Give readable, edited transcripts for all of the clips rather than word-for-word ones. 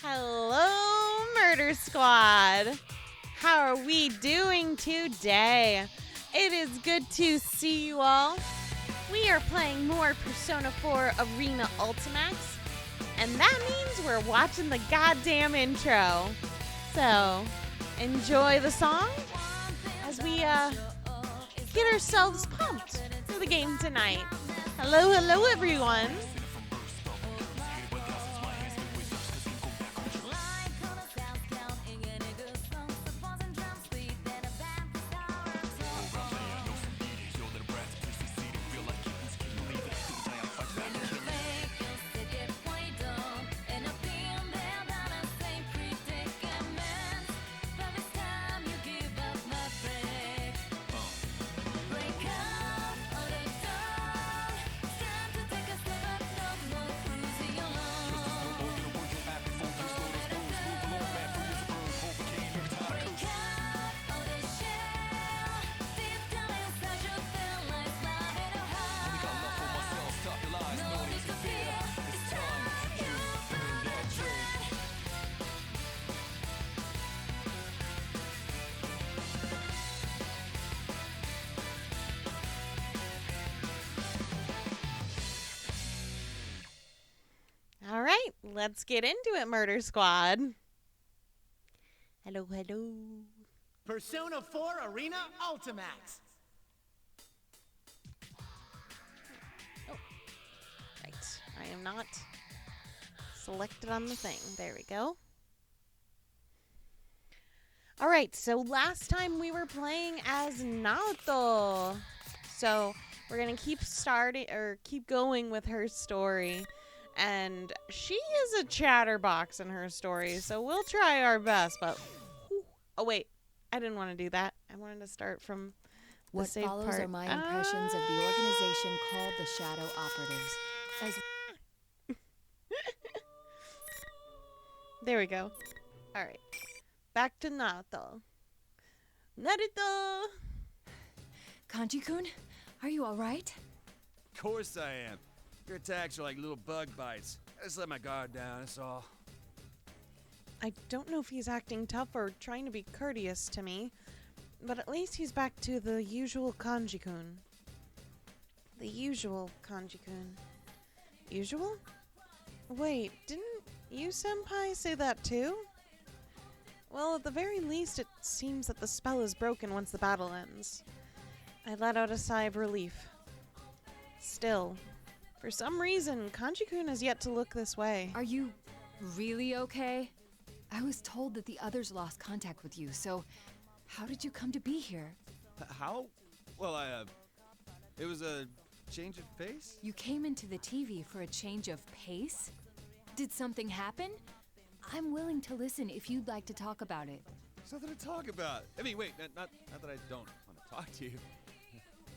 Hello, Murder Squad. How are we doing today? It is good to see you all. We are playing more Persona 4 Arena Ultimax, and that means we're watching the goddamn intro. So, enjoy the song as we get ourselves pumped for the game tonight. Hello, hello, everyone. All right, let's get into it, Murder Squad. Hello, hello. Persona 4 Arena Ultimax. Oh, right. I am not selected on the thing. There we go. All right, so last time we were playing as Naoto. So we're going to keep going with her story. And she is a chatterbox in her story, so we'll try our best, but... Oh, wait. I didn't want to do that. I wanted to start from the What safe follows part. are my impressions of the organization called the Shadow Operatives. There we go. All right. Back to Naruto. Naruto! Kanji-kun, are you all right? Of course I am. Your attacks are like little bug bites. I just let my guard down, that's all. I don't know if he's acting tough or trying to be courteous to me, but at least he's back to the usual Kanji-kun. The usual Kanji-kun. Usual? Wait, didn't you, Senpai, say that too? Well, at the very least, it seems that the spell is broken once the battle ends. I let out a sigh of relief. Still, for some reason, Kanji-kun has yet to look this way. Are you really okay? I was told that the others lost contact with you, so how did you come to be here? How? Well, it was a change of pace? You came into the TV for a change of pace? Did something happen? I'm willing to listen if you'd like to talk about it. There's nothing to talk about. I mean, wait, not that I don't want to talk to you.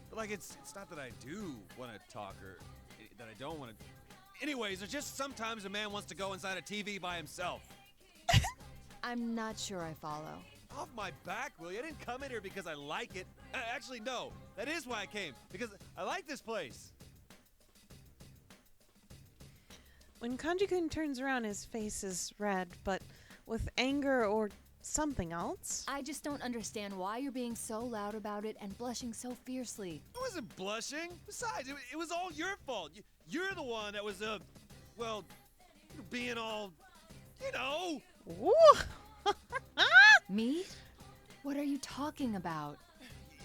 But like, it's not that I do want to talk or that I don't want to. Anyways, there's just sometimes a man wants to go inside a TV by himself. I'm not sure I follow. Off my back, will you? I didn't come in here because I like it. Actually, no. That is why I came. Because I like this place. When Kanji-kun turns around, his face is red, but with anger or something else. I just don't understand why you're being so loud about it and blushing so fiercely. I wasn't blushing. Besides, it was all your fault. You're the one that was, well, being all, you know. Ooh. Me? What are you talking about?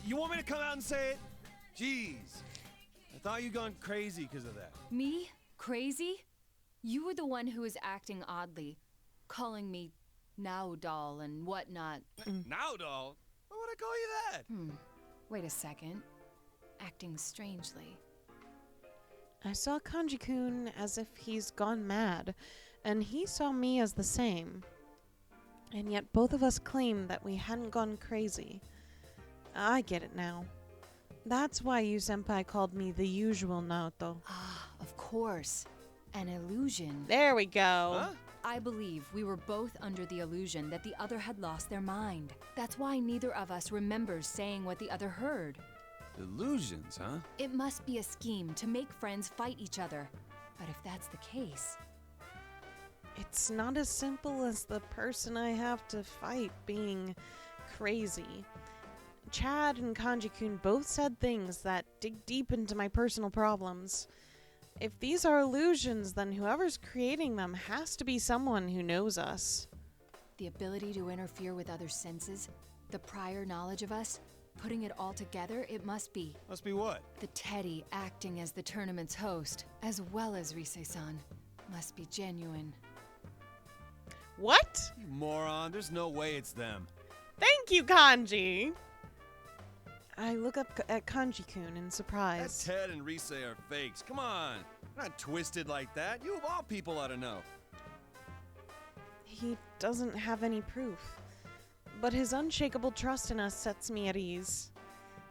You want me to come out and say it? Jeez. I thought you'd gone crazy because of that. Me? Crazy? You were the one who was acting oddly, calling me now doll and whatnot. Now, doll? Why would I call you that? Wait a second. Acting strangely. I saw Kanji-kun as if he's gone mad, and he saw me as the same. And yet both of us claimed that we hadn't gone crazy. I get it now. That's why you, Senpai, called me the usual Naoto. Ah, of course. An illusion. There we go. Huh? I believe we were both under the illusion that the other had lost their mind. That's why neither of us remembers saying what the other heard. Illusions, huh? It must be a scheme to make friends fight each other. But if that's the case... It it's not as simple as the person I have to fight being crazy. Chad and Kanji-kun both said things that dig deep into my personal problems. If these are illusions, then whoever's creating them has to be someone who knows us. The ability to interfere with other senses, the prior knowledge of us, putting it all together, it must be. Must be what? The Teddy acting as the tournament's host, as well as Rise-san, must be genuine. What? You moron, there's no way it's them. Thank you, Kanji! I look up at Kanji-kun in That surprise. Ted and Rise are fakes. Come on. They're not twisted like that. You of all people ought to know. He doesn't have any proof, but his unshakable trust in us sets me at ease.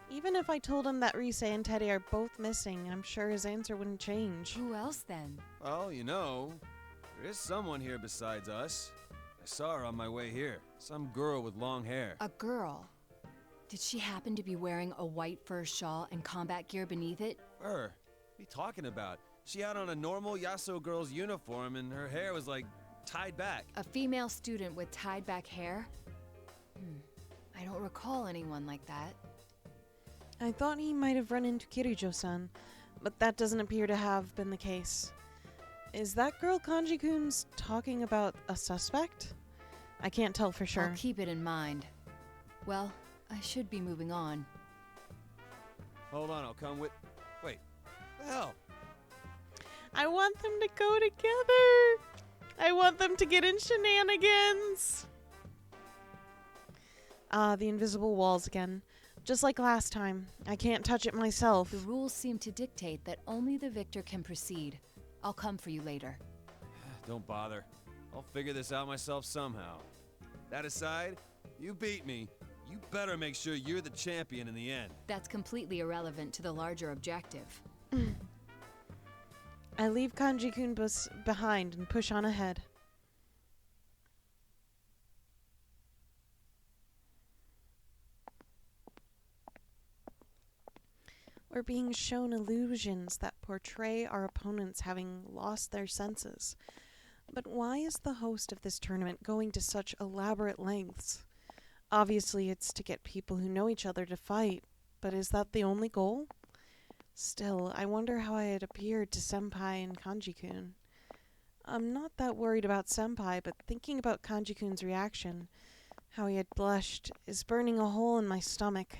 Even if I told him that Rise and Teddy are both missing, I'm sure his answer wouldn't change. Who else then? Well, you know, there is someone here besides us. I saw her on my way here. Some girl with long hair. A girl. Did she happen to be wearing a white fur shawl and combat gear beneath it? Her? What are you talking about? She had on a normal Yasuo girl's uniform and her hair was like tied back. A female student with tied back hair? I don't recall anyone like that. I thought he might have run into Kirijo-san, but that doesn't appear to have been the case. Is that girl Kanji-kun's talking about a suspect? I can't tell for sure. I'll keep it in mind. Well, I should be moving on. Hold on, I'll come with... Wait, what the hell? I want them to go together! I want them to get in shenanigans! Ah, the invisible walls again. Just like last time. I can't touch it myself. The rules seem to dictate that only the victor can proceed. I'll come for you later. Don't bother. I'll figure this out myself somehow. That aside, you beat me. You better make sure you're the champion in the end. That's completely irrelevant to the larger objective. I leave Kanji-kun behind and push on ahead. We're being shown illusions that portray our opponents having lost their senses. But why is the host of this tournament going to such elaborate lengths? Obviously, it's to get people who know each other to fight, but is that the only goal? Still, I wonder how I had appeared to Senpai and Kanji-kun. I'm not that worried about Senpai, but thinking about Kanji-kun's reaction, how he had blushed, is burning a hole in my stomach.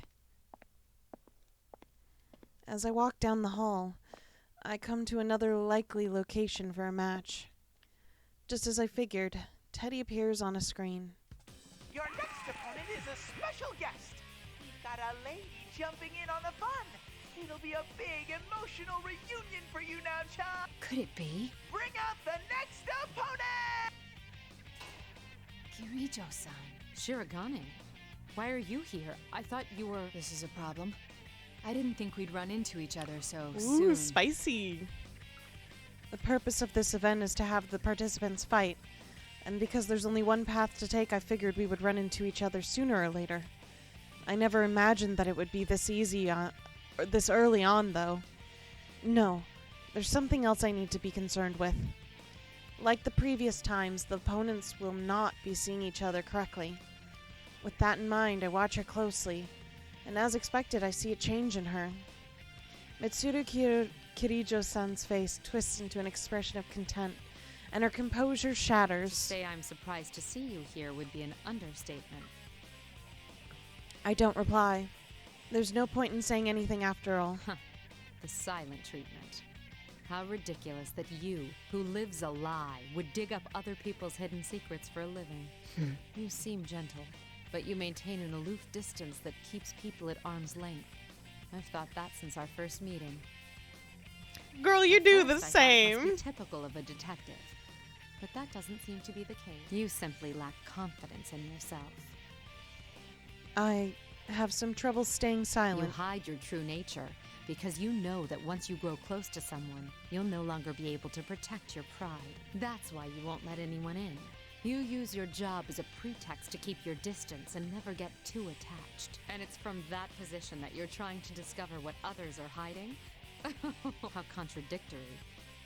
As I walk down the hall, I come to another likely location for a match. Just as I figured, Teddy appears on a screen. Your next opponent is a special guest. We've got a lady jumping in on the fun. It'll be a big emotional reunion for you now, Cha. Could it be? Bring out the next opponent! Kirijo-san. Shirogane, why are you here? I thought you were... This is a problem. I didn't think we'd run into each other so Ooh, soon. spicy! The purpose of this event is to have the participants fight, and because there's only one path to take, I figured we would run into each other sooner or later. I never imagined that it would be this easy, or this early on, though. No, there's something else I need to be concerned with. Like the previous times, the opponents will not be seeing each other correctly. With that in mind, I watch her closely, and as expected, I see a change in her. Mitsuru Kirijo-san's face twists into an expression of content, and her composure To shatters. say I'm surprised to see you here would be an understatement. I don't reply. There's no point in saying anything after all. The silent treatment. How ridiculous that you, who lives a lie, would dig up other people's hidden secrets for a living. You seem gentle, but you maintain an aloof distance that keeps people at arm's length. I've thought that since our first meeting. Girl, you do First, the I thought it must same. be typical of a detective, but that doesn't seem to be the case. You simply lack confidence in yourself. I have some trouble staying You silent. hide your true nature because you know that once you grow close to someone, you'll no longer be able to protect your pride. That's why you won't let anyone in. You use your job as a pretext to keep your distance and never get too attached. And it's from that position that you're trying to discover what others are hiding? How contradictory.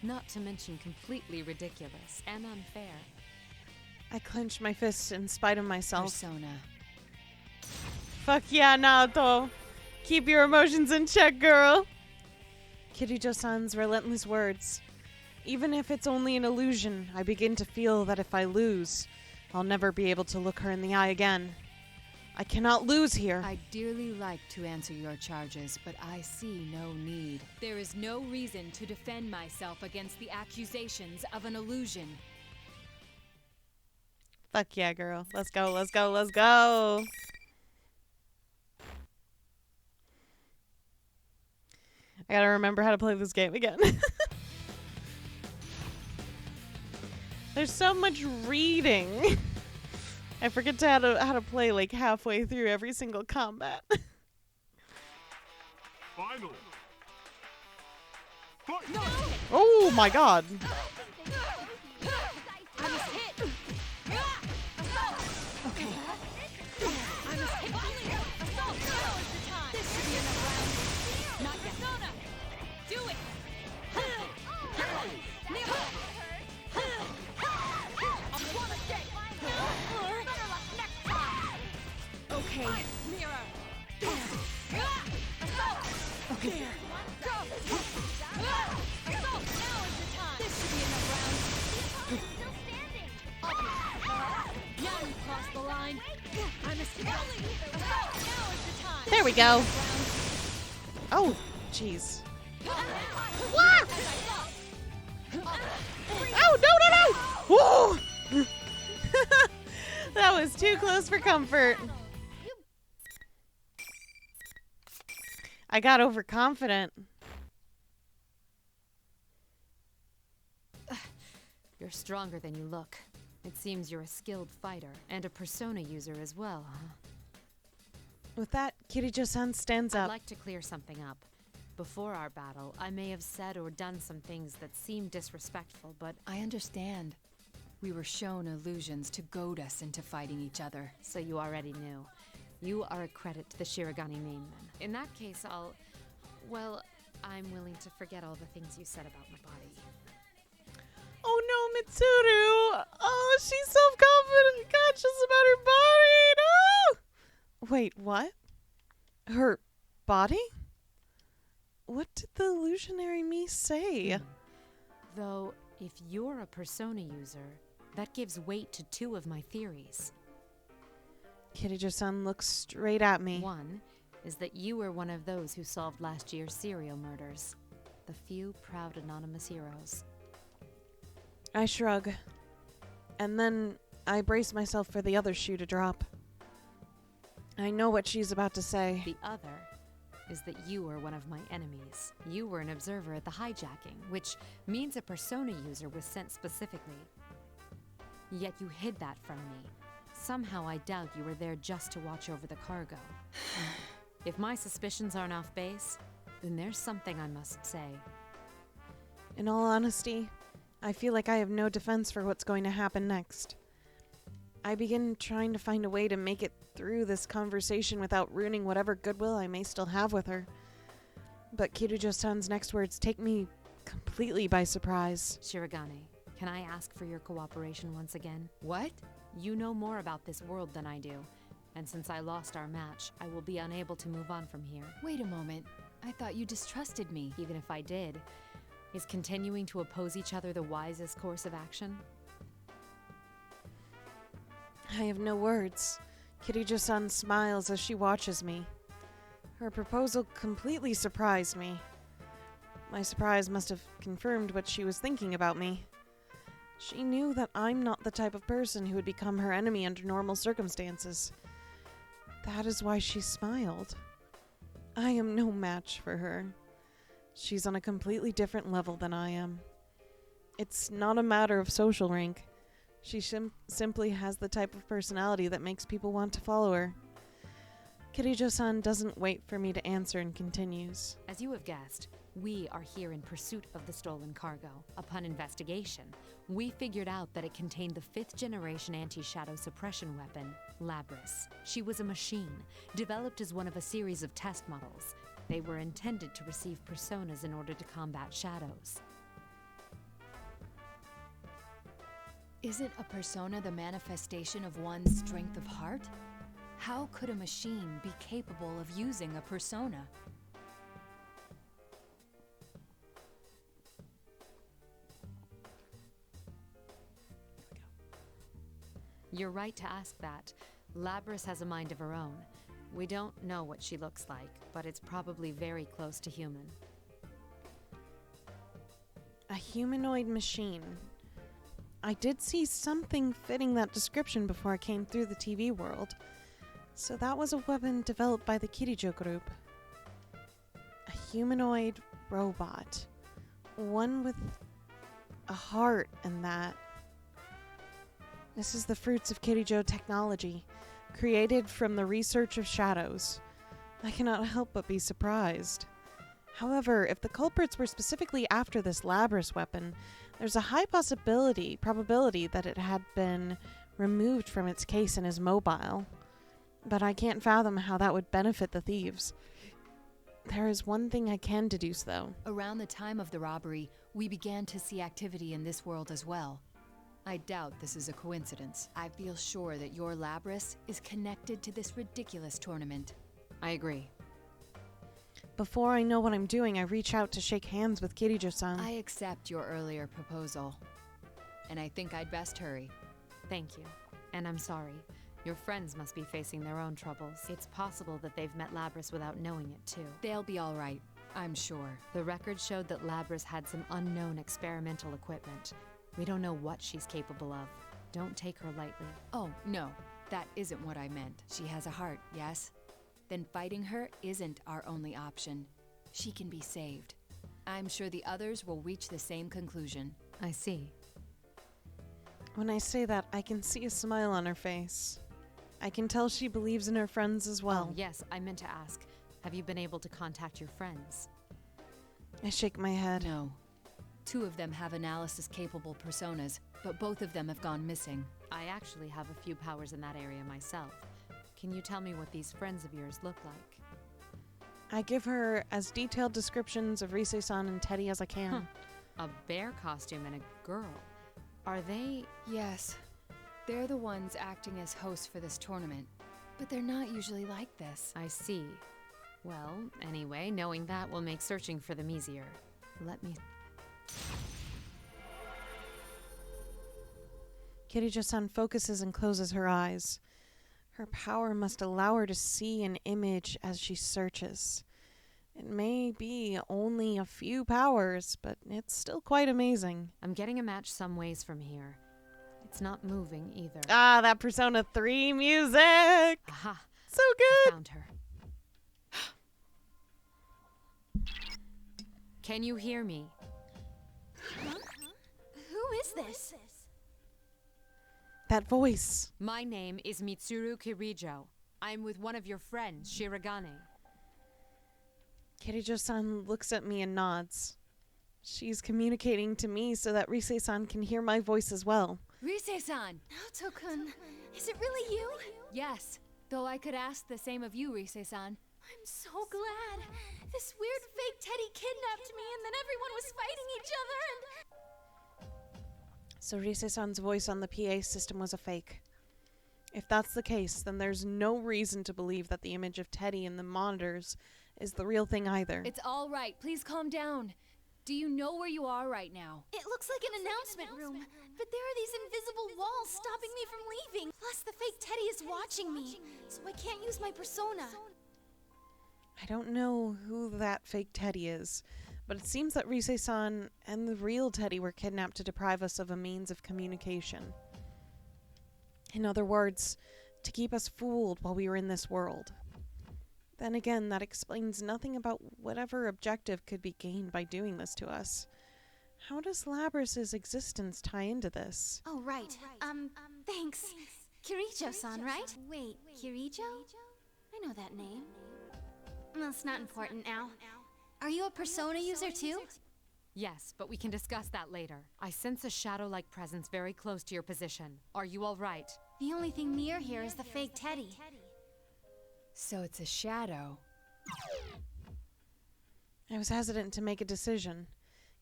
Not to mention completely ridiculous and unfair. I clenched my fists in spite of myself. Persona. Fuck yeah, Naoto. Keep your emotions in check, girl. Kirijo-san's relentless words. Even if it's only an illusion, I begin to feel that if I lose, I'll never be able to look her in the eye again. I cannot lose here. I'd dearly like to answer your charges, but I see no need. There is no reason to defend myself against the accusations of an illusion. Fuck yeah, girl. Let's go, let's go, let's go. I gotta remember how to play this game again. There's so much reading. I forget how to play like halfway through every single combat. Final. No! Oh my god. I must hit! Okay. I must hit! Assault! Now is the time! This should be enough rounds. Not yet. Persona! Do it! Okay. Mirror! Assault! Okay. Go! Assault! Now is the time! This should be enough rounds. Still standing! Now you crossed the line. I must hit! Assault! Now is the time! There we go. Oh, jeez. What? Oh, no, no, no! Whoa! That was too close for comfort. I got overconfident. You're stronger than you look. It seems you're a skilled fighter and a persona user as well, huh? With that, Kirijo-san stands I'd up. like to clear something up. Before our battle, I may have said or done some things that seemed disrespectful, but I understand. We were shown illusions to goad us into fighting each other. so you already knew. You are a credit to the Shirogane main men. In that case, well, I'm willing to forget all the things you said about my body. Oh no, Mitsuru! Oh, she's self-confident, conscious about her body. No! Wait, what? Her body? What did the illusionary me say? Though, if you're a persona user, that gives weight to two of my theories. Kirijo-san looks straight at me. One is that you were one of those who solved last year's serial murders. The few proud anonymous heroes. I shrug. And then I brace myself for the other shoe to drop. I know what she's about to say. The other is that you were one of my enemies. You were an observer at the hijacking, which means a persona user was sent specifically. Yet you hid that from me. Somehow I doubt you were there just to watch over the cargo. If my suspicions aren't off base, then there's something I must say. In all honesty, I feel like I have no defense for what's going to happen next. I begin trying to find a way to make it through this conversation without ruining whatever goodwill I may still have with her. But Kirijo-san's next words take me completely by surprise. Shirogane, can I ask for your cooperation once again? What? You know more about this world than I do, and since I lost our match, I will be unable to move on from here. Wait a moment. I thought you distrusted me. Even if I did, is continuing to oppose each other the wisest course of action? I have no words. Kirijo-san smiles as she watches me. Her proposal completely surprised me. My surprise must have confirmed what she was thinking about me. She knew that I'm not the type of person who would become her enemy under normal circumstances. That is why she smiled. I am no match for her. She's on a completely different level than I am. It's not a matter of social rank. She simply has the type of personality that makes people want to follow her. Kirijo-san doesn't wait for me to answer and continues. As you have guessed, we are here in pursuit of the stolen cargo. Upon investigation, we figured out that it contained the 5th generation anti-shadow suppression weapon, Labris. She was a machine, developed as one of a series of test models. They were intended to receive personas in order to combat shadows. Isn't a persona the manifestation of one's strength of heart? How could a machine be capable of using a persona? You're right to ask that. Labrys has a mind of her own. We don't know what she looks like, but it's probably very close to human. A humanoid machine. I did see something fitting that description before I came through the TV world. So that was a weapon developed by the Kirijo group. A humanoid robot. One with a heart and that. This is the fruits of Kirijo technology, created from the research of shadows. I cannot help but be surprised. However, if the culprits were specifically after this Labrys weapon, there's a high probability that it had been removed from its case and is mobile. But I can't fathom how that would benefit the thieves. There is one thing I can deduce, though. Around the time of the robbery, we began to see activity in this world as well. I doubt this is a coincidence. I feel sure that your Labrys is connected to this ridiculous tournament. I agree. Before I know what I'm doing, I reach out to shake hands with Kirijo-san. I accept your earlier proposal, and I think I'd best hurry. Thank you. And I'm sorry. Your friends must be facing their own troubles. It's possible that they've met Labrys without knowing it, too. They'll be all right, I'm sure. The record showed that Labrys had some unknown experimental equipment. We don't know what she's capable of. Don't take her lightly. Oh, no, that isn't what I meant. She has a heart, yes? Then fighting her isn't our only option. She can be saved. I'm sure the others will reach the same conclusion. I see. When I say that, I can see a smile on her face. I can tell she believes in her friends as well. Oh, yes, I meant to ask. Have you been able to contact your friends? I shake my head. No. 2 of them have analysis-capable personas, but both of them have gone missing. I actually have a few powers in that area myself. Can you tell me what these friends of yours look like? I give her as detailed descriptions of Rise-san and Teddy as I can. A bear costume and a girl. Are they... Yes. They're the ones acting as hosts for this tournament, but they're not usually like this. I see. Well, anyway, knowing that will make searching for them easier. Let me... Kirijo-san focuses and closes her eyes. Her power must allow her to see an image as she searches. It may be only a few powers, but it's still quite amazing. I'm getting a match some ways from here. It's not moving either. Ah, that Persona 3 music! Aha! So I good! found her. Can you hear me? Who is this? That voice. My name is Mitsuru Kirijo. I'm with one of your friends, Shirogane. Kirijo-san looks at me and nods. She's communicating to me so that Rise-san can hear my voice as well. Rise-san! Naoto-kun, is it really you? Yes, though I could ask the same of you, Rise-san. I'm so glad. This weird fake Teddy kidnapped me and then everyone was fighting each other and... So Rise-san's voice on the PA system was a fake. If that's the case, then there's no reason to believe that the image of Teddy in the monitors is the real thing either. It's all right. Please calm down. Do you know where you are right now? It looks like an announcement room, but there are these invisible walls stopping me from leaving. Plus the fake Teddy is watching me, so I can't use my persona. I don't know who that fake Teddy is, but it seems that Rise-san and the real Teddy were kidnapped to deprive us of a means of communication. In other words, to keep us fooled while we were in this world. Then again, that explains nothing about whatever objective could be gained by doing this to us. How does Labrys' existence tie into this? Oh, right. Thanks. Kirijo-san, right? Wait, Kirijo? I know that name. That's not important now. Are you a persona user too? Yes, but we can discuss that later. I sense a shadow-like presence very close to your position. Are you all right? The only thing near here is the fake Teddy. So it's a shadow. I was hesitant to make a decision.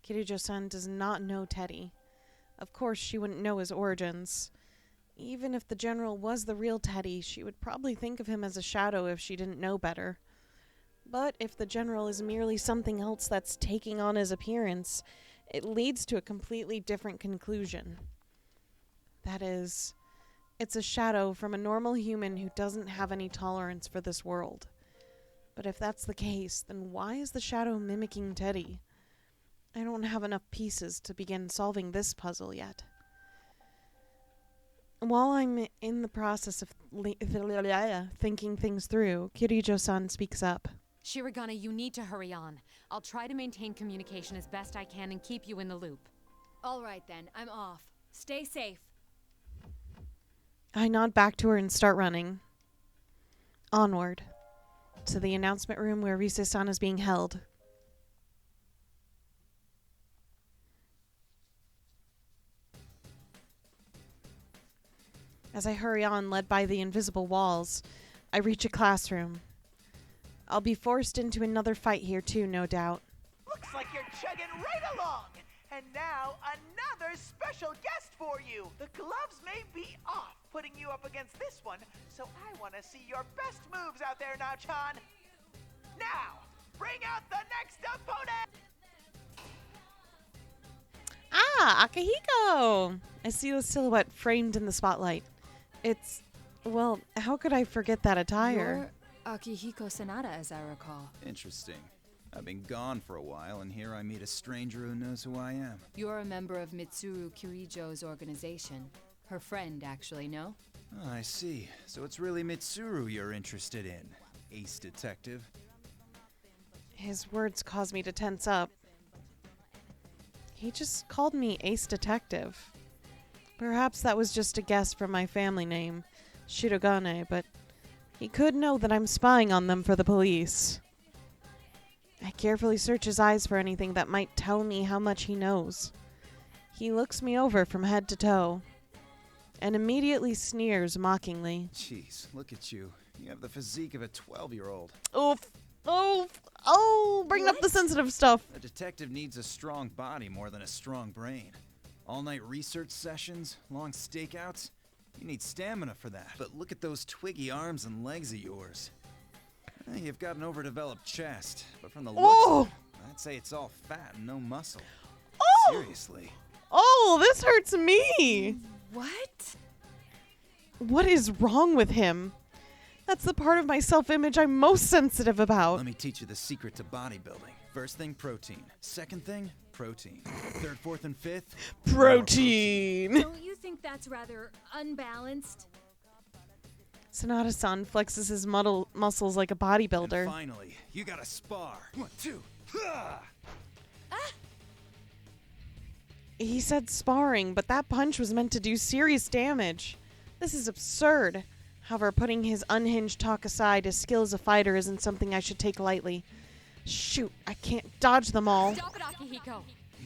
Kirijo-san does not know Teddy. Of course, she wouldn't know his origins. Even if the general was the real Teddy, she would probably think of him as a shadow if she didn't know better. But if the general is merely something else that's taking on his appearance, it leads to a completely different conclusion. That is, it's a shadow from a normal human who doesn't have any tolerance for this world. But if that's the case, then why is the shadow mimicking Teddy? I don't have enough pieces to begin solving this puzzle yet. While I'm in the process of thinking things through, Kirijo-san speaks up. Shirogane, you need to hurry on. I'll try to maintain communication as best I can and keep you in the loop. All right then, I'm off. Stay safe. I nod back to her and start running. Onward. To the announcement room where Rise-san is being held. As I hurry on, led by the invisible walls, I reach a classroom. I'll be forced into another fight here too, no doubt. Looks like you're chugging right along. And now another special guest for you. The gloves may be off, putting you up against this one, so I want to see your best moves out there now, Chan. Now, bring out the next opponent! Ah, Akihiko! I see the silhouette framed in the spotlight. It's, well, how could I forget that attire? You're Akihiko Sanada, as I recall. Interesting. I've been gone for a while, and here I meet a stranger who knows who I am. You're a member of Mitsuru Kirijo's organization. Her friend, actually, no? Oh, I see. So it's really Mitsuru you're interested in. Ace detective. His words caused me to tense up. He just called me Ace Detective. Perhaps that was just a guess from my family name, Shirogane, but he could know that I'm spying on them for the police. I carefully search his eyes for anything that might tell me how much he knows. He looks me over from head to toe, and immediately sneers mockingly. Jeez, look at you. You have the physique of a 12-year-old. Oof! Bring up the sensitive stuff. A detective needs a strong body more than a strong brain. All-night research sessions, long stakeouts. You need stamina for that. But look at those twiggy arms and legs of yours. You've got an overdeveloped chest, but from the looks, I'd say it's all fat and no muscle. Oh! Seriously. Oh, this hurts me. What? What is wrong with him? That's the part of my self-image I'm most sensitive about. Let me teach you the secret to bodybuilding. First thing, protein. Second thing, protein. Third, fourth, and fifth, Protein. Don't you think that's rather unbalanced? Sanada-san flexes his muscles like a bodybuilder. And finally, you gotta spar. 1, 2. He said sparring, but that punch was meant to do serious damage. This is absurd. However, putting his unhinged talk aside, his skill as a fighter isn't something I should take lightly. Shoot, I can't dodge them all. Stop it, Akihiko!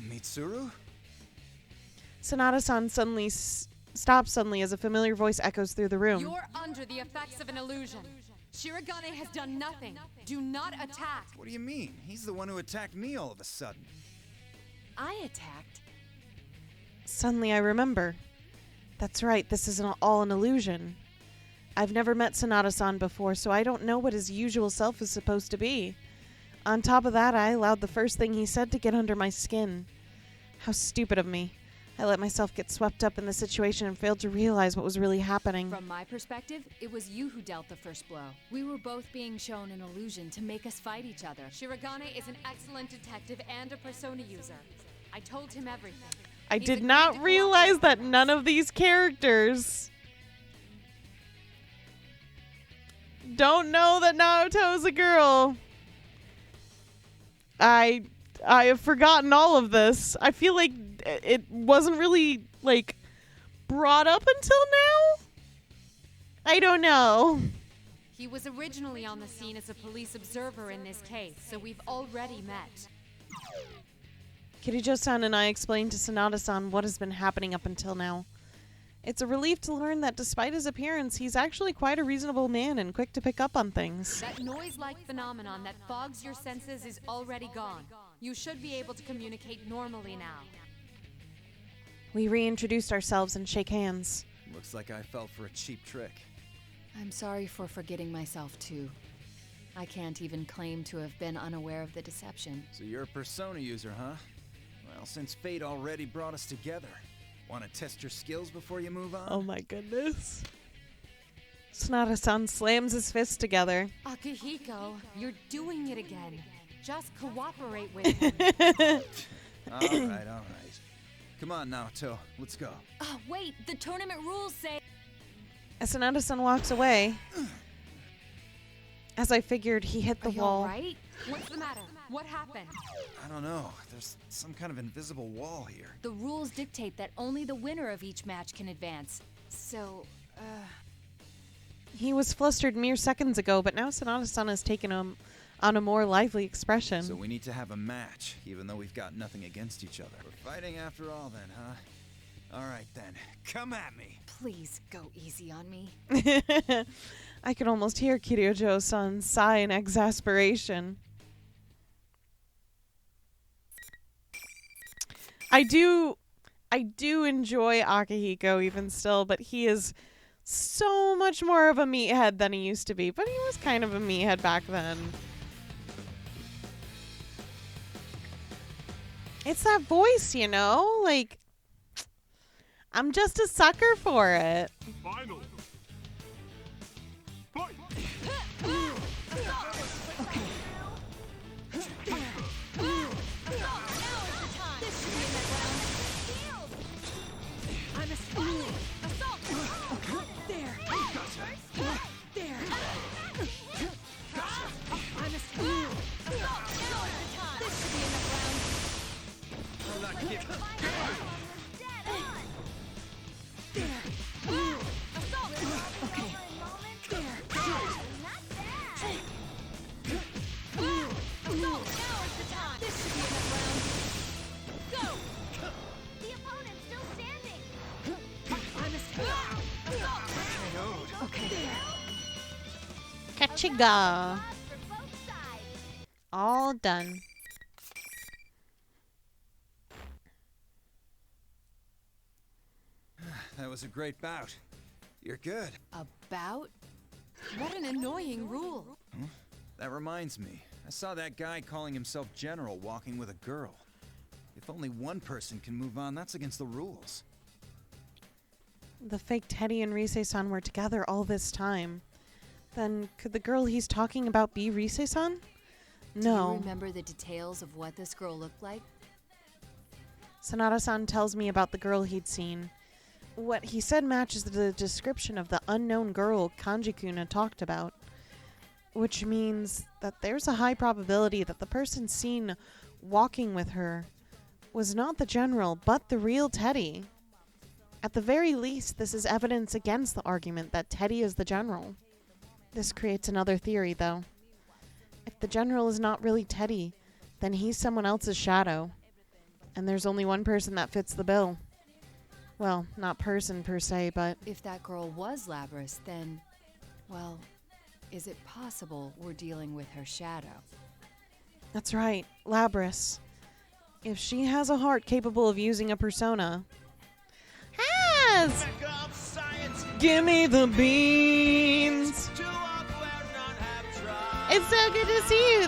Mitsuru? Sanada-san stops suddenly as a familiar voice echoes through the room. You're under the effects of an illusion. Shirogane has done nothing. Do not attack. What do you mean? He's the one who attacked me all of a sudden. I attacked. Suddenly I remember. That's right, this is all an illusion. I've never met Sanada-san before, so I don't know what his usual self is supposed to be. On top of that, I allowed the first thing he said to get under my skin. How stupid of me. I let myself get swept up in the situation and failed to realize what was really happening. From my perspective, it was you who dealt the first blow. We were both being shown an illusion to make us fight each other. Shirogane is an excellent detective and a persona user. I told him everything. I He's did agreed not to realize cooperate that with none us. of these characters don't know that Naruto's a girl. I have forgotten all of this. I feel like it wasn't really, like, brought up until now? I don't know. He was originally on the scene as a police observer in this case, so we've already met. Kirijo-san and I explained to Sanada-san what has been happening up until now. It's a relief to learn that despite his appearance, he's actually quite a reasonable man and quick to pick up on things. That noise-like phenomenon that fogs your senses is already gone. You should be able to communicate normally now. We reintroduced ourselves and shake hands. Looks like I fell for a cheap trick. I'm sorry for forgetting myself, too. I can't even claim to have been unaware of the deception. So you're a Persona user, huh? Well, since fate already brought us together, want to test your skills before you move on? Oh my goodness. Sonata-san slams his fists together. Akihiko, you're doing it again. Just cooperate with him. All right. Come on, Naoto, let's go. Wait, the tournament rules say... As Sonata-san walks away, as I figured, he hit the Are you wall. all right? What's the matter? What happened? I don't know. There's some kind of invisible wall here. The rules dictate that only the winner of each match can advance. So, He was flustered mere seconds ago, but now Sonata-san has taken him on a more lively expression. So we need to have a match, even though we've got nothing against each other. We're fighting after all then, huh? All right then, come at me. please go easy on me. I could almost hear Kiryu-san sigh in exasperation. I do enjoy Akihiko even still, but he is so much more of a meathead than he used to be. But he was kind of a meathead back then. It's that voice, you know? Like, I'm just a sucker for it. Final. Fight. I'm a stealing. Assault. There. There. I'm a stealing. Assault. This should be enough rounds. I'm not kidding. Assault. Okay. There. Assault. Now is the time. This should be enough rounds. Go. The opponent's still standing. I'm a stealing. Assault. Okay. Kachiga. Applause for both sides. All done. That was a great bout. You're good. About? What an annoying rule. That reminds me. I saw that guy calling himself General walking with a girl. If only one person can move on, that's against the rules. The fake Teddy and Rise-san were together all this time. Then could the girl he's talking about be Rise-san? Do you No. remember the details of what this girl looked like? Sonata-san tells me about the girl he'd seen. What he said matches the description of the unknown girl Kanji-kun had talked about. Which means that there's a high probability that the person seen walking with her was not the general, but the real Teddy. At the very least, this is evidence against the argument that Teddy is the general. This creates another theory, though. If the general is not really Teddy, then he's someone else's shadow. And there's only one person that fits the bill. Well, not person per se, but... If that girl was Labris, then, well, is it possible we're dealing with her shadow? That's right, Labris. If she has a heart capable of using a persona... Has! Give me the beans! It's so good to see you.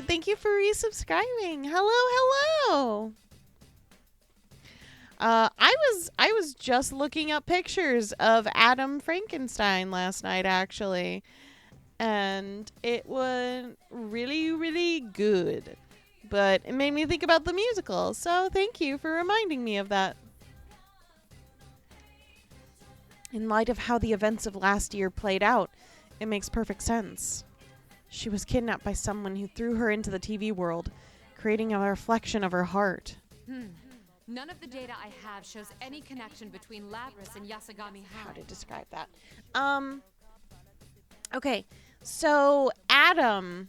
Thank you for resubscribing. Hello. I was just looking up pictures of Adam Frankenstein last night, actually, and it was really, really good. But it made me think about the musical, so thank you for reminding me of that. In light of how the events of last year played out, it makes perfect sense. She was kidnapped by someone who threw her into the TV world, creating a reflection of her heart. None of the data I have shows any connection between Labris and Yasagami How High. to describe that? Okay, so Adam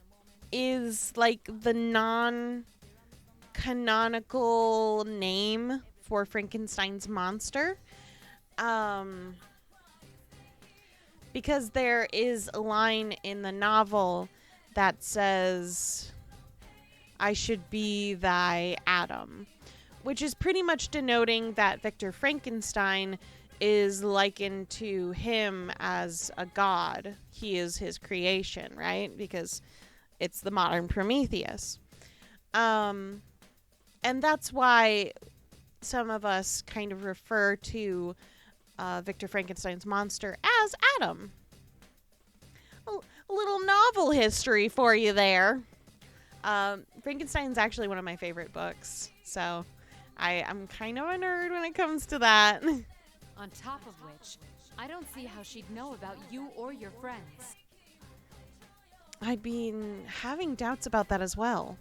is like the non-canonical name for Frankenstein's monster. Because there is a line in the novel that says, "I should be thy Adam," which is pretty much denoting that Victor Frankenstein is likened to him as a god. He is his creation, right? Because it's the modern Prometheus. And that's why some of us kind of refer to Victor Frankenstein's monster as Adam. A little novel history for you there. Frankenstein's actually one of my favorite books, so I'm kind of a nerd when it comes to that. On top of which, I don't see how she'd know about you or your friends. I'd been having doubts about that as well,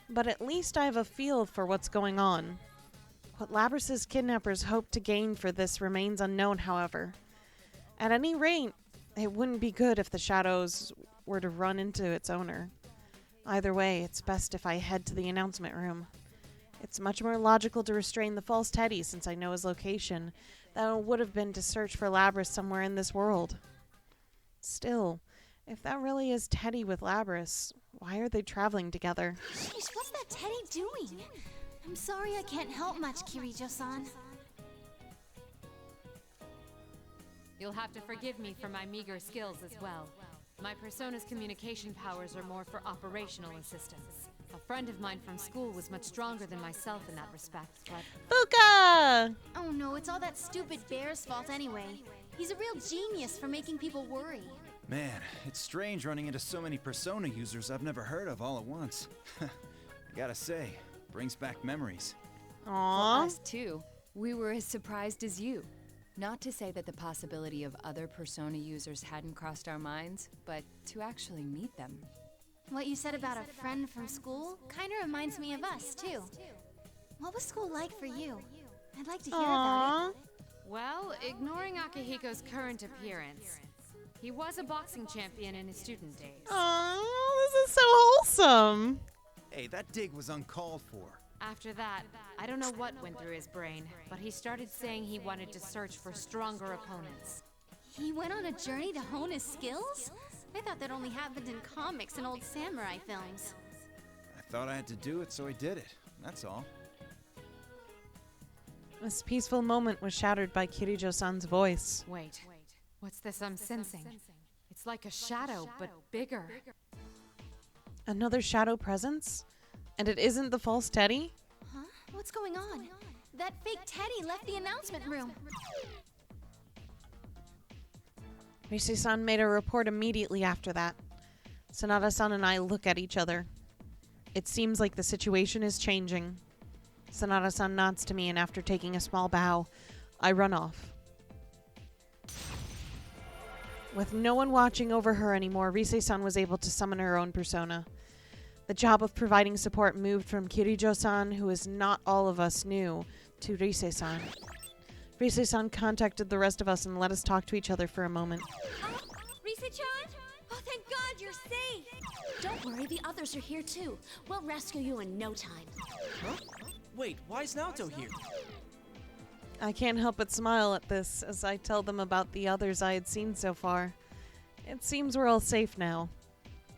but at least I have a feel for what's going on. What Labrys's kidnappers hope to gain for this remains unknown, however. At any rate, it wouldn't be good if the shadows were to run into its owner. Either way, it's best if I head to the announcement room. It's much more logical to restrain the false Teddy since I know his location than it would have been to search for Labrys somewhere in this world. Still, if that really is Teddy with Labrys, why are they traveling together? Sheesh, what's that Teddy doing? I'm sorry I can't help much, Kirijo-san. You'll have to forgive me for my meager skills as well. My persona's communication powers are more for operational assistance. A friend of mine from school was much stronger than myself in that respect, but... Fuka! Oh no, it's all that stupid bear's fault anyway. He's a real genius for making people worry. Man, it's strange running into so many Persona users I've never heard of all at once. I gotta say, brings back memories. Aww. Us too. We were as surprised as you. Not to say that the possibility of other Persona users hadn't crossed our minds, but to actually meet them. What you said about a friend from school kinda reminds me of us, too. What was school like for you? I'd like to hear about it. Well, ignoring Akihiko's current appearance, he was a boxing champion in his student days. Oh, this is so wholesome. Hey, that dig was uncalled for. After that, I don't know what went through his brain, but he started saying he wanted to search for stronger opponents. He went on a journey to hone his skills? I thought that only happened in comics and old samurai films. I thought I had to do it, so I did it. That's all. This peaceful moment was shattered by Kirijo-san's voice. Wait, what's this I'm sensing? It's like a shadow, but bigger. Another shadow presence? And it isn't the false Teddy? Huh? What's going on? That fake Teddy left the announcement room. Rise-san made a report immediately after that. Sanada-san and I look at each other. It seems like the situation is changing. Sanada-san nods to me, and after taking a small bow, I run off. With no one watching over her anymore, Rise-san was able to summon her own persona. The job of providing support moved from Kirijo-san, who is not all of us knew, to Rise-san. Rise-san contacted the rest of us and let us talk to each other for a moment. Rise-chan? Oh, thank God you're safe! Don't worry, the others are here too. We'll rescue you in no time. Huh? Wait, why is Naoto here? I can't help but smile at this as I tell them about the others I had seen so far. It seems we're all safe now.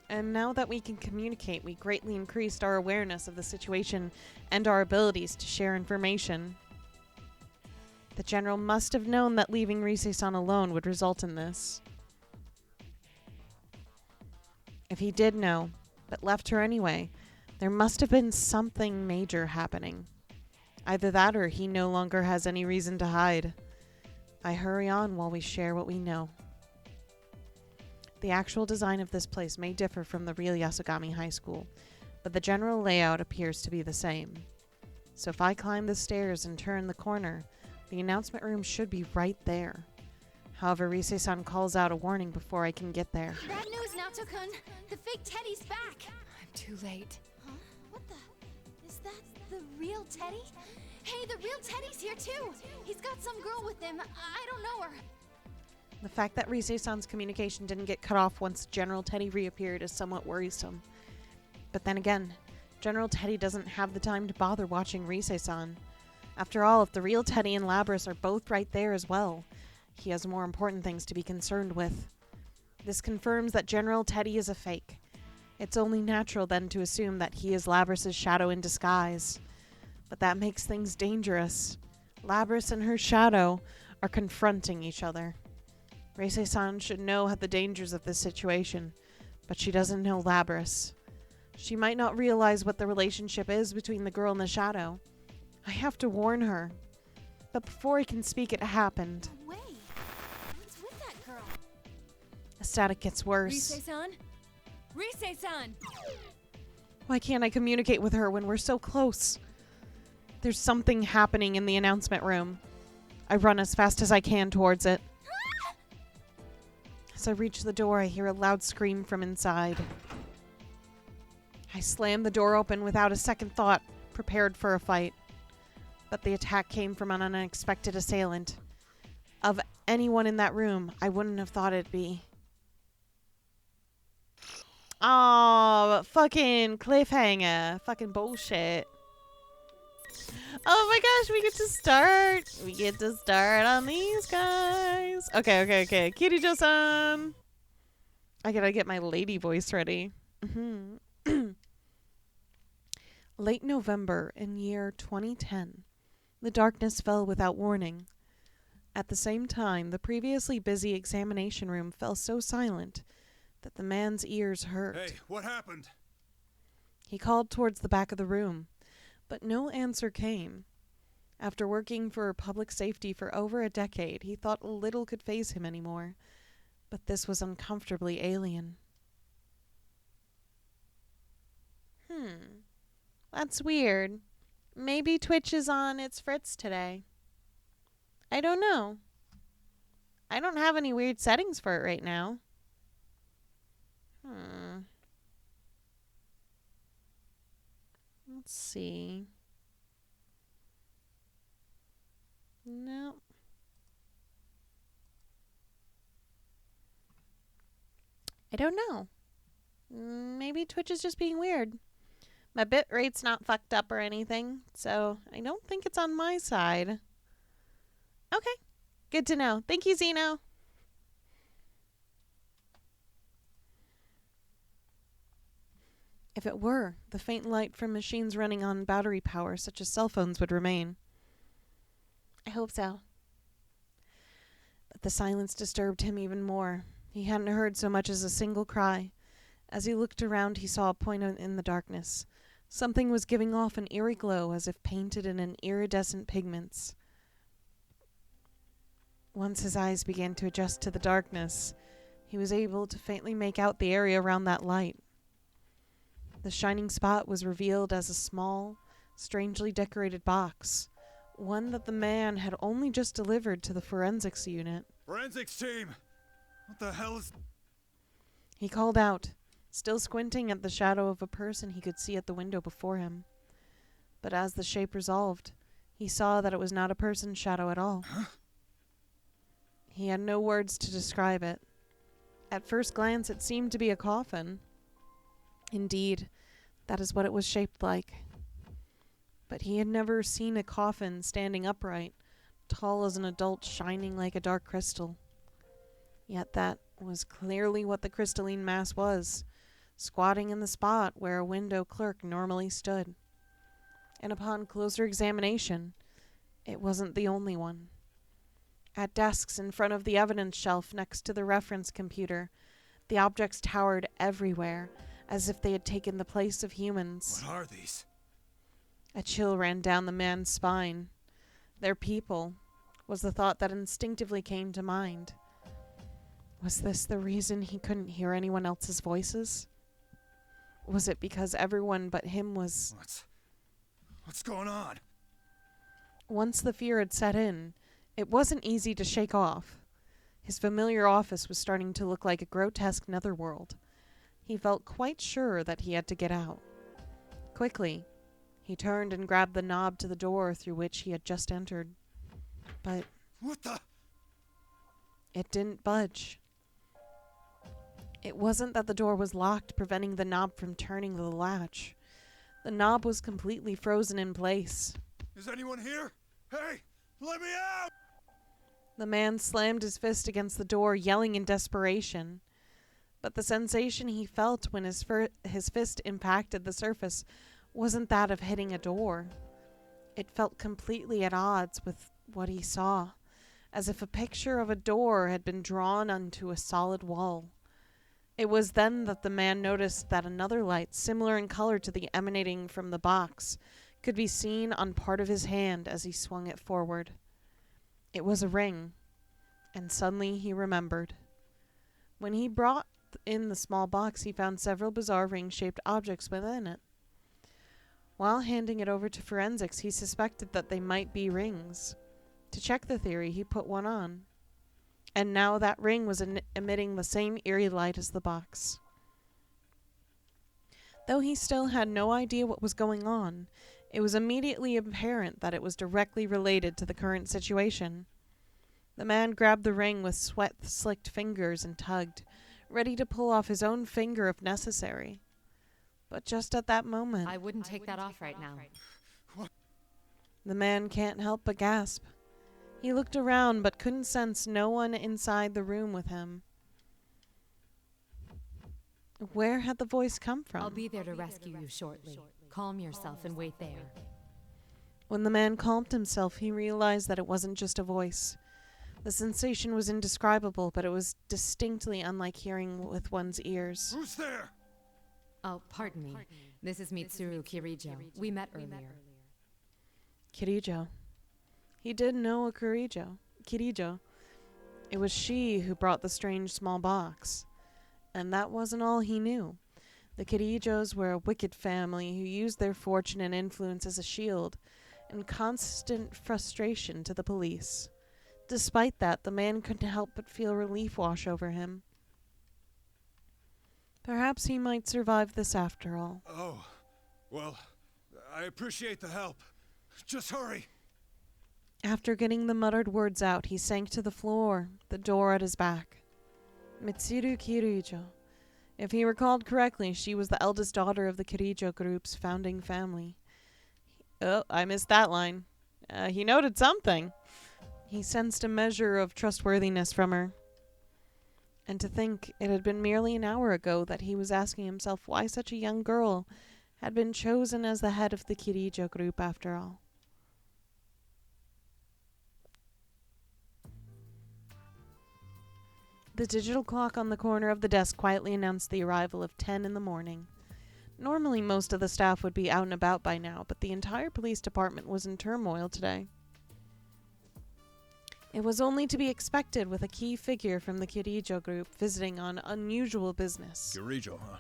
And now that we can communicate, we greatly increased our awareness of the situation and our abilities to share information. The General must have known that leaving Rise-san alone would result in this. If he did know, but left her anyway, there must have been something major happening. Either that or he no longer has any reason to hide. I hurry on while we share what we know. The actual design of this place may differ from the real Yasogami High School, but the general layout appears to be the same. So if I climb the stairs and turn the corner, the announcement room should be right there. However, Rise-san calls out a warning before I can get there. Bad news, Naoto-kun! The fake Teddy's back! I'm too late. Huh? What the? Is that the real Teddy? Hey, the real Teddy's here too! He's got some girl with him. I don't know her. The fact that Rise-san's communication didn't get cut off once General Teddy reappeared is somewhat worrisome. But then again, General Teddy doesn't have the time to bother watching Rise-san. After all, if the real Teddy and Labrys are both right there as well, he has more important things to be concerned with. This confirms that General Teddy is a fake. It's only natural then to assume that he is Labrys' shadow in disguise. But that makes things dangerous. Labris and her shadow are confronting each other. Reise-san should know the dangers of this situation, but she doesn't know Labris. She might not realize what the relationship is between the girl and the shadow. I have to warn her. But before I can speak, it happened. No way. What's with that girl? The static gets worse. Rise-san? Rise-san! Why can't I communicate with her when we're so close? There's something happening in the announcement room. I run as fast as I can towards it. As I reach the door, I hear a loud scream from inside. I slam the door open without a second thought, prepared for a fight. But the attack came from an unexpected assailant. Of anyone in that room, I wouldn't have thought it'd be. Oh, fucking cliffhanger. Fucking bullshit. Oh my gosh, we get to start. We get to start on these guys. Okay. Kirijo-san. I gotta get my lady voice ready. Late November in year 2010. The darkness fell without warning. At the same time, the previously busy examination room fell so silent that the man's ears hurt. Hey, what happened? He called towards the back of the room, but no answer came. After working for public safety for over a decade, he thought little could faze him anymore. But this was uncomfortably alien. That's weird. Maybe Twitch is on its fritz today. I don't know. I don't have any weird settings for it right now. Let's see. No. I don't know. Maybe Twitch is just being weird. My bit rate's not fucked up or anything, so I don't think it's on my side. Okay. Good to know. Thank you, Zeno. If it were, the faint light from machines running on battery power, such as cell phones, would remain. I hope so. But the silence disturbed him even more. He hadn't heard so much as a single cry. As he looked around, he saw a point in the darkness. Something was giving off an eerie glow as if painted in an iridescent pigments. Once his eyes began to adjust to the darkness, he was able to faintly make out the area around that light. The shining spot was revealed as a small, strangely decorated box, one that the man had only just delivered to the forensics unit. Forensics team! What the hell is... He called out, still squinting at the shadow of a person he could see at the window before him. But as the shape resolved, he saw that it was not a person's shadow at all. Huh? He had no words to describe it. At first glance, it seemed to be a coffin. Indeed, that is what it was shaped like. But he had never seen a coffin standing upright, tall as an adult, shining like a dark crystal. Yet that was clearly what the crystalline mass was, squatting in the spot where a window clerk normally stood. And upon closer examination, it wasn't the only one. At desks in front of the evidence shelf next to the reference computer, the objects towered everywhere, as if they had taken the place of humans. What are these? A chill ran down the man's spine. They're people, was the thought that instinctively came to mind. Was this the reason he couldn't hear anyone else's voices? Was it because everyone but him was... What's going on? Once the fear had set in, it wasn't easy to shake off. His familiar office was starting to look like a grotesque netherworld. He felt quite sure that he had to get out. Quickly, he turned and grabbed the knob to the door through which he had just entered. But... What the... It didn't budge. It wasn't that the door was locked, preventing the knob from turning the latch. The knob was completely frozen in place. Is anyone here? Hey, let me out! The man slammed his fist against the door, yelling in desperation. But the sensation he felt when his fist impacted the surface wasn't that of hitting a door. It felt completely at odds with what he saw, as if a picture of a door had been drawn onto a solid wall. It was then that the man noticed that another light, similar in color to the emanating from the box, could be seen on part of his hand as he swung it forward. It was a ring, and suddenly he remembered. When he brought in the small box, he found several bizarre ring-shaped objects within it. While handing it over to forensics, he suspected that they might be rings. To check the theory, he put one on. And now that ring was emitting the same eerie light as the box. Though he still had no idea what was going on, it was immediately apparent that it was directly related to the current situation. The man grabbed the ring with sweat-slicked fingers and tugged, ready to pull off his own finger if necessary. But just at that moment, I wouldn't take that off right now. the man can't help but gasp. He looked around but couldn't sense no one inside the room with him. Where had the voice come from? I'll be there to rescue you shortly. Calm yourself and wait there. When the man calmed himself, he realized that it wasn't just a voice. The sensation was indescribable, but it was distinctly unlike hearing with one's ears. Who's there? Oh, pardon me. This is Mitsuru Kirijo. We met earlier. Kirijo. He did know a Kirijo. It was she who brought the strange small box. And that wasn't all he knew. The Kirijos were a wicked family who used their fortune and influence as a shield and constant frustration to the police. Despite that, the man couldn't help but feel relief wash over him. Perhaps he might survive this after all. Oh, well, I appreciate the help. Just hurry. After getting the muttered words out, he sank to the floor, the door at his back. Mitsuru Kirijo. If he recalled correctly, she was the eldest daughter of the Kirijo group's founding family. Oh, I missed that line. He noted something. He sensed a measure of trustworthiness from her. And to think it had been merely an hour ago that he was asking himself why such a young girl had been chosen as the head of the Kirijo group after all. The digital clock on the corner of the desk quietly announced the arrival of 10 in the morning. Normally, most of the staff would be out and about by now, but the entire police department was in turmoil today. It was only to be expected with a key figure from the Kirijo group visiting on unusual business. Kirijo, huh?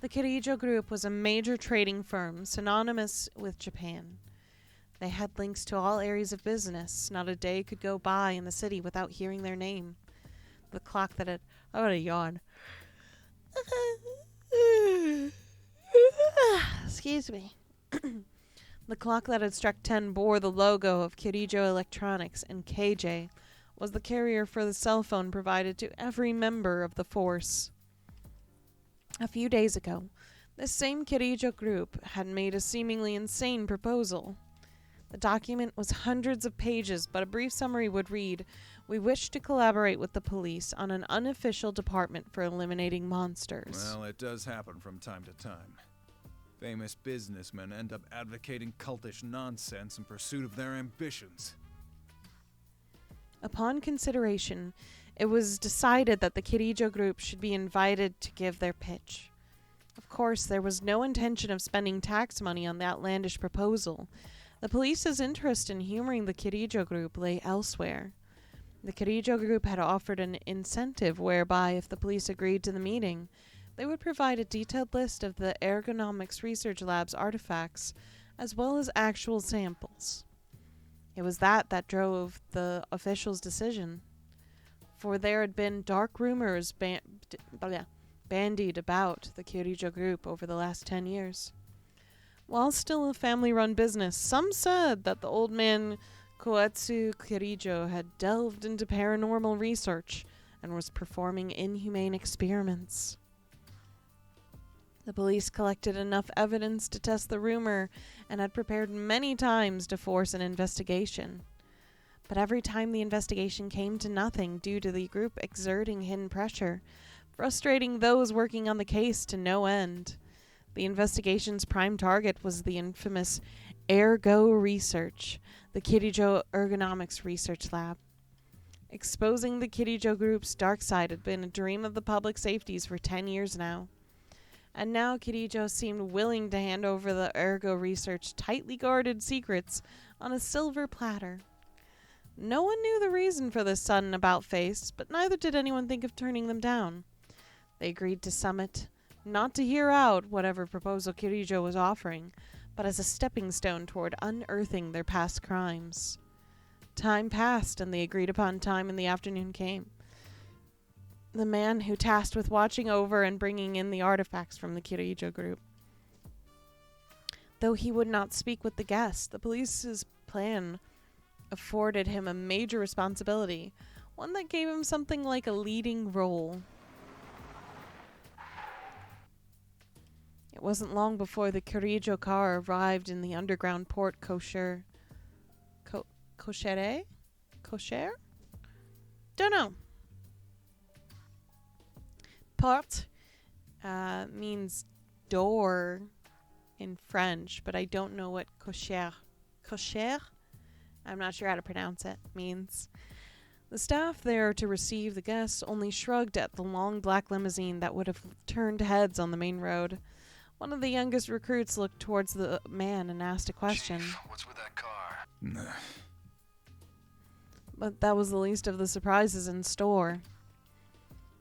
The Kirijo group was a major trading firm synonymous with Japan. They had links to all areas of business. Not a day could go by in the city without hearing their name. The clock that had... I'm gonna yawn. Excuse me. The clock that had struck 10 bore the logo of Kirijo Electronics, and KJ was the carrier for the cell phone provided to every member of the force. A few days ago, this same Kirijo group had made a seemingly insane proposal. The document was hundreds of pages, but a brief summary would read, "We wish to collaborate with the police on an unofficial department for eliminating monsters." Well, it does happen from time to time. Famous businessmen end up advocating cultish nonsense in pursuit of their ambitions. Upon consideration, it was decided that the Kirijo group should be invited to give their pitch. Of course, there was no intention of spending tax money on the outlandish proposal. The police's interest in humoring the Kirijo group lay elsewhere. The Kirijo group had offered an incentive whereby, if the police agreed to the meeting, they would provide a detailed list of the ergonomics research lab's artifacts, as well as actual samples. It was that drove the officials' decision, for there had been dark rumors bandied about the Kirijo group over the last 10 years. While still a family-run business, some said that the old man Koetsu Kirijo had delved into paranormal research and was performing inhumane experiments. The police collected enough evidence to test the rumor and had prepared many times to force an investigation. But every time the investigation came to nothing due to the group exerting hidden pressure, frustrating those working on the case to no end. The investigation's prime target was the infamous 8 Ergo Research, the Kitty Joe Ergonomics Research Lab. Exposing the Kitty Joe Group's dark side had been a dream of the public safeties for 10 years now. And now Kitty Joe seemed willing to hand over the Ergo Research tightly guarded secrets on a silver platter. No one knew the reason for this sudden about-face, but neither did anyone think of turning them down. They agreed to summit, not to hear out whatever proposal Kitty Joe was offering, but as a stepping stone toward unearthing their past crimes. Time passed, and the agreed-upon time in the afternoon came. The man who tasked with watching over and bringing in the artifacts from the Kitty Joe Group. Though he would not speak with the guests, the police's plan afforded him a major responsibility, one that gave him something like a leading role. It wasn't long before the Kirijo car arrived in the underground port Kosher. Koshere? Kosher? Don't know. Port means door in French, but I don't know what kosher. Kosher? I'm not sure how to pronounce it. Means. The staff there to receive the guests only shrugged at the long black limousine that would have turned heads on the main road. One of the youngest recruits looked towards the man and asked a question. Chief, what's with that car? But that was the least of the surprises in store.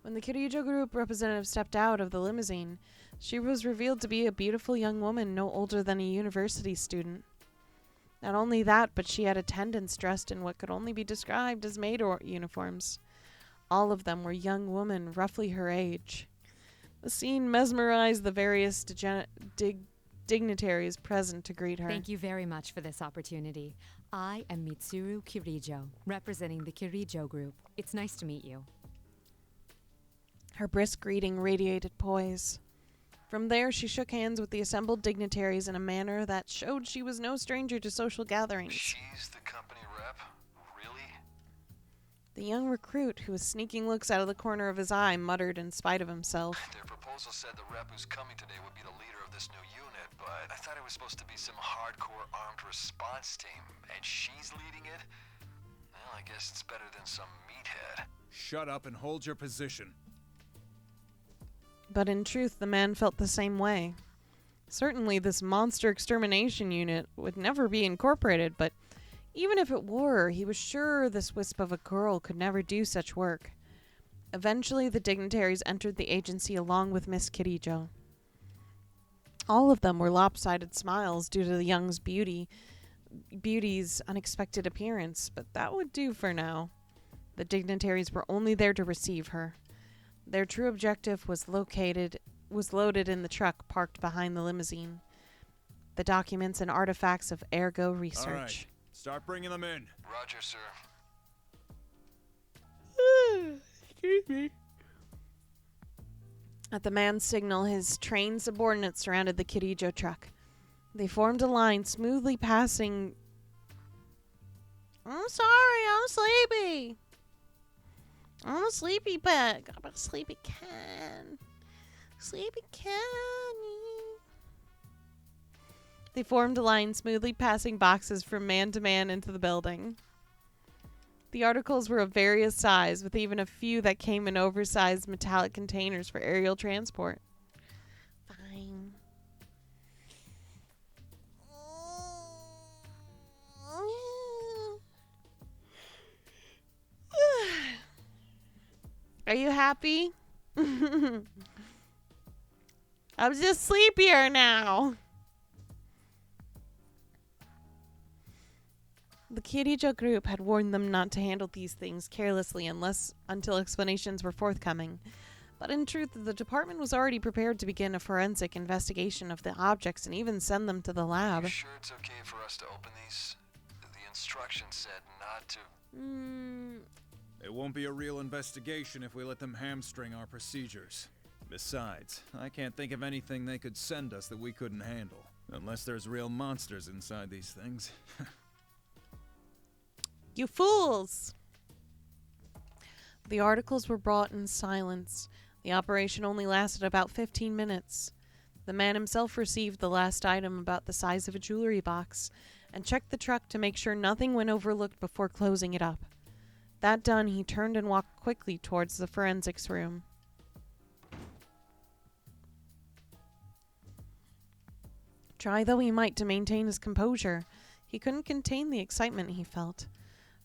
When the Kirijo Group representative stepped out of the limousine, she was revealed to be a beautiful young woman no older than a university student. Not only that, but she had attendants dressed in what could only be described as maid uniforms. All of them were young women, roughly her age. The scene mesmerized the various dignitaries present to greet her. Thank you very much for this opportunity. I am Mitsuru Kirijo, representing the Kirijo Group. It's nice to meet you. Her brisk greeting radiated poise. From there, she shook hands with the assembled dignitaries in a manner that showed she was no stranger to social gatherings. She's the company rep? Really? The young recruit, who was sneaking looks out of the corner of his eye, muttered in spite of himself. Their proposal said the rep who's coming today would be the leader of this new unit, but I thought it was supposed to be some hardcore armed response team, and she's leading it? Well, I guess it's better than some meathead. Shut up and hold your position. But in truth, the man felt the same way. Certainly, this monster extermination unit would never be incorporated, but even if it were, he was sure this wisp of a girl could never do such work. Eventually, the dignitaries entered the agency along with Miss Kirijo. All of them were lopsided smiles due to the young's beauty's unexpected appearance, but that would do for now. The dignitaries were only there to receive her. Their true objective was loaded in the truck parked behind the limousine. The documents and artifacts of Ergo Research. All right, start bringing them in. Roger, sir. Excuse me. At the man's signal, his trained subordinates surrounded the Kirijo truck. They formed a line, smoothly passing... I'm sorry, I'm sleepy. I'm a sleepy bug. I'm a sleepy can. Sleepy can. They formed a line, smoothly passing boxes from man to man into the building. The articles were of various size, with even a few that came in oversized metallic containers for aerial transport. Fine. Are you happy? I'm just sleepier now. The Kirijo group had warned them not to handle these things carelessly until explanations were forthcoming. But in truth, the department was already prepared to begin a forensic investigation of the objects and even send them to the lab. You sure it's okay for us to open these? The instructions said not to. It won't be a real investigation if we let them hamstring our procedures. Besides, I can't think of anything they could send us that we couldn't handle. Unless there's real monsters inside these things. You fools! The articles were brought in silence. The operation only lasted about 15 minutes. The man himself received the last item about the size of a jewelry box and checked the truck to make sure nothing went overlooked before closing it up. That done, he turned and walked quickly towards the forensics room. Try though he might to maintain his composure, he couldn't contain the excitement he felt.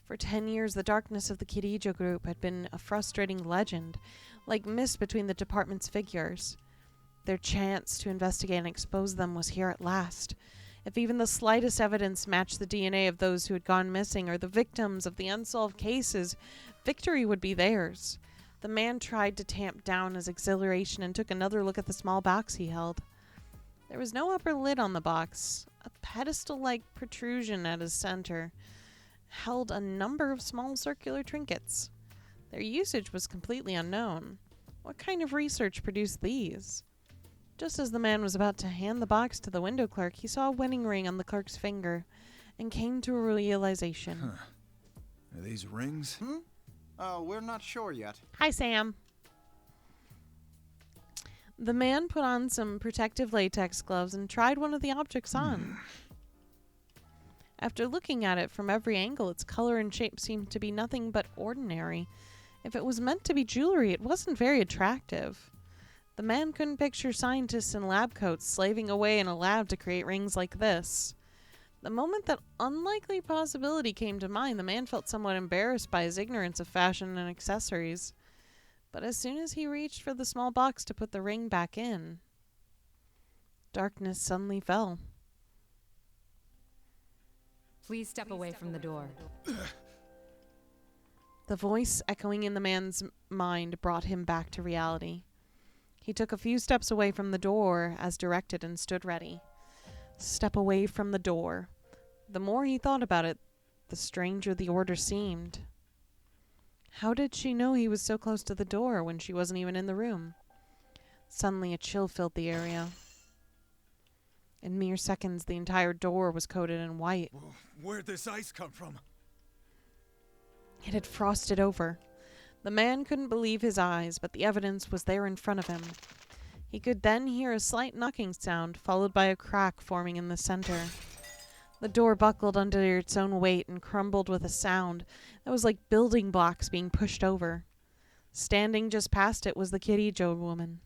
For 10 years, the darkness of the Kirijo group had been a frustrating legend, like mist between the department's figures. Their chance to investigate and expose them was here at last. If even the slightest evidence matched the DNA of those who had gone missing or the victims of the unsolved cases, victory would be theirs. The man tried to tamp down his exhilaration and took another look at the small box he held. There was no upper lid on the box. A pedestal-like protrusion at its center held a number of small circular trinkets. Their usage was completely unknown. What kind of research produced these? Just as the man was about to hand the box to the window clerk, he saw a wedding ring on the clerk's finger and came to a realization. Are these rings? We're not sure yet. Hi, Sam. The man put on some protective latex gloves and tried one of the objects on. After looking at it from every angle, its color and shape seemed to be nothing but ordinary. If it was meant to be jewelry, it wasn't very attractive. The man couldn't picture scientists in lab coats slaving away in a lab to create rings like this. The moment that unlikely possibility came to mind, the man felt somewhat embarrassed by his ignorance of fashion and accessories. But as soon as he reached for the small box to put the ring back in, darkness suddenly fell. Please step away from the door. The voice echoing in the man's mind brought him back to reality. He took a few steps away from the door as directed and stood ready. Step away from the door. The more he thought about it, the stranger the order seemed. How did she know he was so close to the door when she wasn't even in the room? Suddenly a chill filled the area. In mere seconds, the entire door was coated in white. Where'd this ice come from? It had frosted over. The man couldn't believe his eyes, but the evidence was there in front of him. He could then hear a slight knocking sound, followed by a crack forming in the center. The door buckled under its own weight and crumbled with a sound that was like building blocks being pushed over. Standing just past it was the Kirijo woman.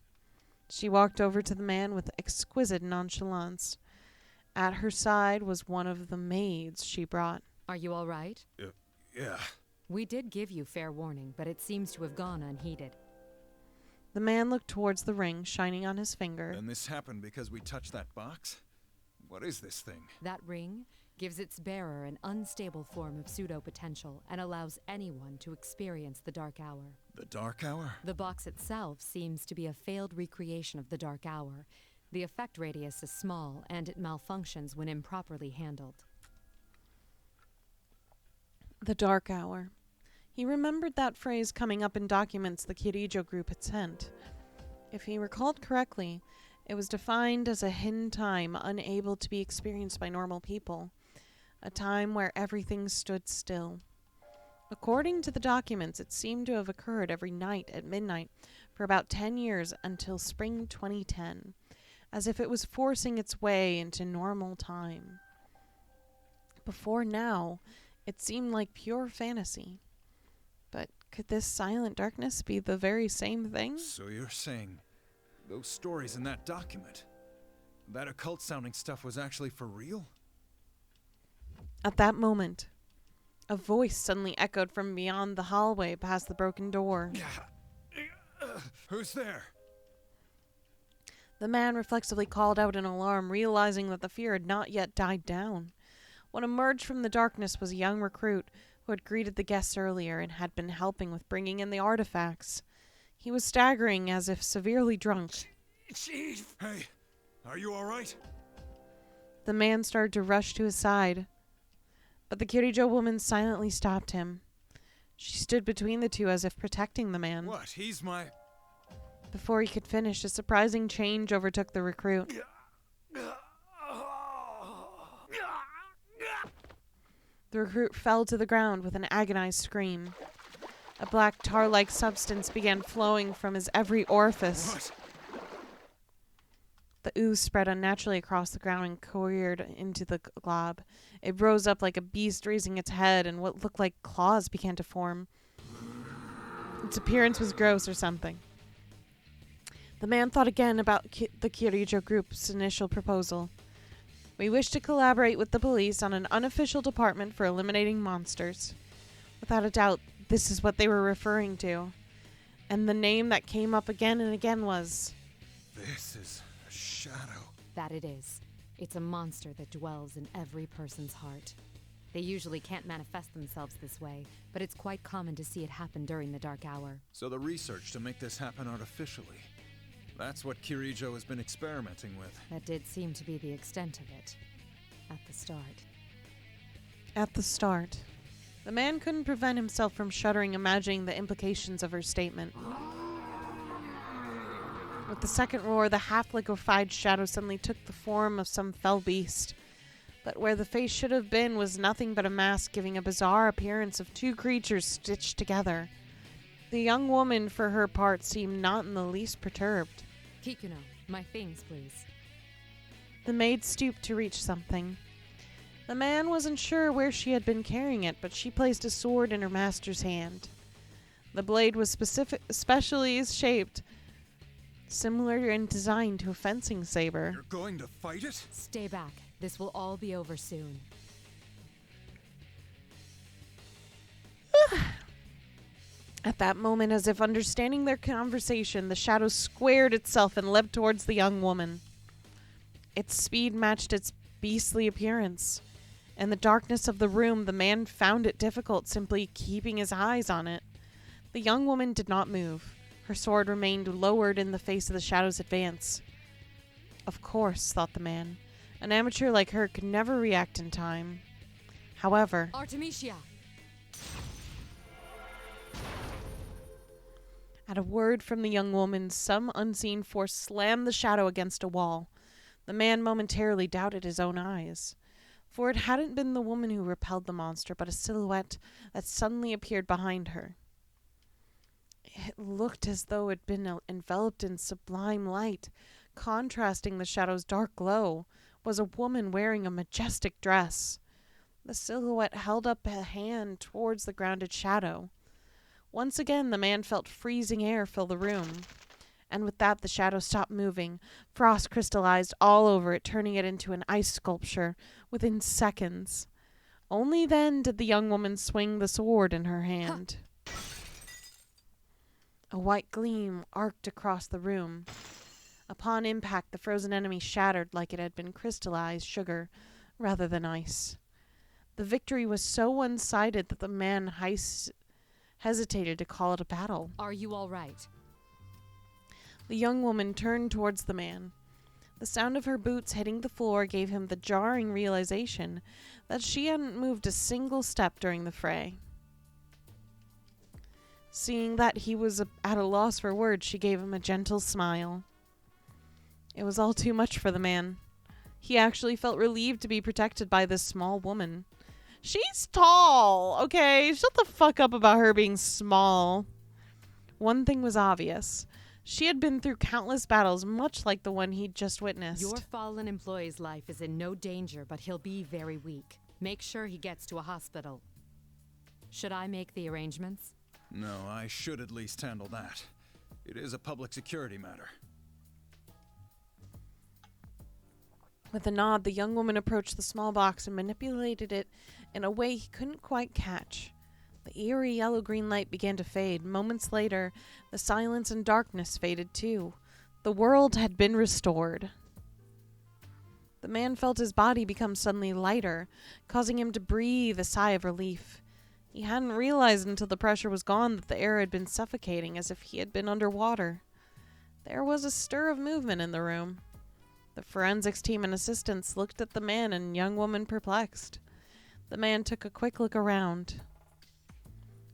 She walked over to the man with exquisite nonchalance. At her side was one of the maids she brought. Are you all right? Yeah. We did give you fair warning, but it seems to have gone unheeded. The man looked towards the ring shining on his finger. And this happened because we touched that box? What is this thing? That ring gives its bearer an unstable form of pseudo-potential and allows anyone to experience the Dark Hour. The Dark Hour? The box itself seems to be a failed recreation of the Dark Hour. The effect radius is small, and it malfunctions when improperly handled. The Dark Hour. He remembered that phrase coming up in documents the Kirijo group had sent. If he recalled correctly, it was defined as a hidden time unable to be experienced by normal people, a time where everything stood still. According to the documents, it seemed to have occurred every night at midnight for about 10 years until spring 2010, as if it was forcing its way into normal time. Before now, it seemed like pure fantasy. But could this silent darkness be the very same thing? So you're saying those stories in that document, that occult-sounding stuff was actually for real? At that moment, a voice suddenly echoed from beyond the hallway past the broken door. Who's there? The man reflexively called out in alarm, realizing that the fear had not yet died down. What emerged from the darkness was a young recruit who had greeted the guests earlier and had been helping with bringing in the artifacts. He was staggering as if severely drunk. Chief! Hey, are you all right? The man started to rush to his side, but the Kirijo woman silently stopped him. She stood between the two as if protecting the man. What? He's my... Before he could finish, a surprising change overtook the recruit. The recruit fell to the ground with an agonized scream. A black tar-like substance began flowing from his every orifice. What? The ooze spread unnaturally across the ground and cowered into the glob. It rose up like a beast raising its head, and what looked like claws began to form. Its appearance was gross or something. The man thought again about the Kirijo group's initial proposal. We wish to collaborate with the police on an unofficial department for eliminating monsters. Without a doubt, this is what they were referring to. And the name that came up again and again was... This is a shadow. That it is. It's a monster that dwells in every person's heart. They usually can't manifest themselves this way, but it's quite common to see it happen during the dark hour. So the research to make this happen artificially. That's what Kirijo has been experimenting with. That did seem to be the extent of it. At the start. At the start. The man couldn't prevent himself from shuddering, imagining the implications of her statement. With the second roar, the half-liquefied shadow suddenly took the form of some fell beast. But where the face should have been was nothing but a mask, giving a bizarre appearance of two creatures stitched together. The young woman, for her part, seemed not in the least perturbed. Kikuno, my things, please. The maid stooped to reach something. The man wasn't sure where she had been carrying it, but she placed a sword in her master's hand. The blade was specially shaped, similar in design to a fencing saber. You're going to fight it? Stay back. This will all be over soon. At that moment, as if understanding their conversation, the shadow squared itself and leapt towards the young woman. Its speed matched its beastly appearance. In the darkness of the room, the man found it difficult simply keeping his eyes on it. The young woman did not move. Her sword remained lowered in the face of the shadow's advance. Of course, thought the man. An amateur like her could never react in time. However... Artemisia! At a word from the young woman, some unseen force slammed the shadow against a wall. The man momentarily doubted his own eyes. For it hadn't been the woman who repelled the monster, but a silhouette that suddenly appeared behind her. It looked as though it had been enveloped in sublime light. Contrasting the shadow's dark glow was a woman wearing a majestic dress. The silhouette held up a hand towards the grounded shadow. Once again, the man felt freezing air fill the room. And with that, the shadow stopped moving. Frost crystallized all over it, turning it into an ice sculpture within seconds. Only then did the young woman swing the sword in her hand. A white gleam arced across the room. Upon impact, the frozen enemy shattered like it had been crystallized sugar rather than ice. The victory was so one-sided that the man hesitated to call it a battle. Are you all right? The young woman turned towards the man. The sound of her boots hitting the floor gave him the jarring realization that she hadn't moved a single step during the fray. Seeing that he was at a loss for words, she gave him a gentle smile. It was all too much for the man. He actually felt relieved to be protected by this small woman. She's tall, okay? Shut the fuck up about her being small. One thing was obvious. She had been through countless battles, much like the one he'd just witnessed. Your fallen employee's life is in no danger, but he'll be very weak. Make sure he gets to a hospital. Should I make the arrangements? No, I should at least handle that. It is a public security matter. With a nod, the young woman approached the small box and manipulated it in a way he couldn't quite catch. The eerie yellow-green light began to fade. Moments later, the silence and darkness faded too. The world had been restored. The man felt his body become suddenly lighter, causing him to breathe a sigh of relief. He hadn't realized until the pressure was gone that the air had been suffocating, as if he had been underwater. There was a stir of movement in the room. The forensics team and assistants looked at the man and young woman perplexed. The man took a quick look around.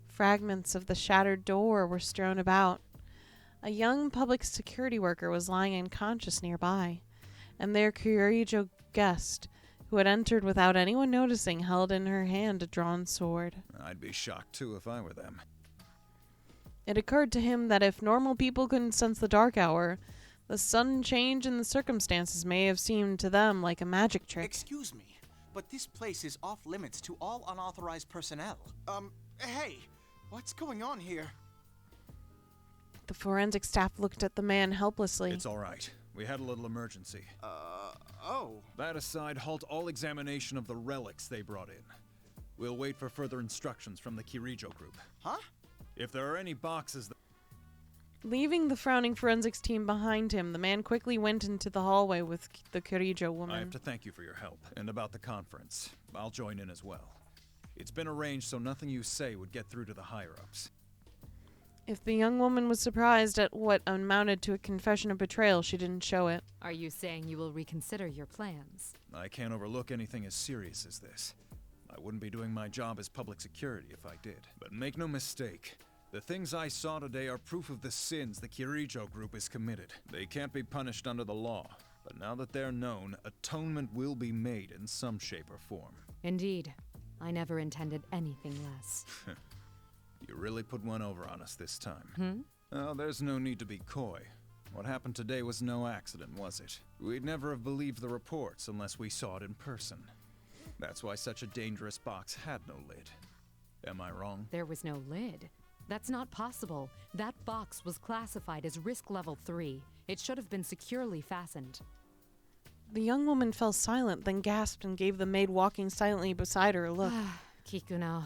Fragments of the shattered door were strewn about. A young public security worker was lying unconscious nearby, and their Kirijo guest, who had entered without anyone noticing, held in her hand a drawn sword. I'd be shocked too if I were them. It occurred to him that if normal people couldn't sense the dark hour, The sudden change in the circumstances may have seemed to them like a magic trick. Excuse me, but this place is off limits to all unauthorized personnel. Hey, what's going on here? The forensic staff looked at the man helplessly. It's all right. We had a little emergency. Oh. That aside, halt all examination of the relics they brought in. We'll wait for further instructions from the Kirijo group. Huh? If there are any boxes that... Leaving the frowning forensics team behind him, the man quickly went into the hallway with the Kirijo woman. I have to thank you for your help. And about the conference, I'll join in as well. It's been arranged so nothing you say would get through to the higher-ups. If the young woman was surprised at what amounted to a confession of betrayal, she didn't show it. Are you saying you will reconsider your plans? I can't overlook anything as serious as this. I wouldn't be doing my job as public security if I did. But make no mistake, the things I saw today are proof of the sins the Kirijo group has committed. They can't be punished under the law, but now that they're known, atonement will be made in some shape or form. Indeed. I never intended anything less. You really put one over on us this time. Oh, there's no need to be coy. What happened today was no accident, was it? We'd never have believed the reports unless we saw it in person. That's why such a dangerous box had no lid. Am I wrong? There was no lid. That's not possible. That box was classified as risk level 3. It should have been securely fastened. The young woman fell silent, then gasped and gave the maid walking silently beside her a look. Kikuno.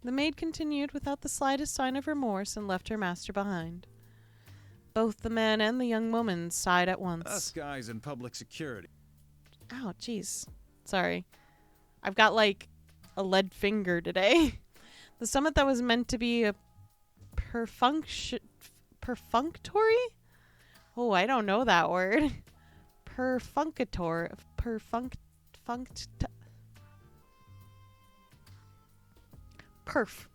The maid continued without the slightest sign of remorse and left her master behind. Both the man and the young woman sighed at once. Us guys in public security. Ow, jeez. Sorry. I've got like a lead finger today. The summit that was meant to be a perfunctory? Oh, I don't know that word. Perfunctory. Perf.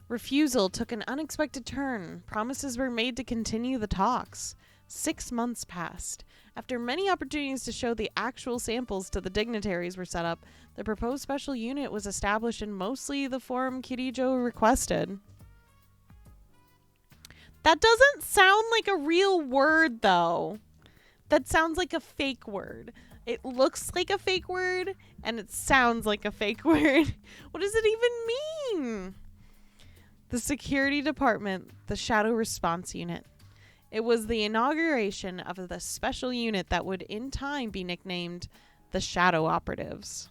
Refusal took an unexpected turn. Promises were made to continue the talks. 6 months passed. After many opportunities to show the actual samples to the dignitaries were set up, the proposed special unit was established in mostly the form Kirijo requested. That doesn't sound like a real word, though. That sounds like a fake word. It looks like a fake word, and it sounds like a fake word. What does it even mean? The security department, the Shadow Response Unit. It was the inauguration of the special unit that would in time be nicknamed the Shadow Operatives.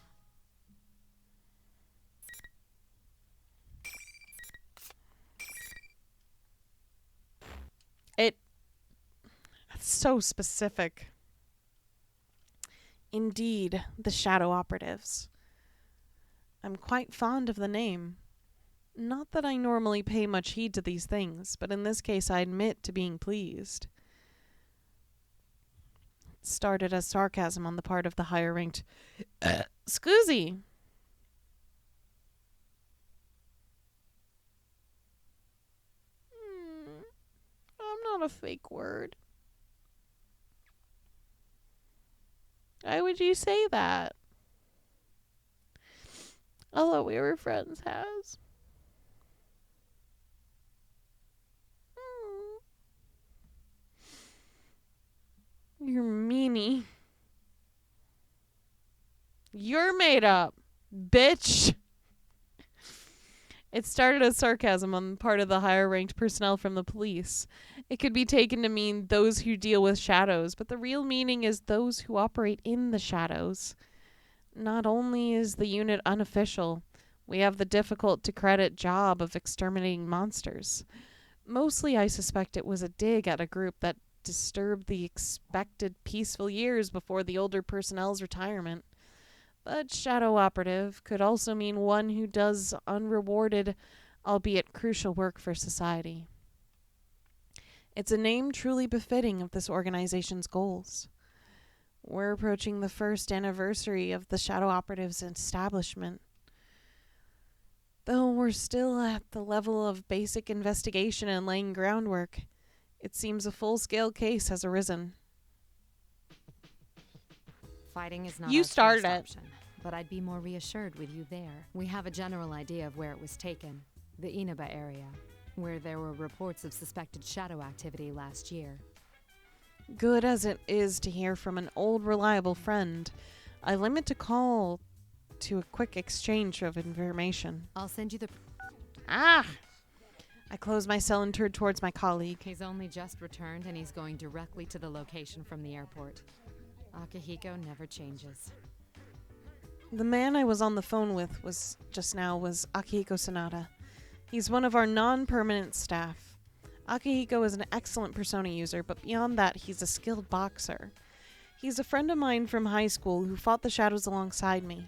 That's so specific. Indeed, the Shadow Operatives. I'm quite fond of the name. Not that I normally pay much heed to these things, but in this case I admit to being pleased. It started as sarcasm on the part of the higher-ranked Scoozy. I'm not a fake word. Why would you say that? I thought we were friends, Has. You're meanie. You're made up, bitch. It started as sarcasm on the part of the higher-ranked personnel from the police. It could be taken to mean those who deal with shadows, but the real meaning is those who operate in the shadows. Not only is the unit unofficial, we have the difficult-to-credit job of exterminating monsters. Mostly, I suspect it was a dig at a group that disturbed the expected peaceful years before the older personnel's retirement. But shadow operative could also mean one who does unrewarded, albeit crucial work for society. It's a name truly befitting of this organization's goals. We're approaching the first anniversary of the shadow operative's establishment. Though we're still at the level of basic investigation and laying groundwork, it seems a full-scale case has arisen. Fighting is not You our started first it. option, but I'd be more reassured with you there. We have a general idea of where it was taken, the Inaba area, where there were reports of suspected shadow activity last year. Good as it is to hear from an old, reliable friend, I limit a call to a quick exchange of information. I'll send you the... Ah! I closed my cell and turned towards my colleague. He's only just returned, and he's going directly to the location from the airport. Akihiko never changes. The man I was on the phone with was Akihiko Sanada. He's one of our non-permanent staff. Akihiko is an excellent Persona user, but beyond that, he's a skilled boxer. He's a friend of mine from high school who fought the shadows alongside me.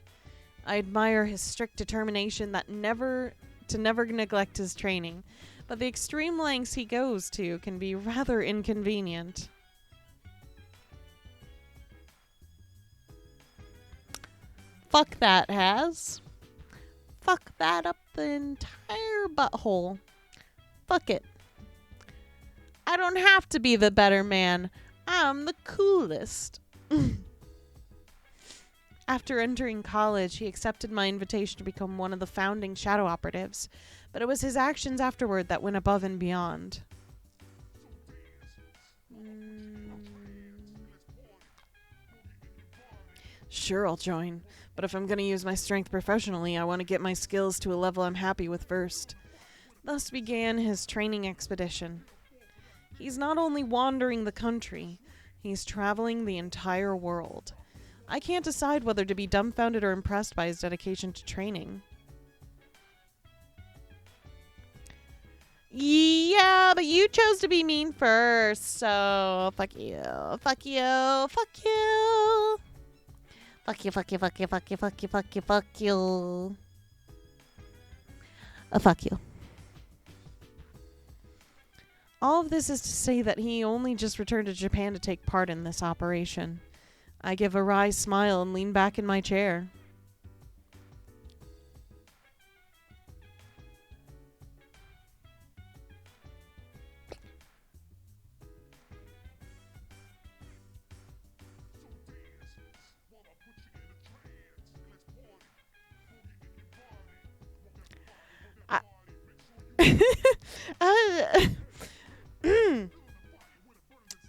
I admire his strict determination to never neglect his training, but the extreme lengths he goes to can be rather inconvenient. Fuck that, Has. Fuck that up the entire butthole. Fuck it. I don't have to be the better man. I'm the coolest. After entering college, he accepted my invitation to become one of the founding shadow operatives, but it was his actions afterward that went above and beyond. Sure, I'll join, but if I'm going to use my strength professionally, I want to get my skills to a level I'm happy with first. Thus began his training expedition. He's not only wandering the country, he's traveling the entire world. I can't decide whether to be dumbfounded or impressed by his dedication to training. Yeah, but you chose to be mean first, so fuck you. Fuck you. Fuck you. Fuck you, fuck you, fuck you, fuck you, fuck you, fuck you, fuck you. Fuck you. All of this is to say that he only just returned to Japan to take part in this operation. I give a wry smile and lean back in my chair.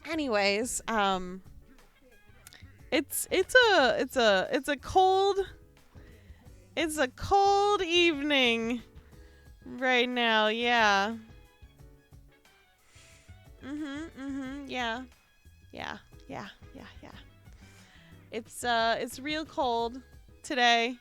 Anyways, it's a cold evening right now, yeah. Yeah. It's real cold today.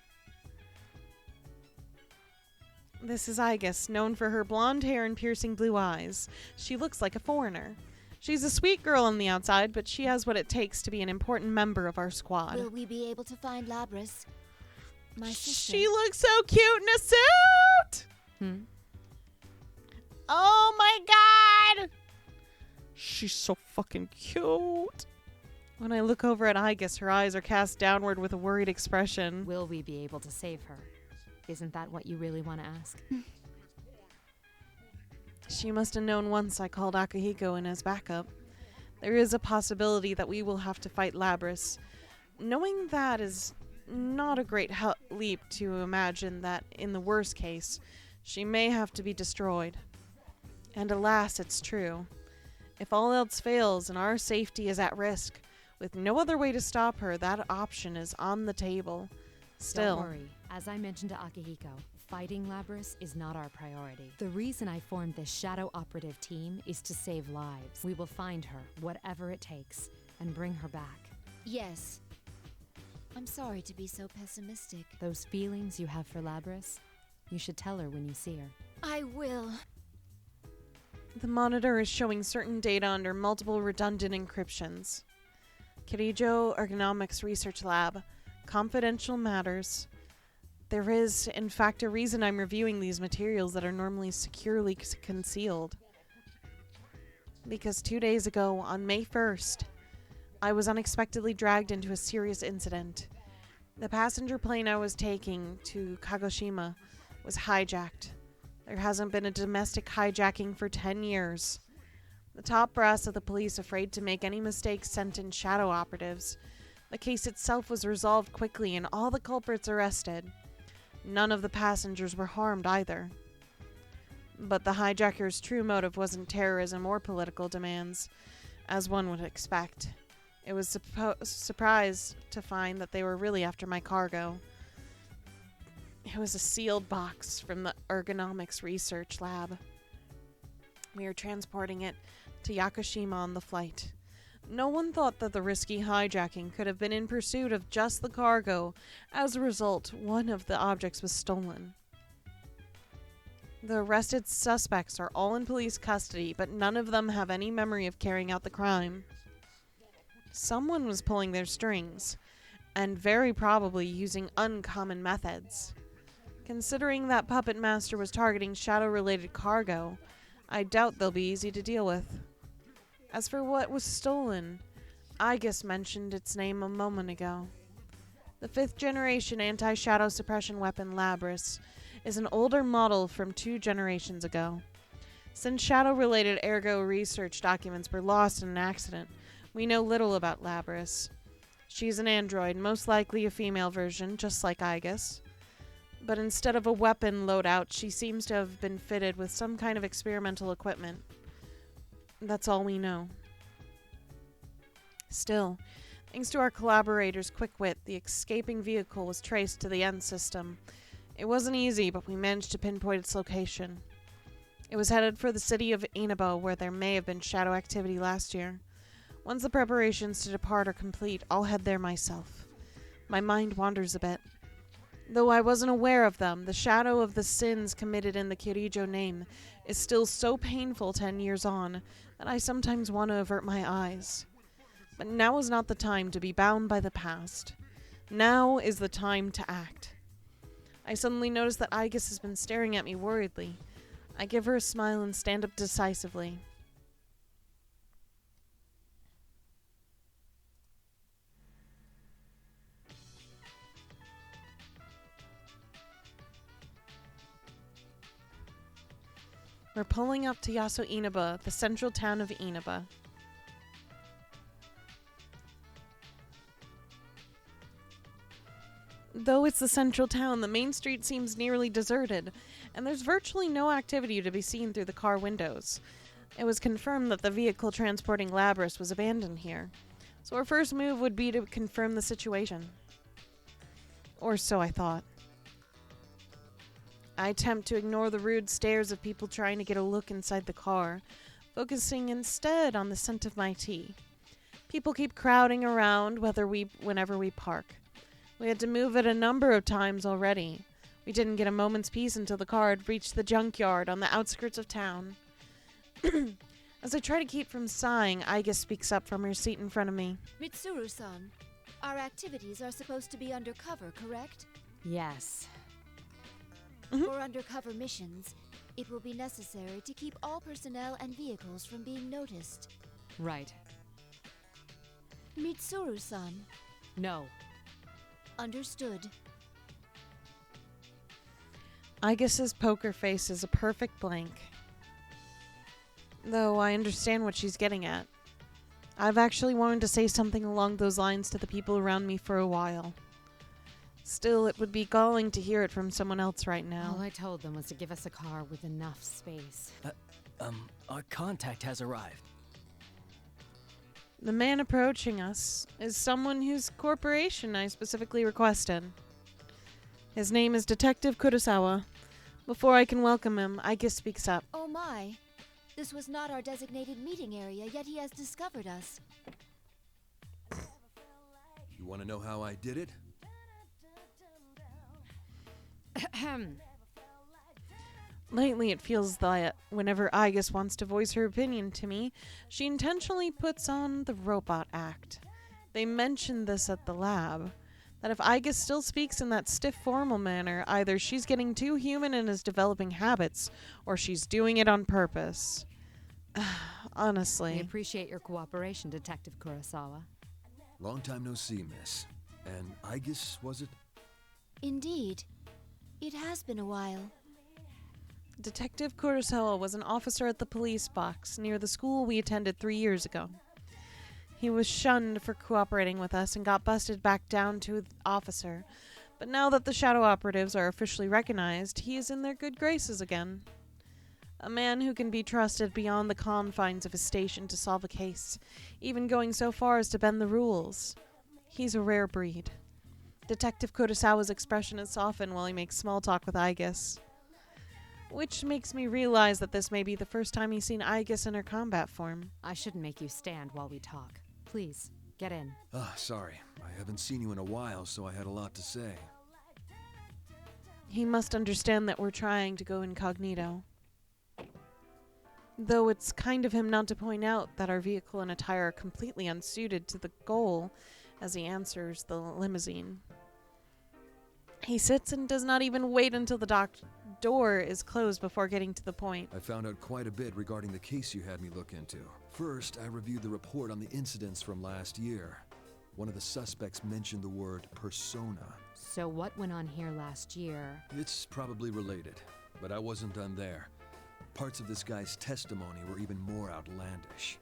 This is Igus, known for her blonde hair and piercing blue eyes. She looks like a foreigner. She's a sweet girl on the outside, but she has what it takes to be an important member of our squad. Will we be able to find Labras? My sister. She looks so cute in a suit! Oh my god! She's so fucking cute. When I look over at Igus, her eyes are cast downward with a worried expression. Will we be able to save her? Isn't that what you really want to ask? She must have known once I called Akihiko in as backup. There is a possibility that we will have to fight Labras. Knowing that is not a great leap to imagine that, in the worst case, she may have to be destroyed. And alas, it's true. If all else fails and our safety is at risk, with no other way to stop her, that option is on the table. Still. Don't worry. As I mentioned to Akihiko, fighting Labras is not our priority. The reason I formed this shadow operative team is to save lives. We will find her, whatever it takes, and bring her back. Yes. I'm sorry to be so pessimistic. Those feelings you have for Labras, you should tell her when you see her. I will. The monitor is showing certain data under multiple redundant encryptions. Kirijo Ergonomics Research Lab. Confidential matters. There is, in fact, a reason I'm reviewing these materials that are normally securely concealed. Because 2 days ago, on May 1st, I was unexpectedly dragged into a serious incident. The passenger plane I was taking to Kagoshima was hijacked. There hasn't been a domestic hijacking for 10 years. The top brass of the police, afraid to make any mistakes, sent in shadow operatives. The case itself was resolved quickly and all the culprits arrested. None of the passengers were harmed either. But the hijackers' true motive wasn't terrorism or political demands. as one would expect. It was surprised to find that they were really after my cargo. It was a sealed box from the ergonomics research lab. We were transporting it to Yakushima on the flight. No one thought that the risky hijacking could have been in pursuit of just the cargo. As a result, one of the objects was stolen. The arrested suspects are all in police custody, but none of them have any memory of carrying out the crime. Someone was pulling their strings, and very probably using uncommon methods. Considering that Puppet Master was targeting shadow-related cargo, I doubt they'll be easy to deal with. As for what was stolen, Aegis mentioned its name a moment ago. The 5th generation anti-shadow suppression weapon Labris is an older model from 2 generations ago. Since shadow-related ergo research documents were lost in an accident, we know little about Labris. She's an android, most likely a female version, just like Aegis. But instead of a weapon loadout, she seems to have been fitted with some kind of experimental equipment. That's all we know. Still, thanks to our collaborators' quick wit, the escaping vehicle was traced to the end system. It wasn't easy, but we managed to pinpoint its location. It was headed for the city of Inaba, where there may have been shadow activity last year. Once the preparations to depart are complete, I'll head there myself. My mind wanders a bit. Though I wasn't aware of them, the shadow of the sins committed in the Kirijo name is still so painful 10 years on that I sometimes want to avert my eyes. But now is not the time to be bound by the past. Now is the time to act. I suddenly notice that Aegis has been staring at me worriedly. I give her a smile and stand up decisively. We're pulling up to Yaso Inaba, the central town of Inaba. Though it's the central town, the main street seems nearly deserted, and there's virtually no activity to be seen through the car windows. It was confirmed that the vehicle transporting Labris was abandoned here, so our first move would be to confirm the situation. Or so I thought. I attempt to ignore the rude stares of people trying to get a look inside the car, focusing instead on the scent of my tea. People keep crowding around whenever we park. We had to move it a number of times already. We didn't get a moment's peace until the car had reached the junkyard on the outskirts of town. As I try to keep from sighing, Aegis speaks up from her seat in front of me. Mitsuru-san, our activities are supposed to be undercover, correct? Yes. For undercover missions, it will be necessary to keep all personnel and vehicles from being noticed. Right. Mitsuru-san. No. Understood. Aegis's poker face is a perfect blank. Though I understand what she's getting at. I've actually wanted to say something along those lines to the people around me for a while. Still, it would be galling to hear it from someone else right now. All I told them was to give us a car with enough space. Our contact has arrived. The man approaching us is someone whose corporation I specifically requested. His name is Detective Kurosawa. Before I can welcome him, Aegis speaks up. Oh my. This was not our designated meeting area, yet he has discovered us. You want to know how I did it? Lately, it feels that whenever Aegis wants to voice her opinion to me, she intentionally puts on the robot act. They mentioned this at the lab, that if Aegis still speaks in that stiff formal manner, either she's getting too human and is developing habits, or she's doing it on purpose. Honestly. We appreciate your cooperation, Detective Kurosawa. Long time no see, miss. And Aegis, was it? Indeed. It has been a while. Detective Kurosawa was an officer at the police box near the school we attended 3 years ago. He was shunned for cooperating with us and got busted back down to officer, but now that the shadow operatives are officially recognized, he is in their good graces again. A man who can be trusted beyond the confines of his station to solve a case, even going so far as to bend the rules. He's a rare breed. Detective Kurosawa's expression is softened while he makes small talk with Aigis. Which makes me realize that this may be the first time he's seen Aigis in her combat form. I shouldn't make you stand while we talk. Please, get in. Sorry. I haven't seen you in a while, so I had a lot to say. He must understand that we're trying to go incognito. Though it's kind of him not to point out that our vehicle and attire are completely unsuited to the goal as he answers the limousine. He sits and does not even wait until the door is closed before getting to the point. I found out quite a bit regarding the case you had me look into. First, I reviewed the report on the incidents from last year. One of the suspects mentioned the word persona. So what went on here last year? It's probably related, but I wasn't done there. Parts of this guy's testimony were even more outlandish.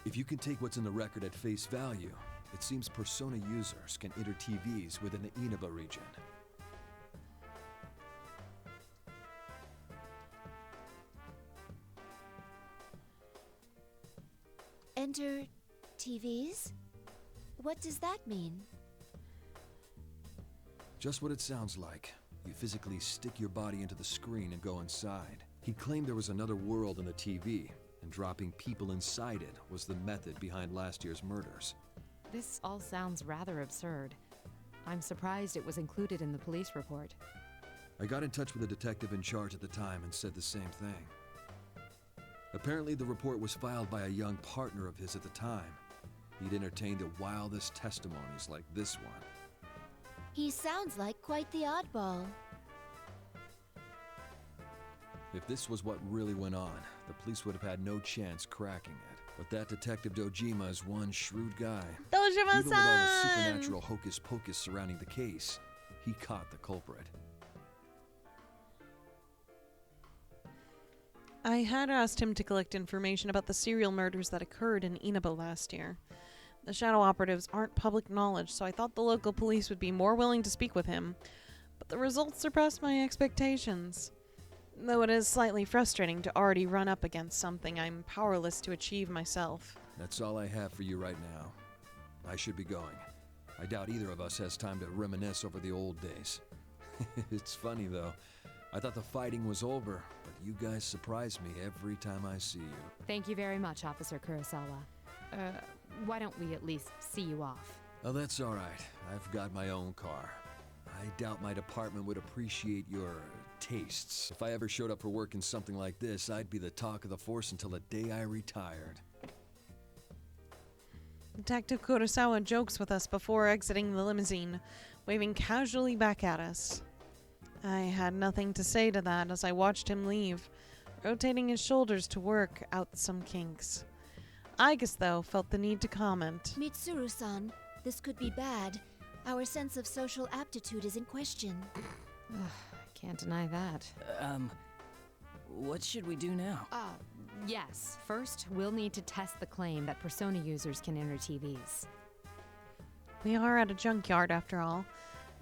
If you can take what's in the record at face value, it seems persona users can enter TVs within the Inaba region. Enter TVs? What does that mean? Just what it sounds like. You physically stick your body into the screen and go inside. He claimed there was another world in the TV, and dropping people inside it was the method behind last year's murders. This all sounds rather absurd. I'm surprised it was included in the police report. I got in touch with the detective in charge at the time and said the same thing. Apparently the report was filed by a young partner of his at the time. He'd entertained the wildest testimonies like this one. He sounds like quite the oddball. If this was what really went on, the police would have had no chance cracking it. But that Detective Dojima is one shrewd guy. Even with all the supernatural hocus-pocus surrounding the case, he caught the culprit. I had asked him to collect information about the serial murders that occurred in Inaba last year. The shadow operatives aren't public knowledge, so I thought the local police would be more willing to speak with him, but the results surpassed my expectations. Though it is slightly frustrating to already run up against something I'm powerless to achieve myself. That's all I have for you right now. I should be going. I doubt either of us has time to reminisce over the old days. It's funny though. I thought the fighting was over, but you guys surprise me every time I see you. Thank you very much, Officer Kurosawa. Why don't we at least see you off? Oh, that's all right. I've got my own car. I doubt my department would appreciate your tastes. If I ever showed up for work in something like this, I'd be the talk of the force until the day I retired. Detective Kurosawa jokes with us before exiting the limousine, waving casually back at us. I had nothing to say to that as I watched him leave, rotating his shoulders to work out some kinks. Aigis, though, felt the need to comment. Mitsuru-san, this could be bad. Our sense of social aptitude is in question. Can't deny that. What should we do now? Yes. First, we'll need to test the claim that persona users can enter TVs. We are at a junkyard, after all,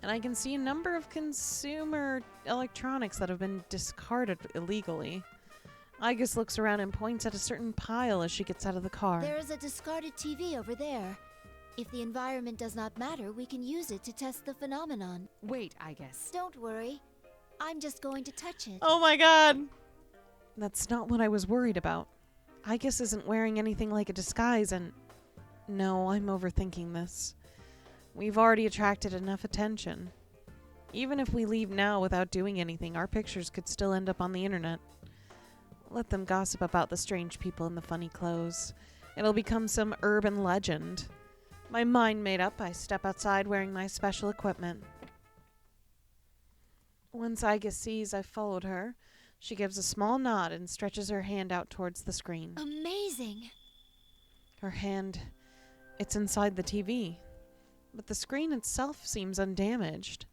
and I can see a number of consumer electronics that have been discarded illegally. Aigis looks around and points at a certain pile as she gets out of the car. There is a discarded TV over there. If the environment does not matter, we can use it to test the phenomenon. Wait, Aigis. Don't worry. I'm just going to touch it. Oh my god! That's not what I was worried about. Aigis isn't wearing anything like a disguise and... No, I'm overthinking this. We've already attracted enough attention. Even if we leave now without doing anything, our pictures could still end up on the internet. Let them gossip about the strange people in the funny clothes. It'll become some urban legend. My mind made up, I step outside wearing my special equipment. Once Aigis sees I've followed her, she gives a small nod and stretches her hand out towards the screen. Amazing! Her hand, it's inside the TV, but the screen itself seems undamaged.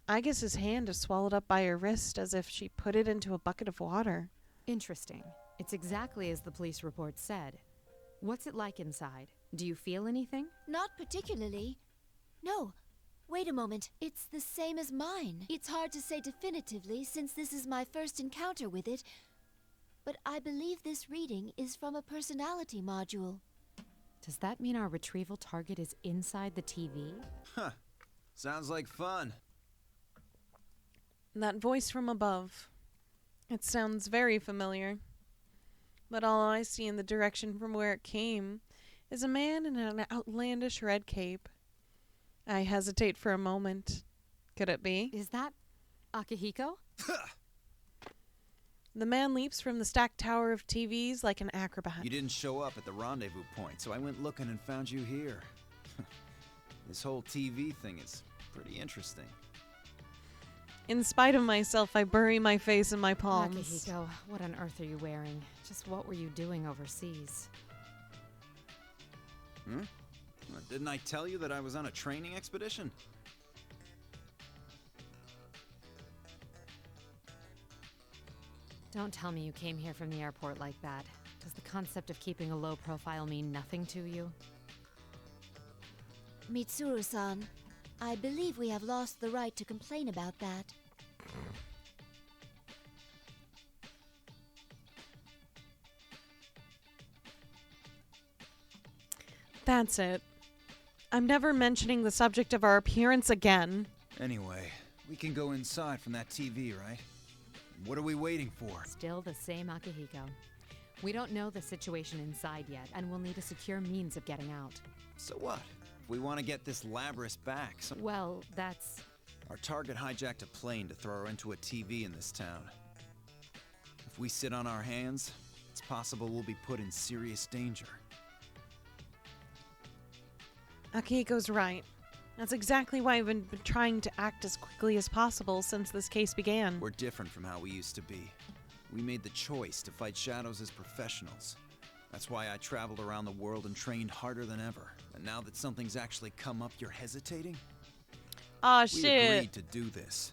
Aigis' hand is swallowed up by her wrist as if she put it into a bucket of water. Interesting. It's exactly as the police report said. What's it like inside? Do you feel anything? Not particularly. No. Wait a moment. It's the same as mine. It's hard to say definitively since this is my first encounter with it. but I believe this reading is from a personality module. Does that mean our retrieval target is inside the TV? Huh. Sounds like fun. That voice from above. It sounds very familiar. But all I see in the direction from where it came is a man in an outlandish red cape. I hesitate for a moment. Could it be? Is that Akihiko? The man leaps from the stacked tower of TVs like an acrobat. You didn't show up at the rendezvous point, so I went looking and found you here. This whole TV thing is pretty interesting. In spite of myself, I bury my face in my palms. Akihiko, what on earth are you wearing? Just what were you doing overseas? Didn't I tell you that I was on a training expedition? Don't tell me you came here from the airport like that. Does the concept of keeping a low profile mean nothing to you? Mitsuru-san, I believe we have lost the right to complain about that. That's it. I'm never mentioning the subject of our appearance again. Anyway, we can go inside from that TV, right? What are we waiting for? Still the same Akihiko. We don't know the situation inside yet, and we'll need a secure means of getting out. So what? If we want to get this Labrys back, Well, that's... Our target hijacked a plane to throw her into a TV in this town. If we sit on our hands, it's possible we'll be put in serious danger. Akihiko's right. That's exactly why I've been trying to act as quickly as possible since this case began. We're different from how we used to be. We made the choice to fight shadows as professionals. That's why I traveled around the world and trained harder than ever. And now that something's actually come up, you're hesitating? Aw, We shit. agreed to do this.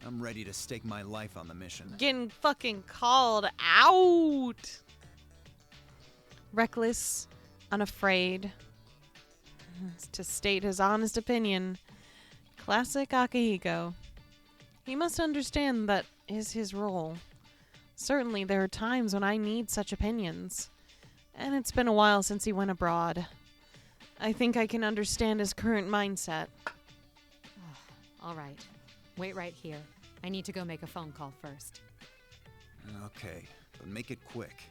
I'm ready to stake my life on the mission. Getting fucking called out. Reckless, unafraid. To state his honest opinion. Classic Akihiko. He must understand that is his role. Certainly there are times when I need such opinions. And it's been a while since he went abroad. I think I can understand his current mindset. All right. Wait right here. I need to go make a phone call first. Okay, but make it quick.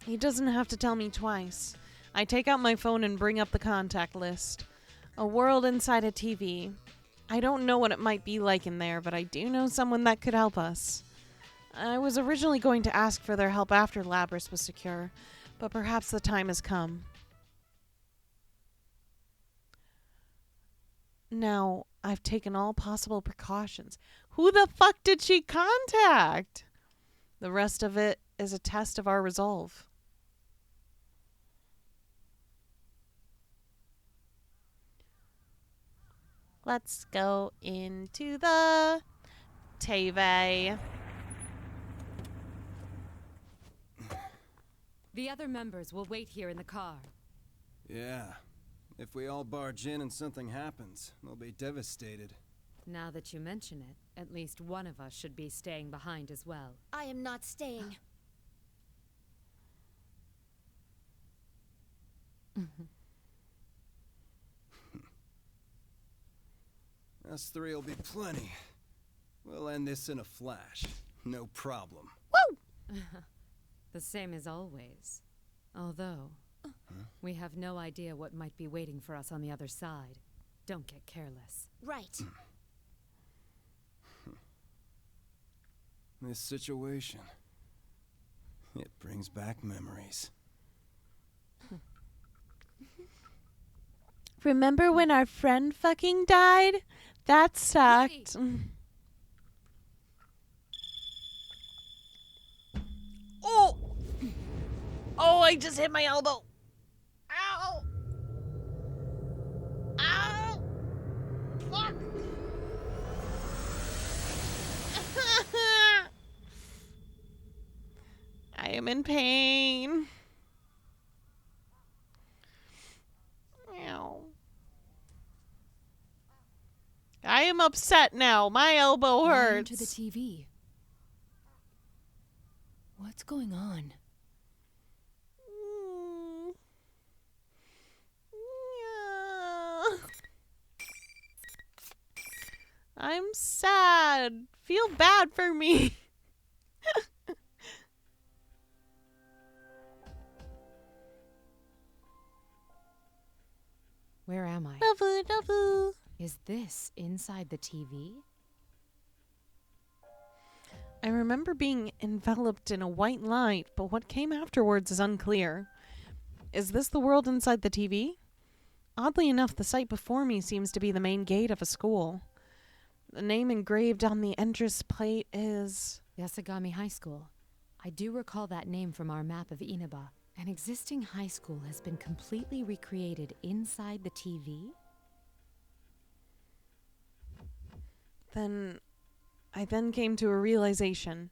He doesn't have to tell me twice. I take out my phone and bring up the contact list. A world inside a TV. I don't know what it might be like in there, but I do know someone that could help us. I was originally going to ask for their help after Labrys was secure, but perhaps the time has come. Now, I've taken all possible precautions. Who the fuck did she contact? The rest of it is a test of our resolve. Let's go into the TV. The other members will wait here in the car. Yeah. If we all barge in and something happens, they'll be devastated. Now that you mention it, at least one of us should be staying behind as well. I am not staying. Us three will be plenty. We'll end this in a flash. No problem. Woo! The same as always. Although, we have no idea what might be waiting for us on the other side. Don't get careless. Right. This situation, it brings back memories. Remember when our friend fucking died? That sucked. Oh! Oh, I just hit my elbow. Ow! Ow! Fuck! I am in pain. Ow. I am upset now. My elbow Why hurts. into the TV? What's going on? Yeah. I'm sad. Feel bad for me. Where am I? Dafu. Is this inside the TV? I remember being enveloped in a white light, but what came afterwards is unclear. Is this the world inside the TV? Oddly enough, the sight before me seems to be the main gate of a school. The name engraved on the entrance plate is... Yasagami High School. I do recall that name from our map of Inaba. An existing high school has been completely recreated inside the TV? I then came to a realization.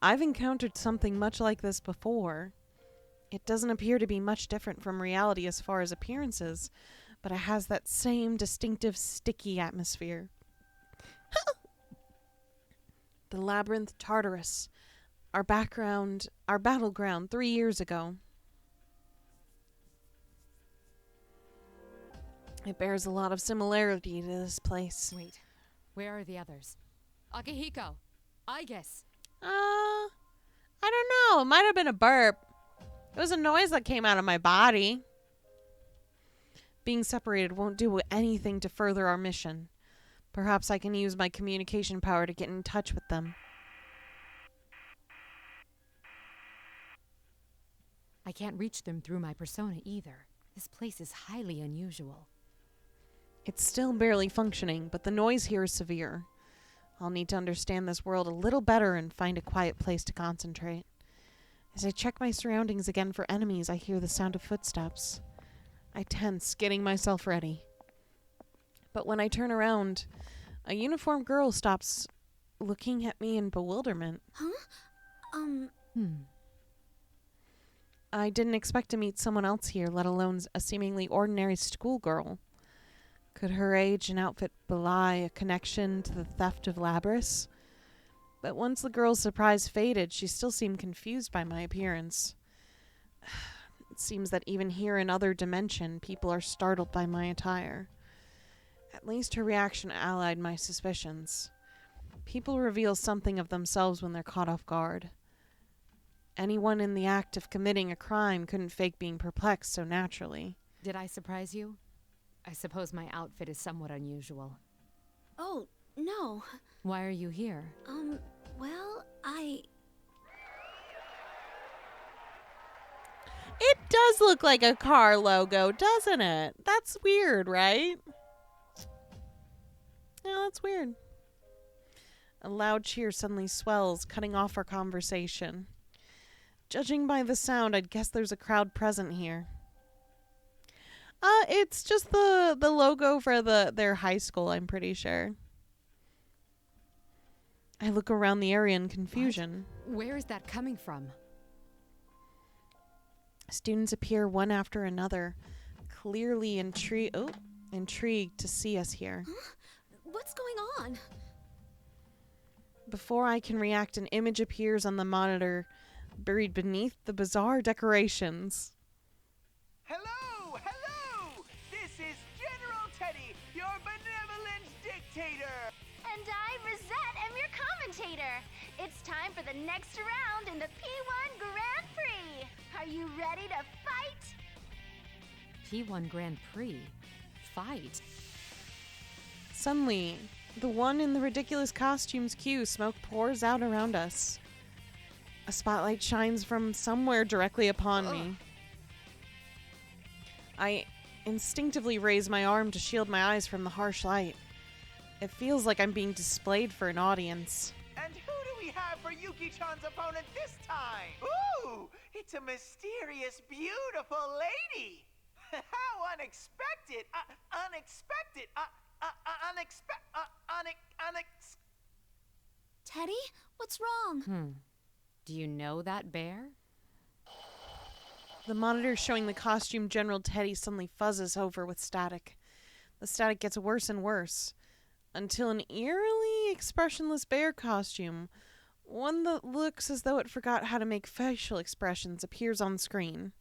I've encountered something much like this before. It doesn't appear to be much different from reality as far as appearances, but it has that same distinctive sticky atmosphere. The Labyrinth Tartarus, our battleground 3 years ago. It bears a lot of similarity to this place. Wait, where are the others? Akihiko! Aigis! I don't know. It might have been a burp. It was a noise that came out of my body. Being separated won't do anything to further our mission. Perhaps I can use my communication power to get in touch with them. I can't reach them through my persona either. This place is highly unusual. It's still barely functioning, but the noise here is severe. I'll need to understand this world a little better and find a quiet place to concentrate. As I check my surroundings again for enemies, I hear the sound of footsteps. I tense, getting myself ready. But when I turn around, a uniformed girl stops, looking at me in bewilderment. Huh? I didn't expect to meet someone else here, let alone a seemingly ordinary schoolgirl. Could her age and outfit belie a connection to the theft of Labrys? But once the girl's surprise faded, she still seemed confused by my appearance. It seems that even here in other dimension, people are startled by my attire. At least her reaction allied my suspicions. People reveal something of themselves when they're caught off guard. Anyone in the act of committing a crime couldn't fake being perplexed so naturally. Did I surprise you? I suppose my outfit is somewhat unusual. Oh, no. Why are you here? Well, It does look like a car logo, doesn't it? That's weird, right? Yeah, that's weird. A loud cheer suddenly swells, cutting off our conversation. Judging by the sound, I'd guess there's a crowd present here. It's just the logo for their high school, I'm pretty sure. I look around the area in confusion. What? Where is that coming from? Students appear one after another, clearly intrigued to see us here. Huh? What's going on? Before I can react, an image appears on the monitor, buried beneath the bizarre decorations. Hello! Hello! This is General Teddy, your benevolent dictator! And I, Rosette, am your commentator. It's time for the next round in the P1 Grand Prix. Are you ready to fight? P1 Grand Prix? Fight? Suddenly, the one in the ridiculous costumes queue, smoke pours out around us. A spotlight shines from somewhere directly upon me. I instinctively raise my arm to shield my eyes from the harsh light. It feels like I'm being displayed for an audience. And who do we have for Yuki-chan's opponent this time? Ooh, it's a mysterious, beautiful lady. How unexpected! Teddy, what's wrong? Do you know that bear? The monitor showing the costume General Teddy suddenly fuzzes over with static. The static gets worse and worse, until an eerily expressionless bear costume, One that looks as though it forgot how to make facial expressions appears on screen.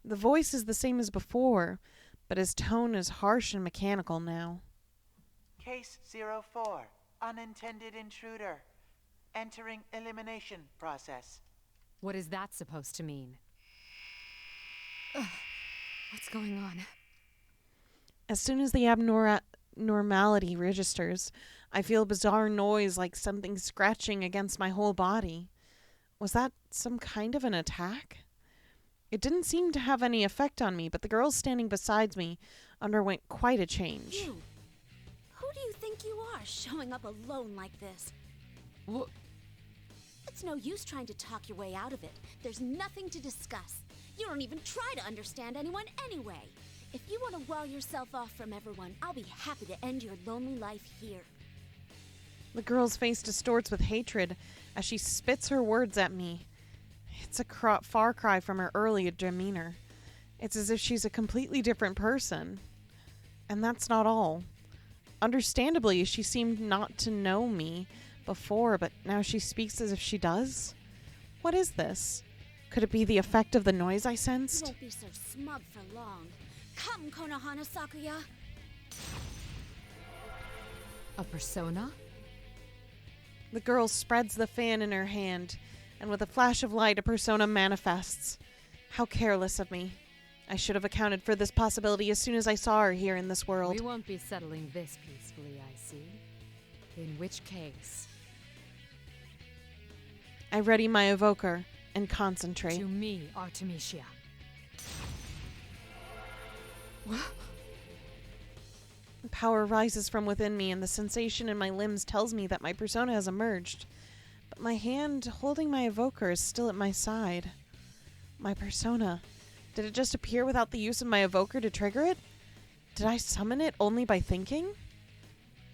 The voice is the same as before, but his tone is harsh and mechanical now. Case 04, unintended intruder. Entering elimination process. What is that supposed to mean? Ugh. What's going on? As soon as the abnormality registers, I feel a bizarre noise like something scratching against my whole body. Was that some kind of an attack? It didn't seem to have any effect on me, but the girl standing beside me underwent quite a change. You! Who do you think you are, showing up alone like this? What? It's no use trying to talk your way out of it. There's nothing to discuss. You don't even try to understand anyone anyway. If you want to wall yourself off from everyone, I'll be happy to end your lonely life here. The girl's face distorts with hatred as she spits her words at me. It's a far cry from her earlier demeanor. It's as if she's a completely different person. And that's not all. Understandably, she seemed not to know me before, but now she speaks as if she does? What is this? Could it be the effect of the noise I You sensed? won't be so smug for long. Come, Konohana Sakuya. A persona? The girl spreads the fan in her hand, and with a flash of light, a persona manifests. How careless of me. I should have accounted for this possibility as soon as I saw her here in this world. We won't be settling this peacefully, I see. In which case... I ready my evoker and concentrate. To me, Artemisia. Power rises from within me, and the sensation in my limbs tells me that my persona has emerged. But my hand holding my evoker is still at my side. My persona. Did it just appear without the use of my evoker to trigger it? Did I summon it only by thinking?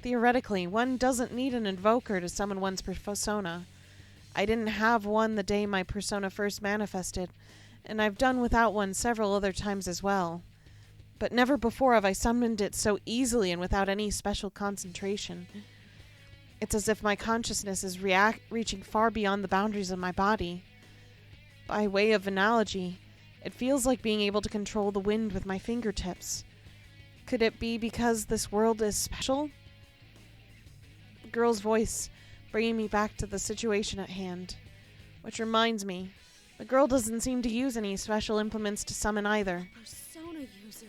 Theoretically, one doesn't need an invoker to summon one's persona. I didn't have one the day my persona first manifested, and I've done without one several other times as well. But never before have I summoned it so easily and without any special concentration. It's as if my consciousness is reaching far beyond the boundaries of my body. By way of analogy, it feels like being able to control the wind with my fingertips. Could it be because this world is special? The girl's voice bringing me back to the situation at hand. Which reminds me, the girl doesn't seem to use any special implements to summon either. Persona user.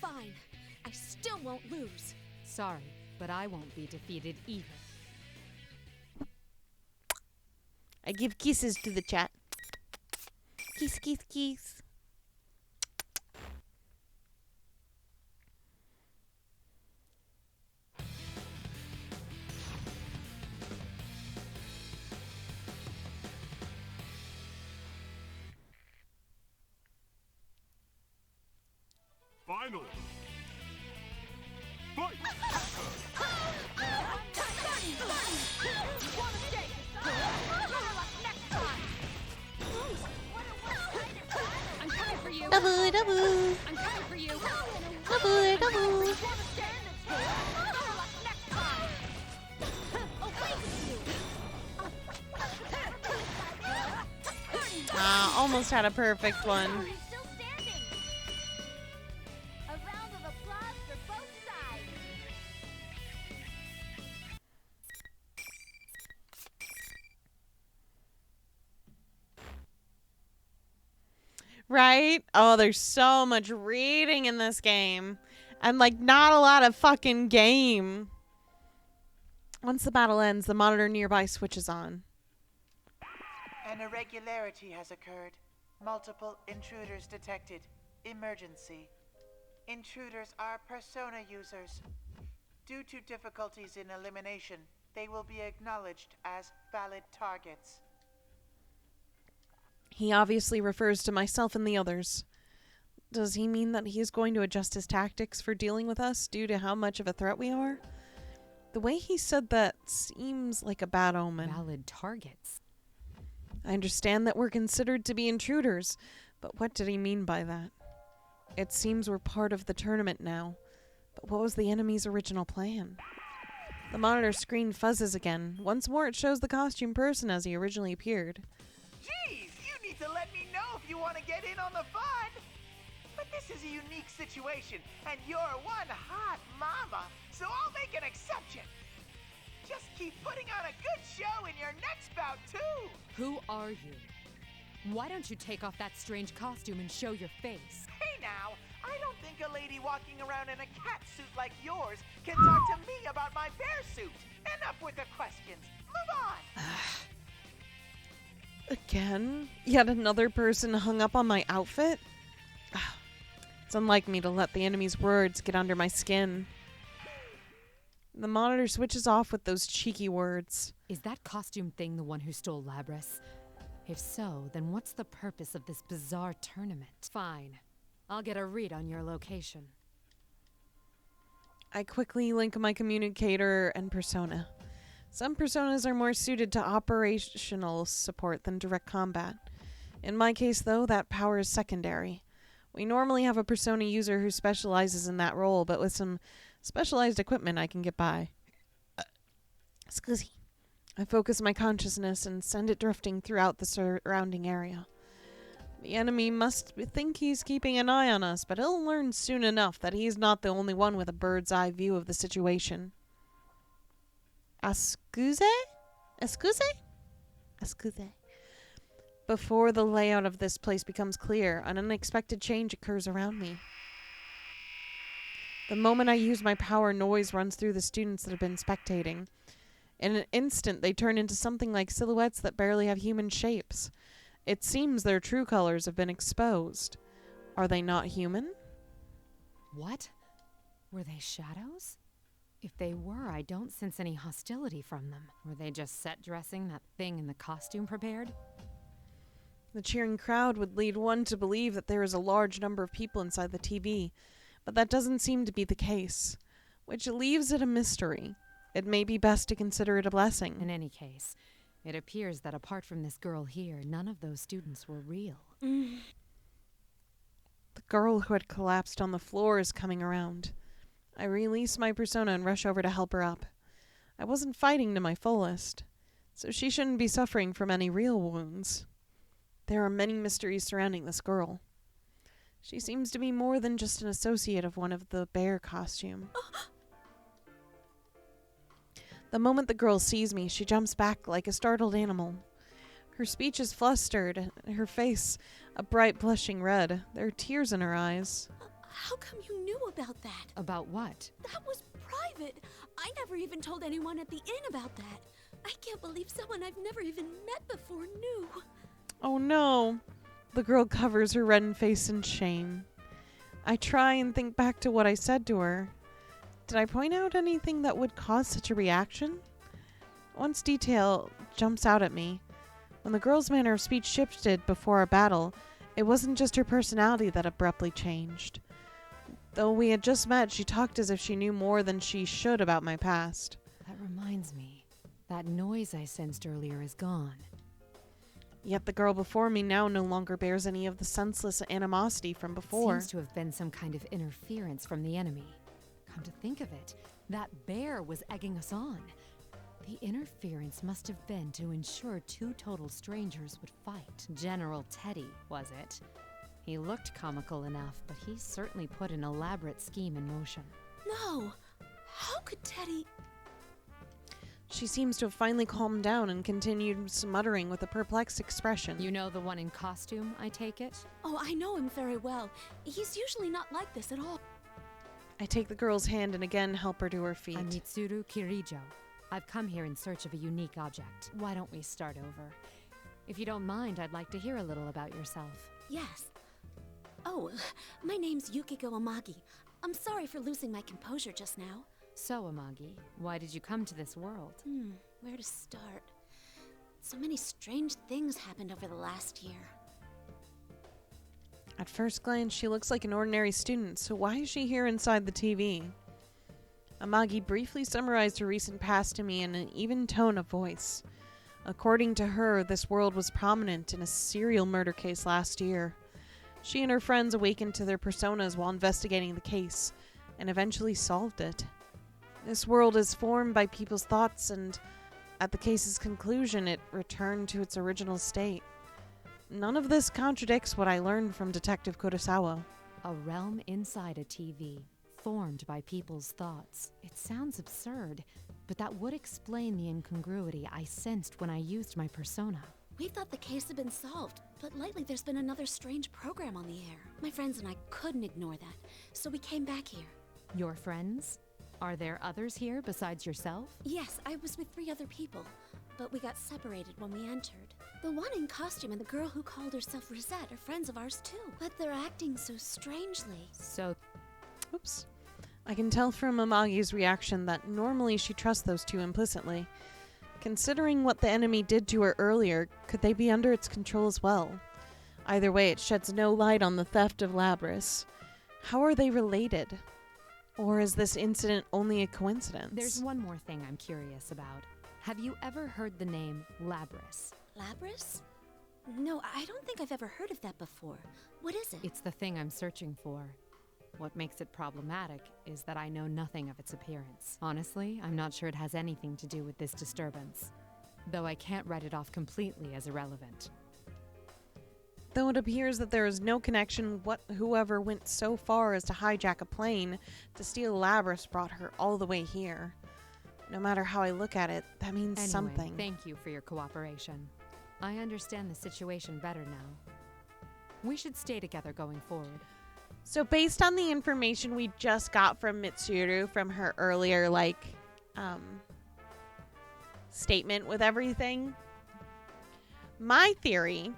Fine. I still won't lose. Sorry, but I won't be defeated either. I give kisses to the chat. Kiss, kiss, kiss. Final. Fight! I'm coming for you! Double, double! I'm coming for you! Double, double! Almost had a perfect one. Still standing. A round of applause for both sides. Right? Oh, there's so much reading in this game. And, like, not a lot of fucking game. Once the battle ends, the monitor nearby switches on. An irregularity has occurred. Multiple intruders detected. Emergency. Intruders are persona users. Due to difficulties in elimination, they will be acknowledged as valid targets. He obviously refers to myself and the others. Does he mean that he is going to adjust his tactics for dealing with us due to how much of a threat we are? The way he said that seems like a bad omen. Valid targets. I understand that we're considered to be intruders, but what did he mean by that? It seems we're part of the tournament now, but what was the enemy's original plan? The monitor screen fuzzes again. Once more, it shows the costume person as he originally appeared. Geez, you need to let me know if you want to get in on the fun. But this is a unique situation, and you're one hot mama, so I'll make an exception. Just keep putting on a good show in your next bout, too. Who are you? Why don't you take off that strange costume and show your face? Hey now, I don't think a lady walking around in a cat suit like yours can talk to me about my bear suit. Enough with the questions. Move on. Again? Yet another person hung up on my outfit? It's unlike me to let the enemy's words get under my skin. The monitor switches off with those cheeky words. Is that costume thing the one who stole Labris? If so, then what's the purpose of this bizarre tournament? Fine. I'll get a read on your location. I quickly link my communicator and persona. Some personas are more suited to operational support than direct combat. In my case, though, that power is secondary. We normally have a persona user who specializes in that role, but with some specialized equipment I can get by. Excuse me. I focus my consciousness and send it drifting throughout the surrounding area. The enemy must think he's keeping an eye on us, but he'll learn soon enough that he's not the only one with a bird's eye view of the situation. Excuse? Excuse? Excuse. Before the layout of this place becomes clear, an unexpected change occurs around me. The moment I use my power, noise runs through the students that have been spectating. In an instant, they turn into something like silhouettes that barely have human shapes. It seems their true colors have been exposed. Are they not human? What? Were they shadows? If they were, I don't sense any hostility from them. Were they just set dressing that thing in the costume prepared? The cheering crowd would lead one to believe that there is a large number of people inside the TV, but that doesn't seem to be the case, which leaves it a mystery. It may be best to consider it a blessing. In any case, it appears that apart from this girl here, none of those students were real. The girl who had collapsed on the floor is coming around. I release my persona and rush over to help her up. I wasn't fighting to my fullest, so she shouldn't be suffering from any real wounds. There are many mysteries surrounding this girl. She seems to be more than just an associate of one of the bear costume. The moment the girl sees me, she jumps back like a startled animal. Her speech is flustered, her face a bright blushing red. There are tears in her eyes. How come you knew about that? About what? That was private. I never even told anyone at the inn about that. I can't believe someone I've never even met before knew. Oh no. The girl covers her reddened face in shame. I try and think back to what I said to her. Did I point out anything that would cause such a reaction? Once detail jumps out at me. When the girl's manner of speech shifted before our battle, it wasn't just her personality that abruptly changed. Though we had just met, she talked as if she knew more than she should about my past. That reminds me. That noise I sensed earlier is gone. Yet the girl before me now no longer bears any of the senseless animosity from before. Seems to have been some kind of interference from the enemy. Come to think of it, that bear was egging us on. The interference must have been to ensure two total strangers would fight. General Teddy, was it? He looked comical enough, but he certainly put an elaborate scheme in motion. No! How could Teddy... She seems to have finally calmed down and continued muttering with a perplexed expression. You know the one in costume, I take it? Oh, I know him very well. He's usually not like this at all. I take the girl's hand and again help her to her feet. I'm Mitsuru Kirijo. I've come here in search of a unique object. Why don't we start over? If you don't mind, I'd like to hear a little about yourself. Yes. Oh, my name's Yukiko Amagi. I'm sorry for losing my composure just now. So, Amagi, why did you come to this world? Where to start? So many strange things happened over the last year. At first glance, she looks like an ordinary student, so why is she here inside the TV? Amagi briefly summarized her recent past to me in an even tone of voice. According to her, this world was prominent in a serial murder case last year. She and her friends awakened to their personas while investigating the case, and eventually solved it. This world is formed by people's thoughts, and at the case's conclusion, it returned to its original state. None of this contradicts what I learned from Detective Kurosawa. A realm inside a TV, formed by people's thoughts. It sounds absurd, but that would explain the incongruity I sensed when I used my persona. We thought the case had been solved, but lately there's been another strange program on the air. My friends and I couldn't ignore that, so we came back here. Your friends? Are there others here besides yourself? Yes, I was with 3 other people, but we got separated when we entered. The one in costume and the girl who called herself Rosette are friends of ours too, but they're acting so strangely. So... Oops. I can tell from Amagi's reaction that normally she trusts those 2 implicitly. Considering what the enemy did to her earlier, could they be under its control as well? Either way, it sheds no light on the theft of Labris. How are they related? Or is this incident only a coincidence? There's one more thing I'm curious about. Have you ever heard the name Labris? Labris? No, I don't think I've ever heard of that before. What is it? It's the thing I'm searching for. What makes it problematic is that I know nothing of its appearance. Honestly, I'm not sure it has anything to do with this disturbance, though I can't write it off completely as irrelevant. Though it appears that there is no connection, whoever went so far as to hijack a plane to steal Labris brought her all the way here. No matter how I look at it, that means Anyway, something. Thank you for your cooperation. I understand the situation better now. We should stay together going forward. So based on the information we just got from Mitsuru from her earlier, statement with everything, my theory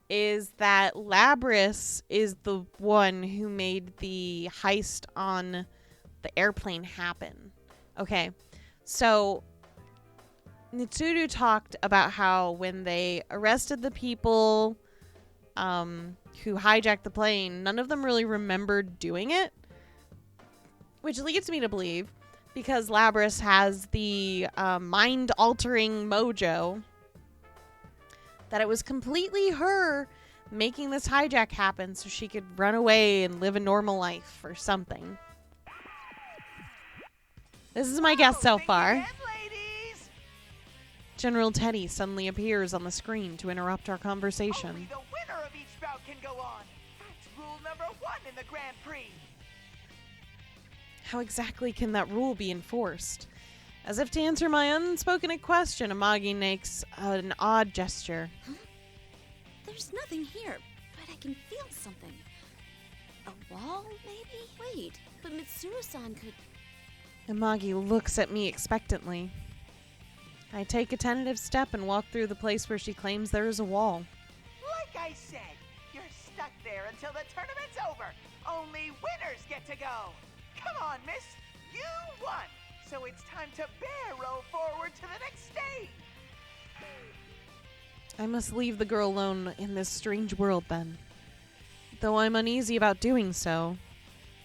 is that Labris is the one who made the heist on the airplane happen. Okay, so Mitsuru talked about how when they arrested the people who hijacked the plane, none of them really remembered doing it, which leads me to believe, because Labris has the mind-altering mojo, that it was completely her making this hijack happen so she could run away and live a normal life or something. This is my guess so far. General Teddy suddenly appears on the screen to interrupt our conversation. Only the winner of each bout can go on. That's rule number 1 in the Grand Prix. How exactly can that rule be enforced? As if to answer my unspoken question, Amagi makes an odd gesture. Huh? There's nothing here, but I can feel something. A wall, maybe? Wait, but Mitsuru-san could... Amagi looks at me expectantly. I take a tentative step and walk through the place where she claims there is a wall. Like I said, you're stuck there until the tournament's over. Only winners get to go. Come on, miss. You won. So it's time to barrel forward to the next stage. I must leave the girl alone in this strange world then. Though I'm uneasy about doing so,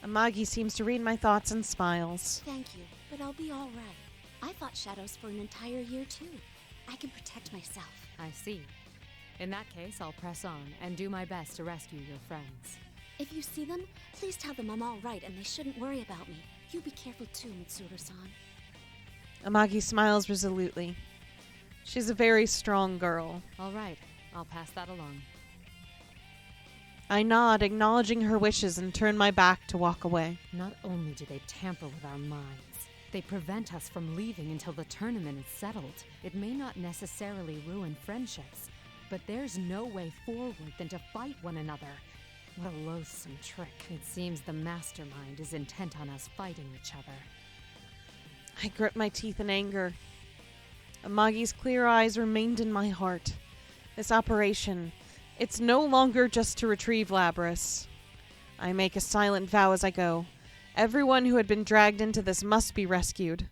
Amagi seems to read my thoughts and smiles. Thank you, but I'll be all right. I fought shadows for an entire year too. I can protect myself. I see. In that case, I'll press on and do my best to rescue your friends. If you see them, please tell them I'm all right and they shouldn't worry about me. You be careful too, Mitsuru-san. Amagi smiles resolutely. She's a very strong girl. All right, I'll pass that along. I nod, acknowledging her wishes, and turn my back to walk away. Not only do they tamper with our minds, they prevent us from leaving until the tournament is settled. It may not necessarily ruin friendships, but there's no way forward than to fight one another. What a loathsome trick. It seems the mastermind is intent on us fighting each other. I grit my teeth in anger. Amagi's clear eyes remained in my heart. This operation, it's no longer just to retrieve Labris. I make a silent vow as I go. Everyone who had been dragged into this must be rescued.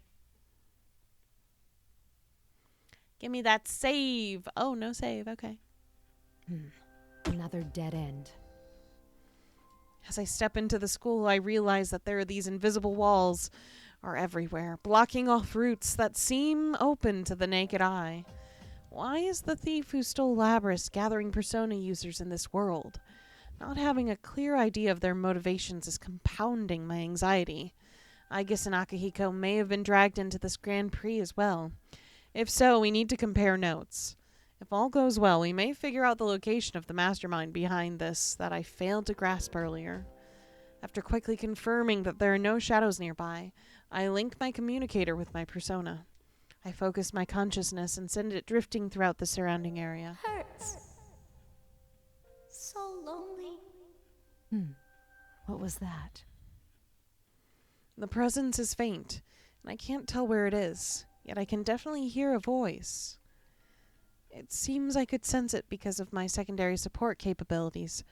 Give me that save. Oh, no save. Okay. Another dead end. As I step into the school, I realize that there are these invisible walls are everywhere, blocking off routes that seem open to the naked eye. Why is the thief who stole Labris gathering Persona users in this world? Not having a clear idea of their motivations is compounding my anxiety. Aigis and Akihiko may have been dragged into this Grand Prix as well. If so, we need to compare notes. If all goes well, we may figure out the location of the mastermind behind this that I failed to grasp earlier. After quickly confirming that there are no shadows nearby, I link my communicator with my persona. I focus my consciousness and send it drifting throughout the surrounding area. Hurts. So lonely. What was that? The presence is faint, and I can't tell where it is, yet I can definitely hear a voice. It seems I could sense it because of my secondary support capabilities,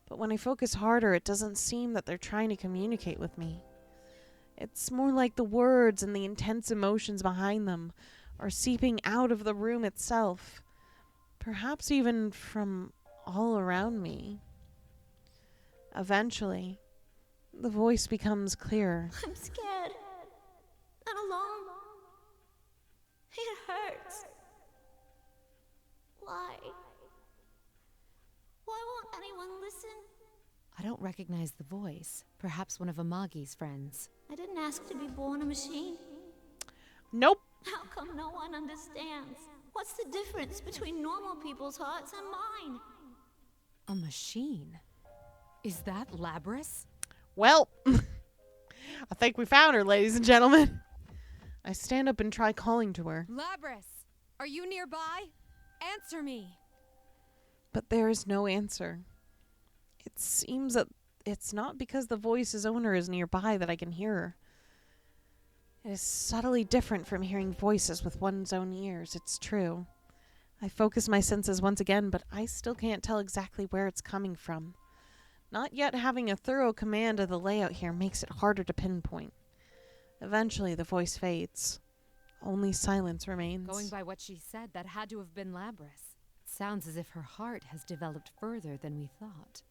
but when I focus harder, it doesn't seem that they're trying to communicate with me. It's more like the words and the intense emotions behind them are seeping out of the room itself, perhaps even from all around me. Eventually, the voice becomes clearer. I'm scared. And alone. It hurts. Why? Why won't anyone listen? I don't recognize the voice. Perhaps one of Amagi's friends. I didn't ask to be born a machine. Nope. How come no one understands? What's the difference between normal people's hearts and mine? A machine? Is that Labris? Well, I think we found her, ladies and gentlemen. I stand up and try calling to her. Labris, are you nearby? Answer me. But there is no answer. It seems that it's not because the voice's owner is nearby that I can hear her. It is subtly different from hearing voices with one's own ears, it's true. I focus my senses once again, but I still can't tell exactly where it's coming from. Not yet having a thorough command of the layout here makes it harder to pinpoint. Eventually, the voice fades. Only silence remains. Going by what she said, that had to have been Labris. Sounds as if her heart has developed further than we thought.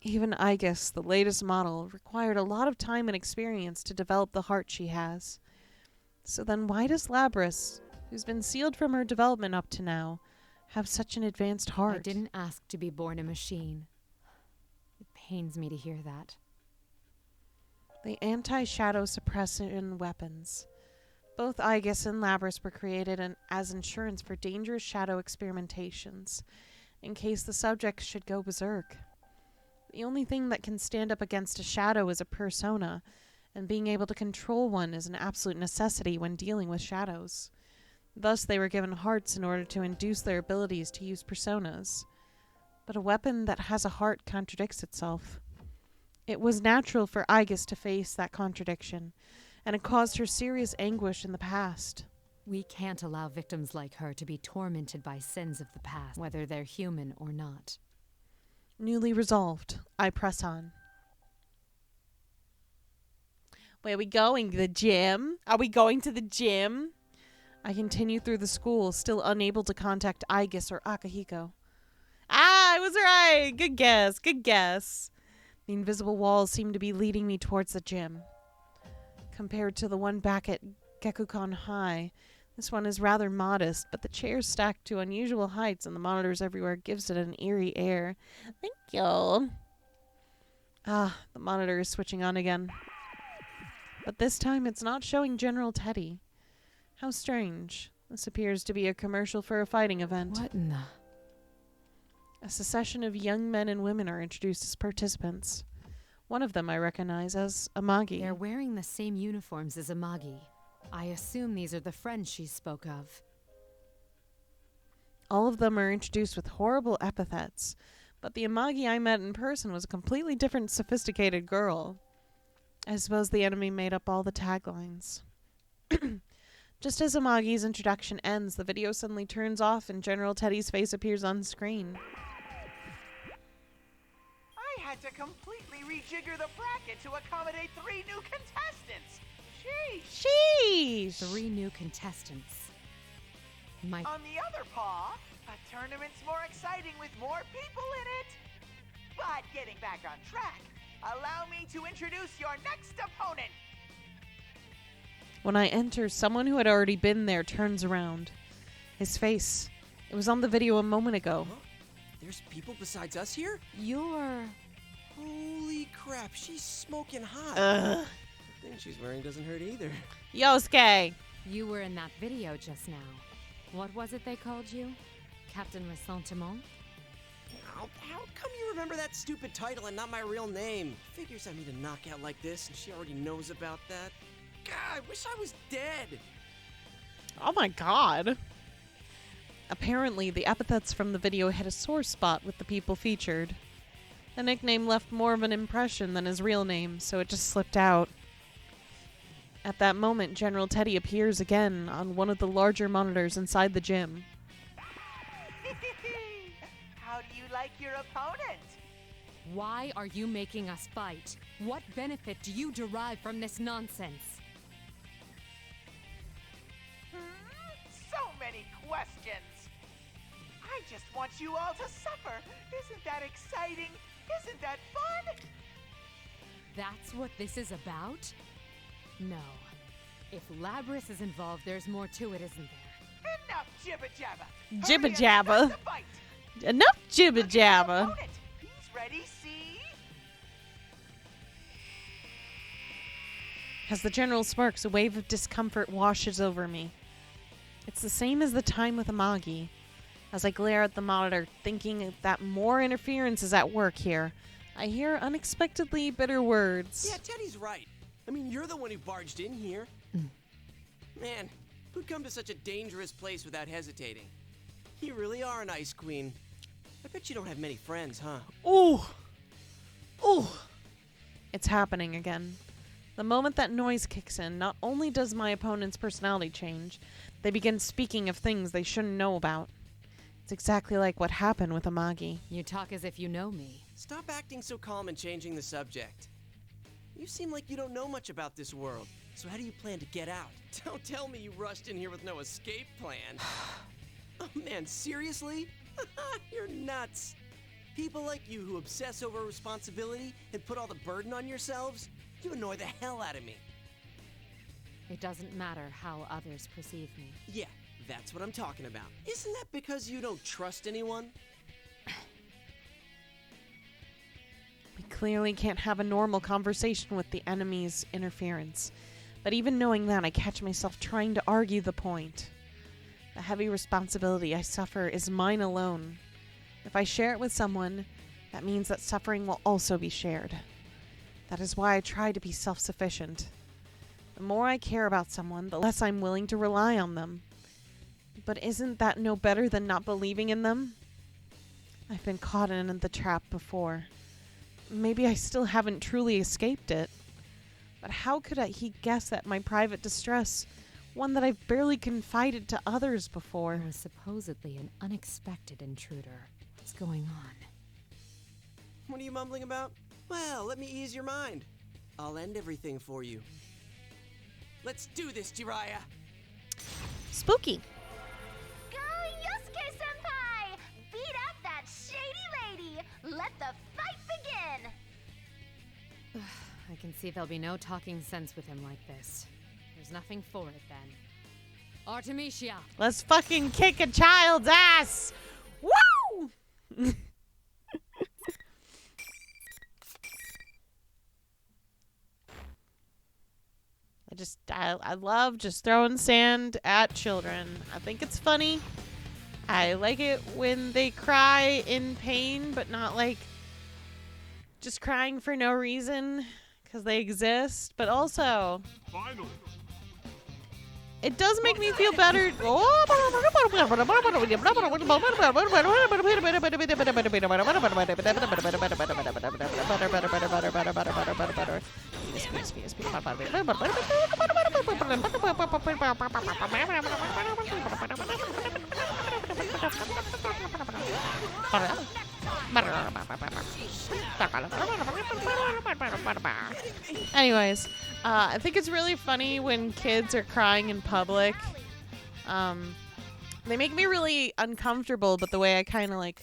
Even Aigis, the latest model, required a lot of time and experience to develop the heart she has. So then why does Labris, who's been sealed from her development up to now, have such an advanced heart? I didn't ask to be born a machine. It pains me to hear that. The anti-shadow suppression weapons. Both Aigis and Labris were created as insurance for dangerous shadow experimentations, in case the subject should go berserk. The only thing that can stand up against a shadow is a persona, and being able to control one is an absolute necessity when dealing with shadows. Thus, they were given hearts in order to induce their abilities to use personas. But a weapon that has a heart contradicts itself. It was natural for Aigis to face that contradiction, and it caused her serious anguish in the past. We can't allow victims like her to be tormented by sins of the past, whether they're human or not. Newly resolved, I press on. Where are we going? The gym? Are we going to the gym? I continue through the school, still unable to contact Aigis or Akihiko. Ah, I was right! Good guess, good guess. The invisible walls seem to be leading me towards the gym. Compared to the one back at Gekukan High, this one is rather modest, but the chairs stacked to unusual heights and the monitors everywhere gives it an eerie air. Thank you. Ah, the monitor is switching on again. But this time it's not showing General Teddy. How strange. This appears to be a commercial for a fighting event. What in the... A succession of young men and women are introduced as participants. One of them I recognize as Amagi. They're wearing the same uniforms as Amagi. I assume these are the friends she spoke of. All of them are introduced with horrible epithets, but the Amagi I met in person was a completely different, sophisticated girl. I suppose the enemy made up all the taglines. Just as Amagi's introduction ends, the video suddenly turns off and General Teddy's face appears on screen. I had to completely rejigger the bracket to accommodate 3 new contestants. Sheesh. Sheesh! 3 new contestants. On the other paw, a tournament's more exciting with more people in it. But getting back on track, allow me to introduce your next opponent. When I enter, someone who had already been there turns around. His face. It was on the video a moment ago. Huh? There's people besides us here? You're... Holy crap, she's smoking hot. Ugh. thing she's wearing doesn't hurt either. Yosuke! You were in that video just now. What was it they called you? Captain Ressentiment? How come you remember that stupid title and not my real name? Figures I meet a knockout like this and she already knows about that. God, I wish I was dead. Oh my god. Apparently, the epithets from the video hit a sore spot with the people featured. The nickname left more of an impression than his real name, so it just slipped out. At that moment, General Teddy appears again on one of the larger monitors inside the gym. How do you like your opponent? Why are you making us fight? What benefit do you derive from this nonsense? So many questions. I just want you all to suffer. Isn't that exciting? Isn't that fun? That's what this is about? No. If Labris is involved, there's more to it, isn't there? Enough jibba-jabba. Jibba Hurry jabba. and start the fight. Enough jibba Look at your jabba. opponent. He's ready, see? As the general smirks, a wave of discomfort washes over me. It's the same as the time with Amagi. As I glare at the monitor, thinking that more interference is at work here, I hear unexpectedly bitter words. Yeah, Teddy's right. I mean, you're the one who barged in here. Man, who'd come to such a dangerous place without hesitating? You really are an ice queen. I bet you don't have many friends, huh? Ooh! Ooh! It's happening again. The moment that noise kicks in, not only does my opponent's personality change, they begin speaking of things they shouldn't know about. It's exactly like what happened with Amagi. You talk as if you know me. Stop acting so calm and changing the subject. You seem like you don't know much about this world, so how do you plan to get out? Don't tell me you rushed in here with no escape plan. Oh man, seriously? You're nuts. People like you who obsess over responsibility and put all the burden on yourselves, you annoy the hell out of me. It doesn't matter how others perceive me. Yeah, that's what I'm talking about. Isn't that because you don't trust anyone? We clearly can't have a normal conversation with the enemy's interference. But even knowing that, I catch myself trying to argue the point. The heavy responsibility I suffer is mine alone. If I share it with someone, that means that suffering will also be shared. That is why I try to be self-sufficient. The more I care about someone, the less I'm willing to rely on them. But isn't that no better than not believing in them? I've been caught in the trap before. Maybe I still haven't truly escaped it. But how could he guess at my private distress, one that I've barely confided to others before? I was supposedly an unexpected intruder. What's going on? What are you mumbling about? Well, let me ease your mind. I'll end everything for you. Let's do this, Jiraiya! Spooky! Go, Yosuke-senpai! Beat up that shady lady! Let the fight begin! I can see there'll be no talking sense with him like this. There's nothing for it then. Artemisia! Let's fucking kick a child's ass! Woo! I love just throwing sand at children. I think it's funny. I like it when they cry in pain, but not like just crying for no reason because they exist. But also, Finally. It does make me feel better. Anyways, I think it's really funny when kids are crying in public. They make me really uncomfortable, but the way I kind of like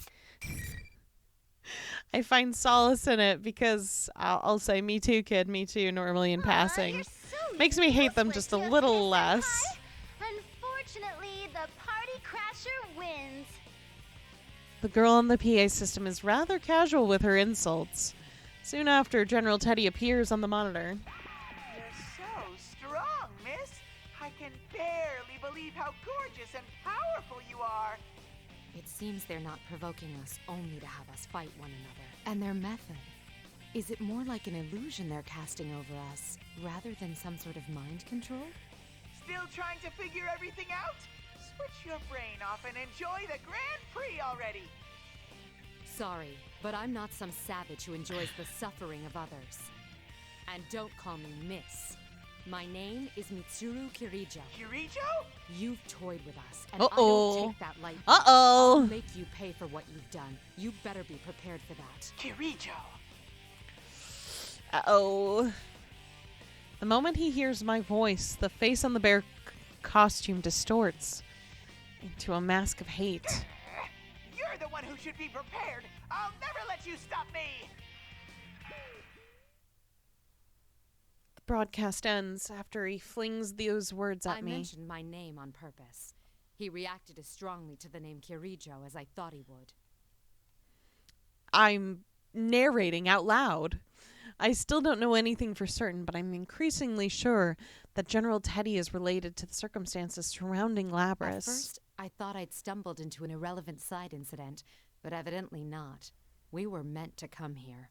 I find solace in it because I'll say me too, kid, me too normally in passing. Makes me hate them just a little less. Unfortunately, the party crasher wins. The girl on the PA system is rather casual with her insults. Soon after, General Teddy appears on the monitor. You're believe how gorgeous and powerful you are. It seems they're not provoking us only to have us fight one another. And their method, is it more like an illusion they're casting over us, rather than some sort of mind control? Still trying to figure everything out? Switch your brain off and enjoy the Grand Prix already. Sorry, but I'm not some savage who enjoys the suffering of others. And don't call me Miss. My name is Mitsuru Kirijo. Kirijo? You've toyed with us, and Uh-oh. I don't take that lightly. Uh-oh. I'll make you pay for what you've done. You better be prepared for that. Kirijo. Uh-oh. The moment he hears my voice, the face on the bear costume distorts into a mask of hate. You're the one who should be prepared. I'll never let you stop me. The broadcast ends after he flings those words at me. I mentioned my name on purpose. He reacted as strongly to the name Kirijo as I thought he would. I'm narrating out loud. I still don't know anything for certain, but I'm increasingly sure that General Teddy is related to the circumstances surrounding Labras. At first, I thought I'd stumbled into an irrelevant side incident, but evidently not. We were meant to come here.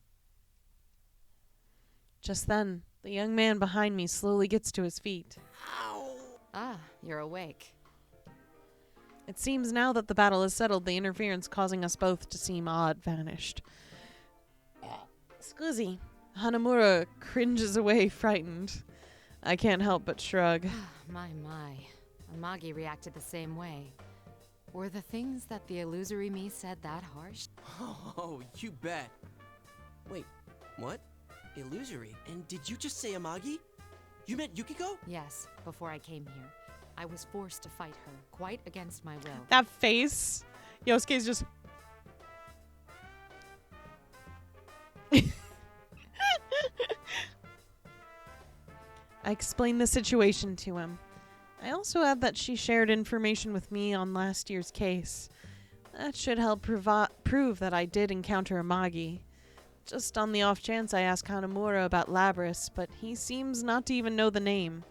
Just then, the young man behind me slowly gets to his feet. Ow! Ah, you're awake. It seems now that the battle is settled, the interference causing us both to seem odd vanished. Scusi. Hanamura cringes away, frightened. I can't help but shrug. My. Amagi reacted the same way. Were the things that the illusory me said that harsh? Oh, you bet. Wait, what? Illusory? And did you just say Amagi? You meant Yukiko? Yes, before I came here. I was forced to fight her, quite against my will. That face. Yosuke's just... I explained the situation to him. I also add that she shared information with me on last year's case. That should help prove that I did encounter Amagi. Just on the off chance I asked Hanamura about Labras, but he seems not to even know the name.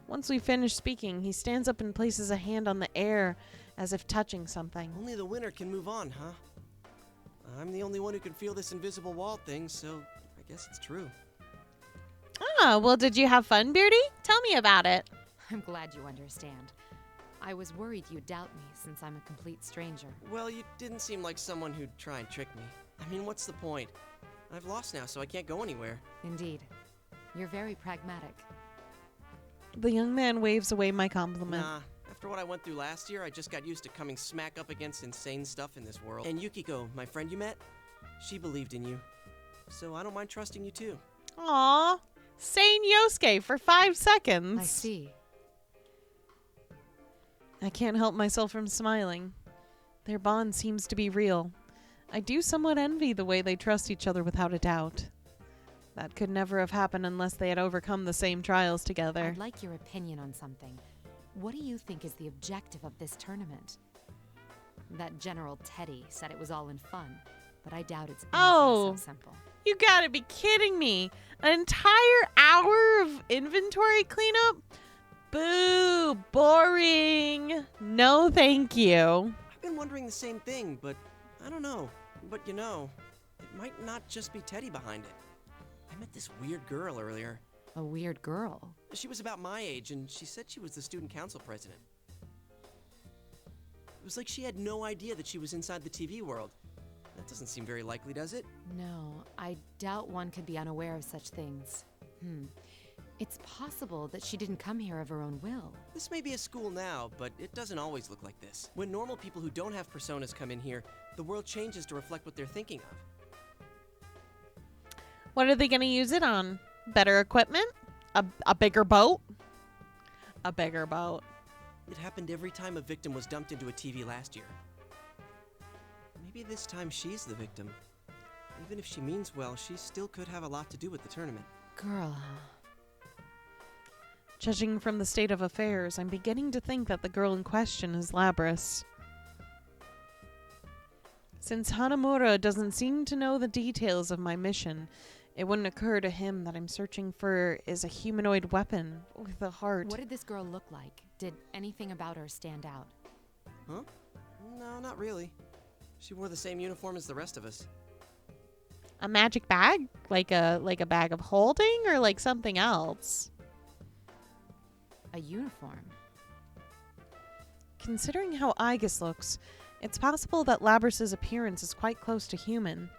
Once we finish speaking, he stands up and places a hand on the air as if touching something. Only the winner can move on, huh? I'm the only one who can feel this invisible wall thing, so I guess it's true. Ah, well, did you have fun, Beardy? Tell me about it. I'm glad you understand. I was worried you'd doubt me since I'm a complete stranger. Well, you didn't seem like someone who'd try and trick me. I mean, what's the point? I've lost now, so I can't go anywhere. Indeed. You're very pragmatic. The young man waves away my compliment. Nah, after what I went through last year, I just got used to coming smack up against insane stuff in this world. And Yukiko, my friend you met, she believed in you. So I don't mind trusting you too. Aww. Sane Yosuke for 5 seconds. I see. I can't help myself from smiling. Their bond seems to be real. I do somewhat envy the way they trust each other without a doubt. That could never have happened unless they had overcome the same trials together. I'd like your opinion on something. What do you think is the objective of this tournament? That General Teddy said it was all in fun, but I doubt it's so simple. You gotta be kidding me. An entire hour of inventory cleanup? Boo, boring. No, thank you. I've been wondering the same thing, but I don't know. But you know, it might not just be Teddy behind it. I met this weird girl earlier. A weird girl? She was about my age, and she said she was the student council president. It was like she had no idea that she was inside the TV world. That doesn't seem very likely, does it? No, I doubt one could be unaware of such things. It's possible that she didn't come here of her own will. This may be a school now, but it doesn't always look like this. When normal people who don't have personas come in here, the world changes to reflect what they're thinking of. What are they going to use it on? Better equipment? A bigger boat? A bigger boat. It happened every time a victim was dumped into a TV last year. Maybe this time she's the victim. Even if she means well, she still could have a lot to do with the tournament. Girl, huh? Judging from the state of affairs, I'm beginning to think that the girl in question is Labras. Since Hanamura doesn't seem to know the details of my mission, It wouldn't occur to him that I'm searching for is a humanoid weapon with a heart. What did this girl look like? Did anything about her stand out? Huh? No, not really. She wore the same uniform as the rest of us. A magic bag? Like a bag of holding or like something else? A uniform. Considering how Aegis looks, it's possible that Labrys's appearance is quite close to human.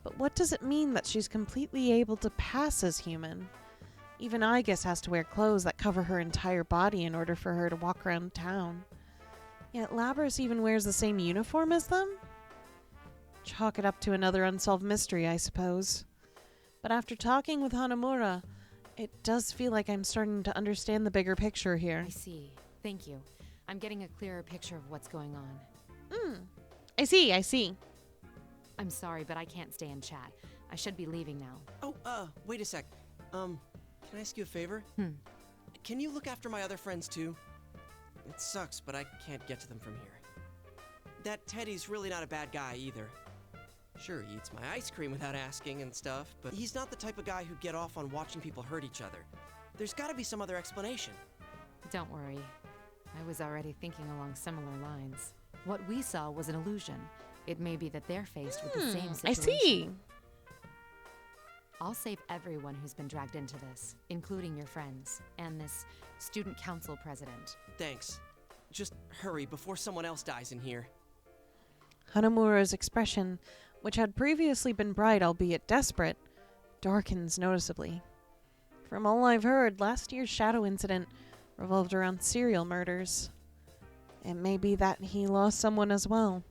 But what does it mean that she's completely able to pass as human? Even Aegis has to wear clothes that cover her entire body in order for her to walk around town. Yet Labrys even wears the same uniform as them? Chalk it up to another unsolved mystery, I suppose. But after talking with Hanamura, it does feel like I'm starting to understand the bigger picture here. I see. Thank you. I'm getting a clearer picture of what's going on. I see. I'm sorry, but I can't stay and chat. I should be leaving now. Oh, wait a sec. Can I ask you a favor? Can you look after my other friends too? It sucks, but I can't get to them from here. That Teddy's really not a bad guy either. Sure, he eats my ice cream without asking and stuff, but he's not the type of guy who'd get off on watching people hurt each other. There's gotta be some other explanation. Don't worry. I was already thinking along similar lines. What we saw was an illusion. It may be that they're faced with the same situation. I see. I'll save everyone who's been dragged into this, including your friends, and this student council president. Thanks. Just hurry before someone else dies in here. Hanamura's expression, which had previously been bright albeit desperate, darkens noticeably. From all I've heard, last year's shadow incident revolved around serial murders. It may be that he lost someone as well.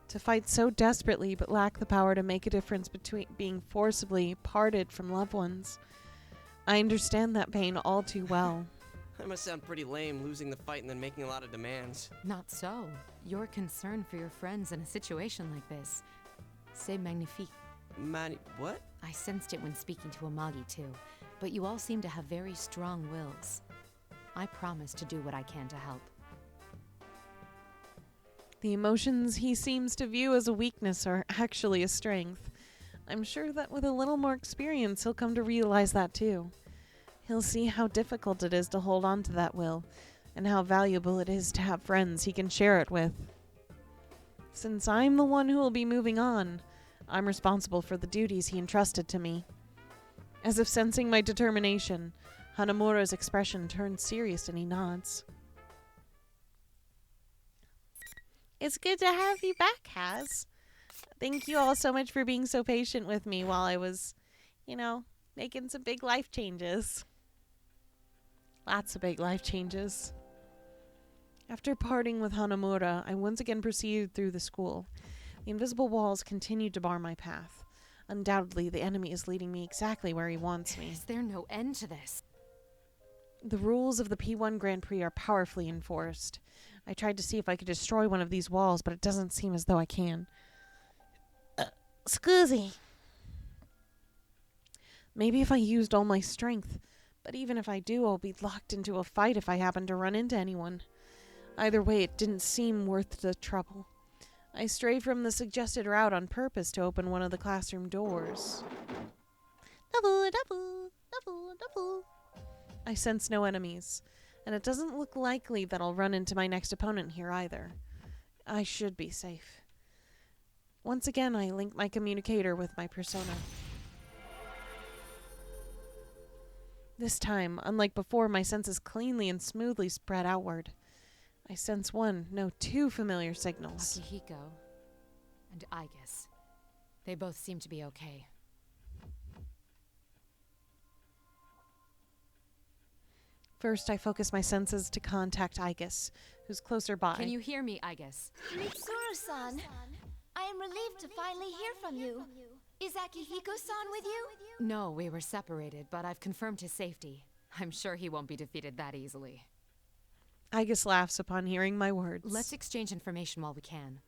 To fight so desperately but lack the power to make a difference between being forcibly parted from loved ones. I understand that pain all too well. That must sound pretty lame, losing the fight and then making a lot of demands. Not so. Your concern for your friends in a situation like this. C'est magnifique. What? I sensed it when speaking to Amagi too, but you all seem to have very strong wills. I promise to do what I can to help. The emotions he seems to view as a weakness are actually a strength. I'm sure that with a little more experience, he'll come to realize that too. He'll see how difficult it is to hold on to that will, and how valuable it is to have friends he can share it with. Since I'm the one who will be moving on, I'm responsible for the duties he entrusted to me. As if sensing my determination, Hanamura's expression turns serious and he nods. It's good to have you back, Haz. Thank you all so much for being so patient with me while I was, making some big life changes. Lots of big life changes. After parting with Hanamura, I once again proceeded through the school. The invisible walls continued to bar my path. Undoubtedly, the enemy is leading me exactly where he wants me. Is there no end to this? The rules of the P1 Grand Prix are powerfully enforced. I tried to see if I could destroy one of these walls, but it doesn't seem as though I can. Scusi. Maybe if I used all my strength, but even if I do, I'll be locked into a fight if I happen to run into anyone. Either way, it didn't seem worth the trouble. I strayed from the suggested route on purpose to open one of the classroom doors. Double. I sense no enemies, and it doesn't look likely that I'll run into my next opponent here either. I should be safe. Once again, I link my communicator with my persona. This time, unlike before, my senses cleanly and smoothly spread outward. I sense two familiar signals. Akihiko and Aegis. They both seem to be okay. First, I focus my senses to contact Aegis, who's closer by. Can you hear me, Aegis? Mitsuru-san, I am relieved to finally hear from you. Is Akihiko-san with you? No, we were separated, but I've confirmed his safety. I'm sure he won't be defeated that easily. Aegis laughs upon hearing my words. Let's exchange information while we can.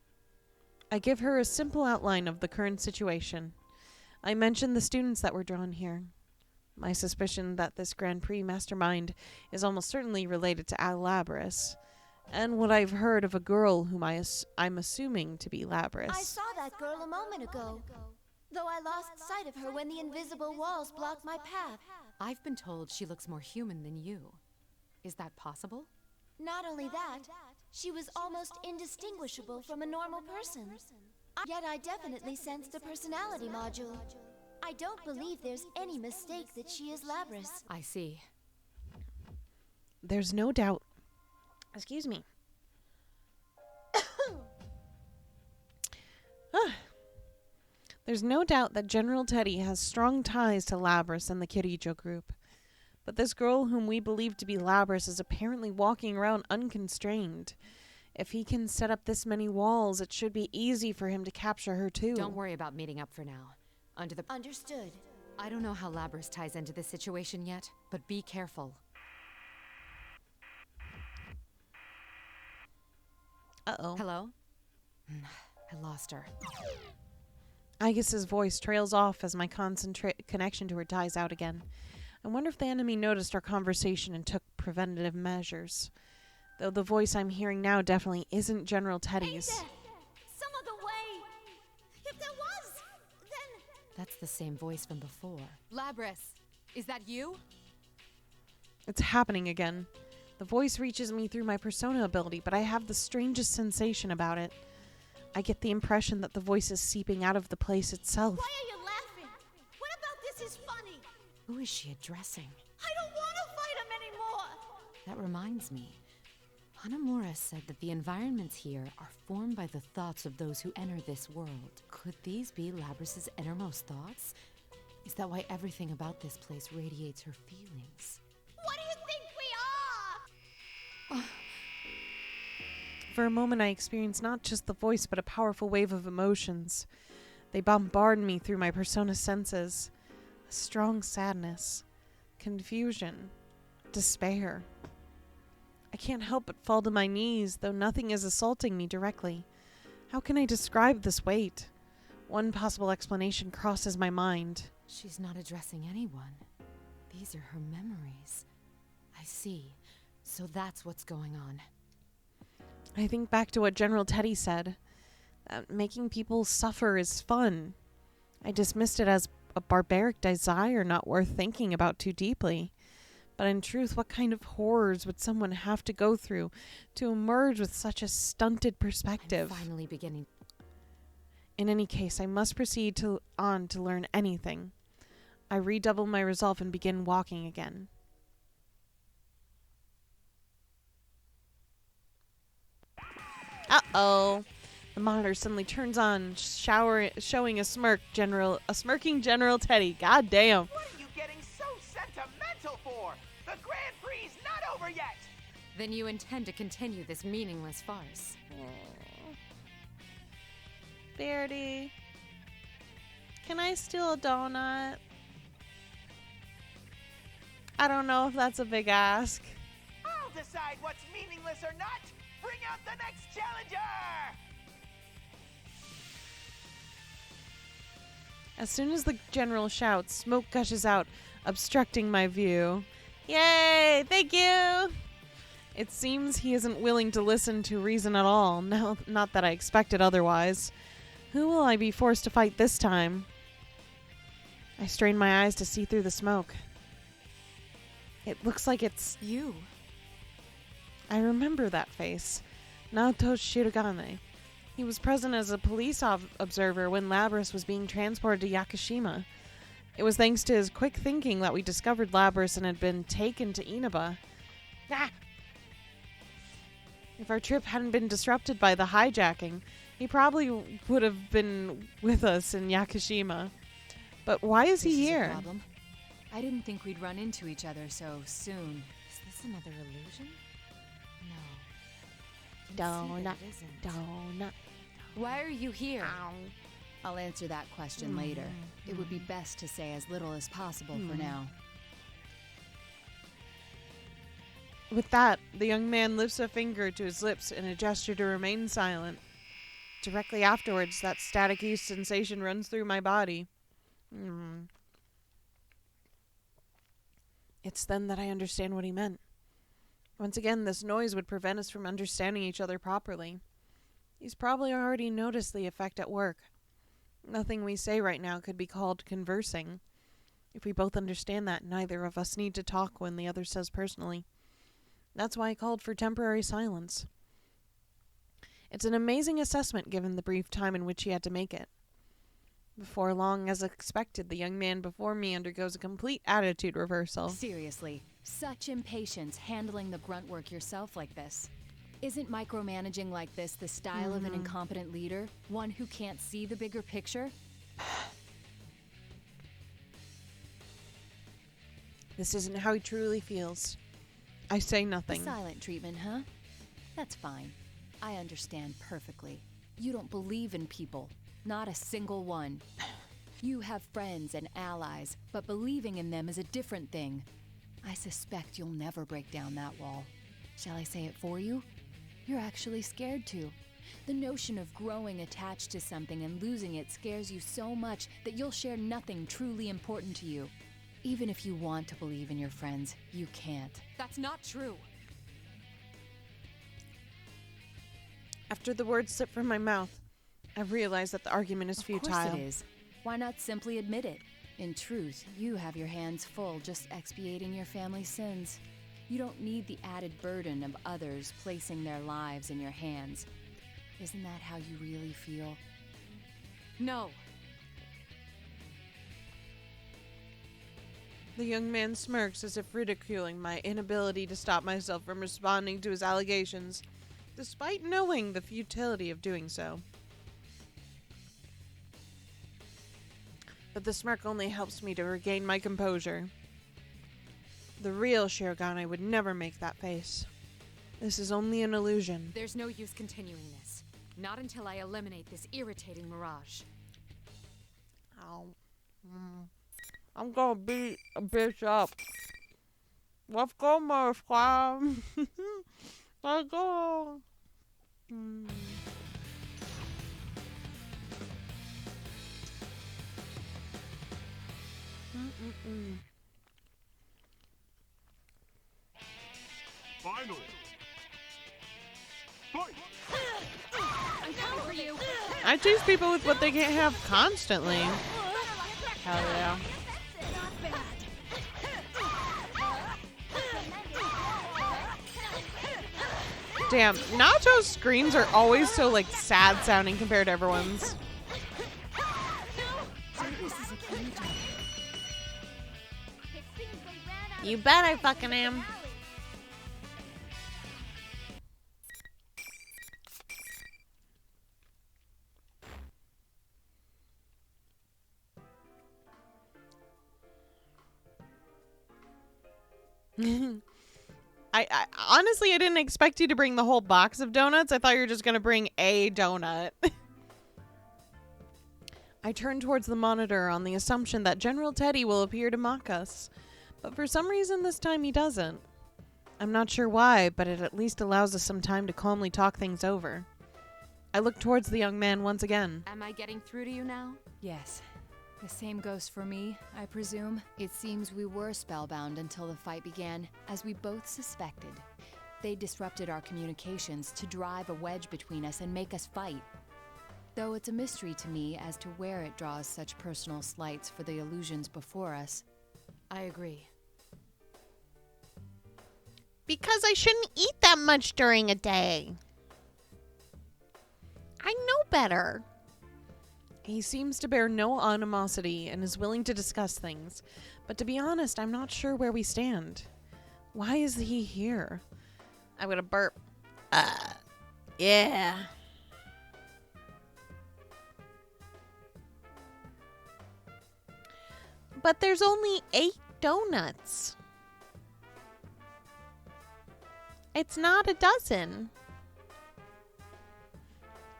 I give her a simple outline of the current situation. I mention the students that were drawn here. My suspicion that this Grand Prix mastermind is almost certainly related to Labrys, and what I've heard of a girl whom I'm assuming to be Labrys. I saw that girl a moment ago. Though I lost sight of her when the invisible walls blocked my path. I've been told she looks more human than you. Is that possible? Not only that, she was almost indistinguishable from a normal person. Yet I definitely sensed the personality module. I don't believe there's any mistake that she is Labrys. I see. There's no doubt. Excuse me. There's no doubt that General Teddy has strong ties to Labrys and the Kirijo group. But this girl whom we believe to be Labrys is apparently walking around unconstrained. If he can set up this many walls, it should be easy for him to capture her too. Don't worry about meeting up for now. Understood. I don't know how Labrys ties into this situation yet, but be careful. Uh-oh. Hello? I lost her. Agus's voice trails off as my connection to her dies out again. I wonder if the enemy noticed our conversation and took preventative measures. Though the voice I'm hearing now definitely isn't General Teddy's. Some other way. If there was, then... That's the same voice from before. Labrys, is that you? It's happening again. The voice reaches me through my persona ability, but I have the strangest sensation about it. I get the impression that the voice is seeping out of the place itself. Why are you laughing? What about this is funny? Who is she addressing? I don't want to fight him anymore. That reminds me. Hanamura said that the environments here are formed by the thoughts of those who enter this world. Could these be Labrys' innermost thoughts? Is that why everything about this place radiates her feelings? What do you think we are? For a moment, I experienced not just the voice, but a powerful wave of emotions. They bombard me through my persona senses. A strong sadness, confusion, despair. I can't help but fall to my knees, though nothing is assaulting me directly. How can I describe this weight? One possible explanation crosses my mind. She's not addressing anyone. These are her memories. I see. So that's what's going on. I think back to what General Teddy said. Making people suffer is fun. I dismissed it as a barbaric desire not worth thinking about too deeply. But in truth, what kind of horrors would someone have to go through to emerge with such a stunted perspective? I'm finally beginning. In any case, I must proceed on to learn anything. I redouble my resolve and begin walking again. Uh-oh. The monitor suddenly turns on, showing a smirking General Teddy. God damn. What are you getting so sentimental for? The Grand Prix's not over yet! Then you intend to continue this meaningless farce. Verity. Can I steal a donut? I don't know if that's a big ask. I'll decide what's meaningless or not! Bring out the next challenger! As soon as the general shouts, smoke gushes out, obstructing my view. Yay! Thank you! It seems he isn't willing to listen to reason at all. No, not that I expected otherwise. Who will I be forced to fight this time? I strain my eyes to see through the smoke. It looks like it's you. I remember that face. Naoto Shirogane. He was present as a police observer when Labrys was being transported to Yakushima. It was thanks to his quick thinking that we discovered Labrys and had been taken to Inaba. Ah! If our trip hadn't been disrupted by the hijacking, he probably would have been with us in Yakushima. But why is he here? Is a problem. I didn't think we'd run into each other so soon. Is this another illusion? No. Donut. Why are you here? Ow. I'll answer that question later. It would be best to say as little as possible for now. With that, the young man lifts a finger to his lips in a gesture to remain silent. Directly afterwards, that staticky sensation runs through my body. It's then that I understand what he meant. Once again, this noise would prevent us from understanding each other properly. He's probably already noticed the effect at work. Nothing we say right now could be called conversing. If we both understand that, neither of us need to talk when the other says personally. That's why I called for temporary silence. It's an amazing assessment given the brief time in which he had to make it. Before long, as expected, the young man before me undergoes a complete attitude reversal. Seriously, such impatience handling the grunt work yourself like this. Isn't micromanaging like this the style of an incompetent leader? One who can't see the bigger picture? This isn't how he truly feels. I say nothing. The silent treatment, huh? That's fine. I understand perfectly. You don't believe in people. Not a single one. You have friends and allies, but believing in them is a different thing. I suspect you'll never break down that wall. Shall I say it for you? You're actually scared to. The notion of growing attached to something and losing it scares you so much that you'll share nothing truly important to you. Even if you want to believe in your friends, you can't. That's not true. After the words slipped from my mouth, I realized that the argument is futile. Of course it is. Why not simply admit it? In truth, you have your hands full just expiating your family's sins. You don't need the added burden of others placing their lives in your hands. Isn't that how you really feel? No. The young man smirks as if ridiculing my inability to stop myself from responding to his allegations, despite knowing the futility of doing so. But the smirk only helps me to regain my composure. The real Shirogane would never make that face. This is only an illusion. There's no use continuing this. Not until I eliminate this irritating mirage. I'm gonna beat a bitch up. Let's go, motherfucker. Let's go. Final. Fight. I'm coming for you. I chase people with what they can't have constantly. Hell yeah. Damn, Nacho's screams are always so like sad sounding compared to everyone's. You bet I fucking am. I honestly, I didn't expect you to bring the whole box of donuts. I thought you were just going to bring a donut. I turn towards the monitor on the assumption that General Teddy will appear to mock us. But for some reason this time he doesn't. I'm not sure why, but it at least allows us some time to calmly talk things over. I look towards the young man once again. Am I getting through to you now? Yes. The same goes for me, I presume. It seems we were spellbound until the fight began, as we both suspected. They disrupted our communications to drive a wedge between us and make us fight. Though it's a mystery to me as to where it draws such personal slights for the illusions before us. I agree. Because I shouldn't eat that much during a day. I know better. He seems to bear no animosity and is willing to discuss things. But to be honest, I'm not sure where we stand. Why is he here? I'm gonna burp. Yeah. But there's only 8 donuts. It's not a dozen.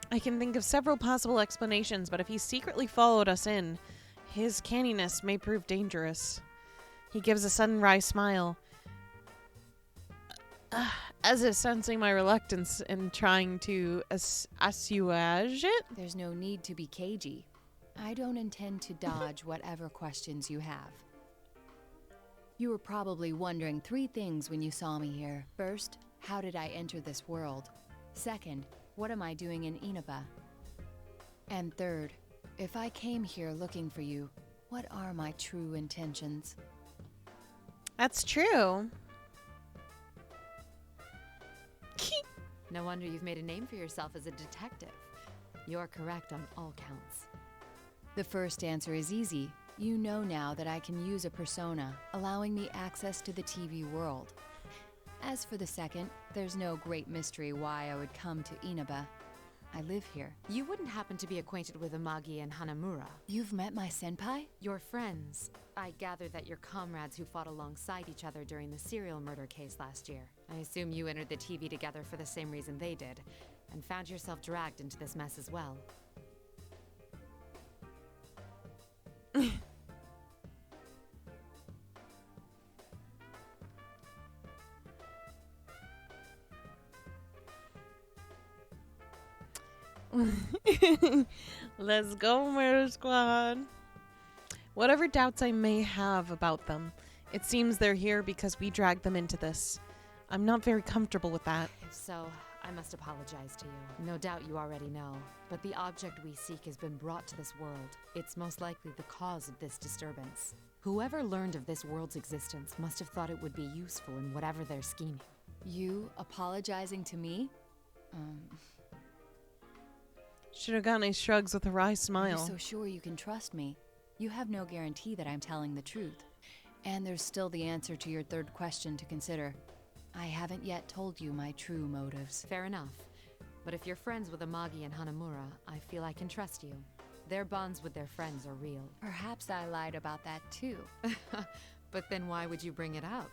I can think of several possible explanations, but if he secretly followed us in, his canniness may prove dangerous. He gives a sudden wry smile, as if sensing my reluctance in trying to assuage it. There's no need to be cagey. I don't intend to dodge whatever questions you have. You were probably wondering 3 things when you saw me here. First, how did I enter this world? Second, what am I doing in Inaba? And third, If I came here looking for you, what are my true intentions? That's true. No wonder you've made a name for yourself as a detective. You're correct on all counts. The first answer is easy. You know now that I can use a persona, allowing me access to the TV world. As for the second, there's no great mystery why I would come to Inaba. I live here. You wouldn't happen to be acquainted with Amagi and Hanamura. You've met my senpai? Your friends. I gather that you're comrades who fought alongside each other during the serial murder case last year. I assume you entered the TV together for the same reason they did, and found yourself dragged into this mess as well. Let's go, Murder Squad. Whatever doubts I may have about them, it seems they're here because we dragged them into this. I'm not very comfortable with that. If so, I must apologize to you. No doubt you already know, but the object we seek has been brought to this world. It's most likely the cause of this disturbance. Whoever learned of this world's existence must have thought it would be useful in whatever they're scheming. You apologizing to me? Shirogane shrugs with a wry smile. Are you so sure you can trust me? You have no guarantee that I'm telling the truth. And there's still the answer to your third question to consider. I haven't yet told you my true motives. Fair enough. But if you're friends with Amagi and Hanamura, I feel I can trust you. Their bonds with their friends are real. Perhaps I lied about that too. But then why would you bring it up?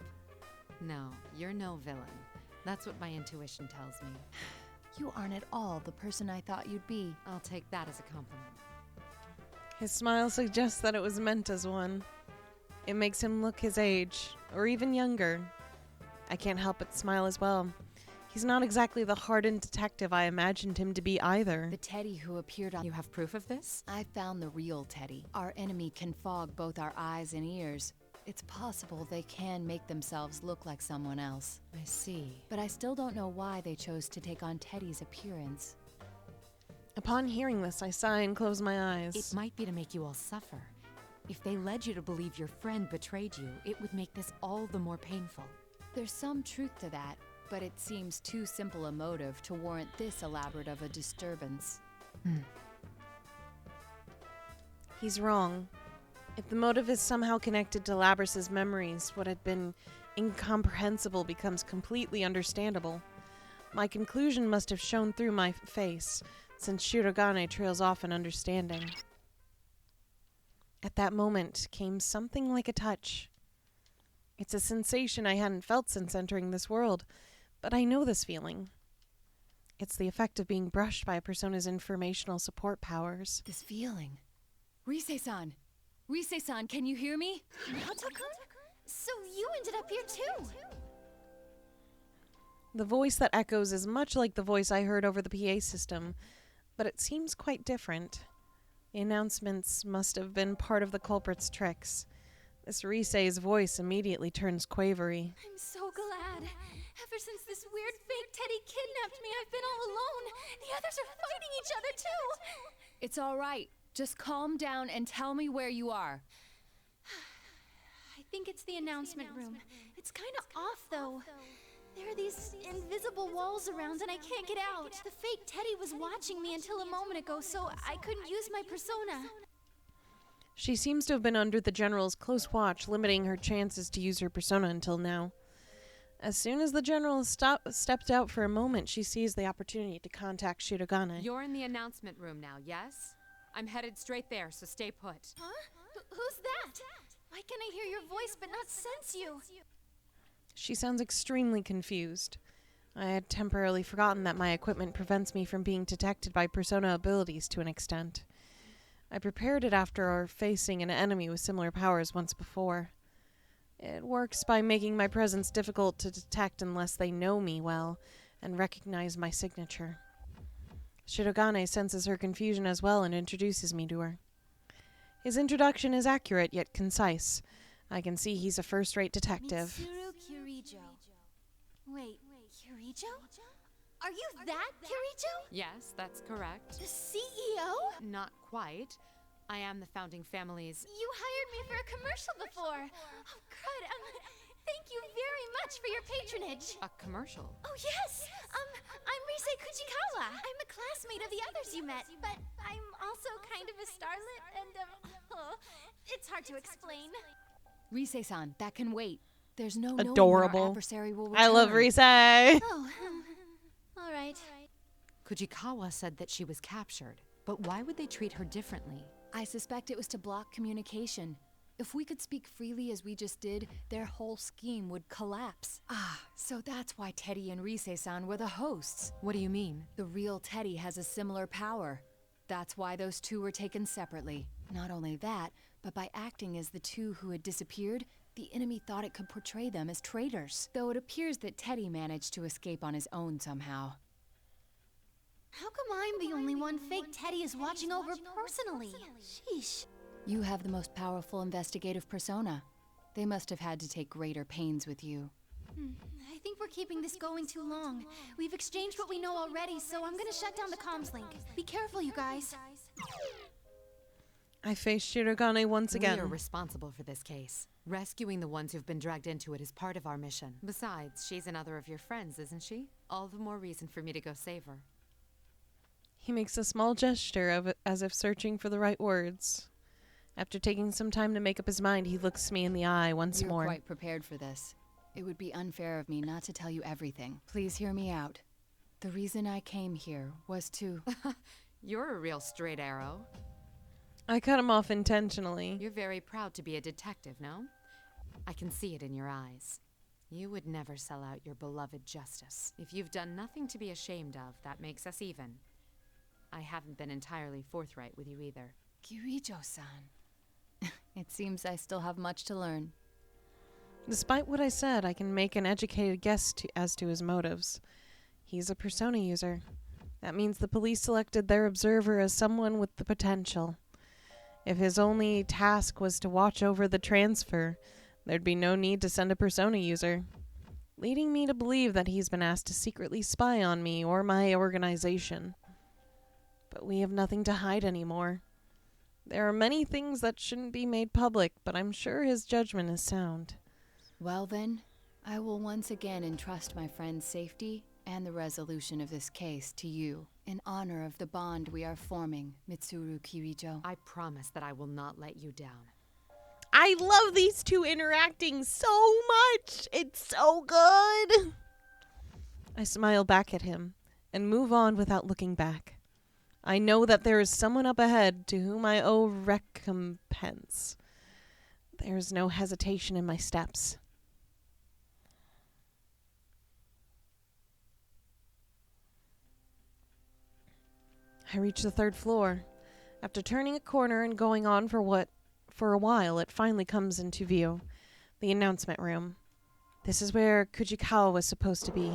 No, you're no villain. That's what my intuition tells me. You aren't at all the person I thought you'd be. I'll take that as a compliment. His smile suggests that it was meant as one. It makes him look his age, or even younger. I can't help but smile as well. He's not exactly the hardened detective I imagined him to be either. The Teddy who appeared on... You have proof of this? I found the real Teddy. Our enemy can fog both our eyes and ears. It's possible they can make themselves look like someone else. I see. But I still don't know why they chose to take on Teddy's appearance. Upon hearing this, I sigh and close my eyes. It might be to make you all suffer. If they led you to believe your friend betrayed you, it would make this all the more painful. There's some truth to that, but it seems too simple a motive to warrant this elaborate of a disturbance. He's wrong. If the motive is somehow connected to Labrys's memories, what had been incomprehensible becomes completely understandable. My conclusion must have shown through my face, since Shirogane trails off in understanding. At that moment came something like a touch. It's a sensation I hadn't felt since entering this world, but I know this feeling. It's the effect of being brushed by a persona's informational support powers. This feeling. Rise-san! Rise-san, can you hear me? Naoto-kun? So you ended up here too! The voice that echoes is much like the voice I heard over the PA system, but it seems quite different. The announcements must have been part of the culprit's tricks. This Rise's voice immediately turns quavery. I'm so glad. Ever since this weird fake Teddy kidnapped me, I've been all alone. The others are fighting each other too. It's all right. Just calm down and tell me where you are. I think it's the announcement room. It's kind of off, though. There are these invisible walls around and I can't get out. The fake Teddy was watching me until a moment ago, so I couldn't use my persona. She seems to have been under the General's close watch, limiting her chances to use her persona until now. As soon as the General stepped out for a moment, she seized the opportunity to contact Shirogane. You're in the announcement room now, yes? I'm headed straight there, so stay put. Huh? Who's that? Why can I hear your voice but not sense you? She sounds extremely confused. I had temporarily forgotten that my equipment prevents me from being detected by persona abilities to an extent. I prepared it after facing an enemy with similar powers once before. It works by making my presence difficult to detect unless they know me well and recognize my signature. Shirogane senses her confusion as well and introduces me to her. His introduction is accurate yet concise. I can see he's a first-rate detective. Mitsuru Kirijo. Wait, Kirijo? Are you that Kirijo? Yes, that's correct. The CEO? Not quite. I am the founding family's... You hired me for a commercial before. Oh, good. Thank you very much for your patronage. A commercial? Oh, yes. I'm Rise Kuchikawa. I'm a classmate of the others you met, but I'm also kind of a starlet, and, it's hard to explain. Rise-san, that can wait. There's no Adorable. knowing when our adversary will return. I love Rise. Oh, all right. Kujikawa said that she was captured, but why would they treat her differently? I suspect it was to block communication. If we could speak freely as we just did, their whole scheme would collapse. Ah, so that's why Teddy and Rise-san were the hosts. What do you mean? The real Teddy has a similar power. That's why those two were taken separately. Not only that, but by acting as the two who had disappeared, the enemy thought it could portray them as traitors. Though it appears that Teddy managed to escape on his own somehow. How come I'm the only one fake Teddy is watching over personally? Sheesh. You have the most powerful investigative persona. They must have had to take greater pains with you. I think we're keeping this going too long. We've exchanged what we know already, so I'm gonna shut down the comms link. Be careful, you guys. I face Shirogane once again. We are responsible for this case. Rescuing the ones who've been dragged into it is part of our mission. Besides, she's another of your friends, isn't she? All the more reason for me to go save her. He makes a small gesture of it, as if searching for the right words. After taking some time to make up his mind, he looks me in the eye once You're more. quite prepared for this. It would be unfair of me not to tell you everything. Please hear me out. The reason I came here was to... You're a real straight arrow. I cut him off intentionally. You're very proud to be a detective, no? I can see it in your eyes. You would never sell out your beloved justice. If you've done nothing to be ashamed of, that makes us even. I haven't been entirely forthright with you either. Kirijo-san. It seems I still have much to learn. Despite what I said, I can make an educated guess as to his motives. He's a persona user. That means the police selected their observer as someone with the potential. If his only task was to watch over the transfer, there'd be no need to send a persona user, leading me to believe that he's been asked to secretly spy on me or my organization. But we have nothing to hide anymore. There are many things that shouldn't be made public, but I'm sure his judgment is sound. Well then, I will once again entrust my friend's safety and the resolution of this case to you, in honor of the bond we are forming, Mitsuru Kirijo. I promise that I will not let you down. I love these two interacting so much! It's so good! I smile back at him and move on without looking back. I know that there is someone up ahead to whom I owe recompense. There is no hesitation in my steps. I reach the 3rd floor. After turning a corner and going on for a while, it finally comes into view. The announcement room. This is where Kujikawa was supposed to be.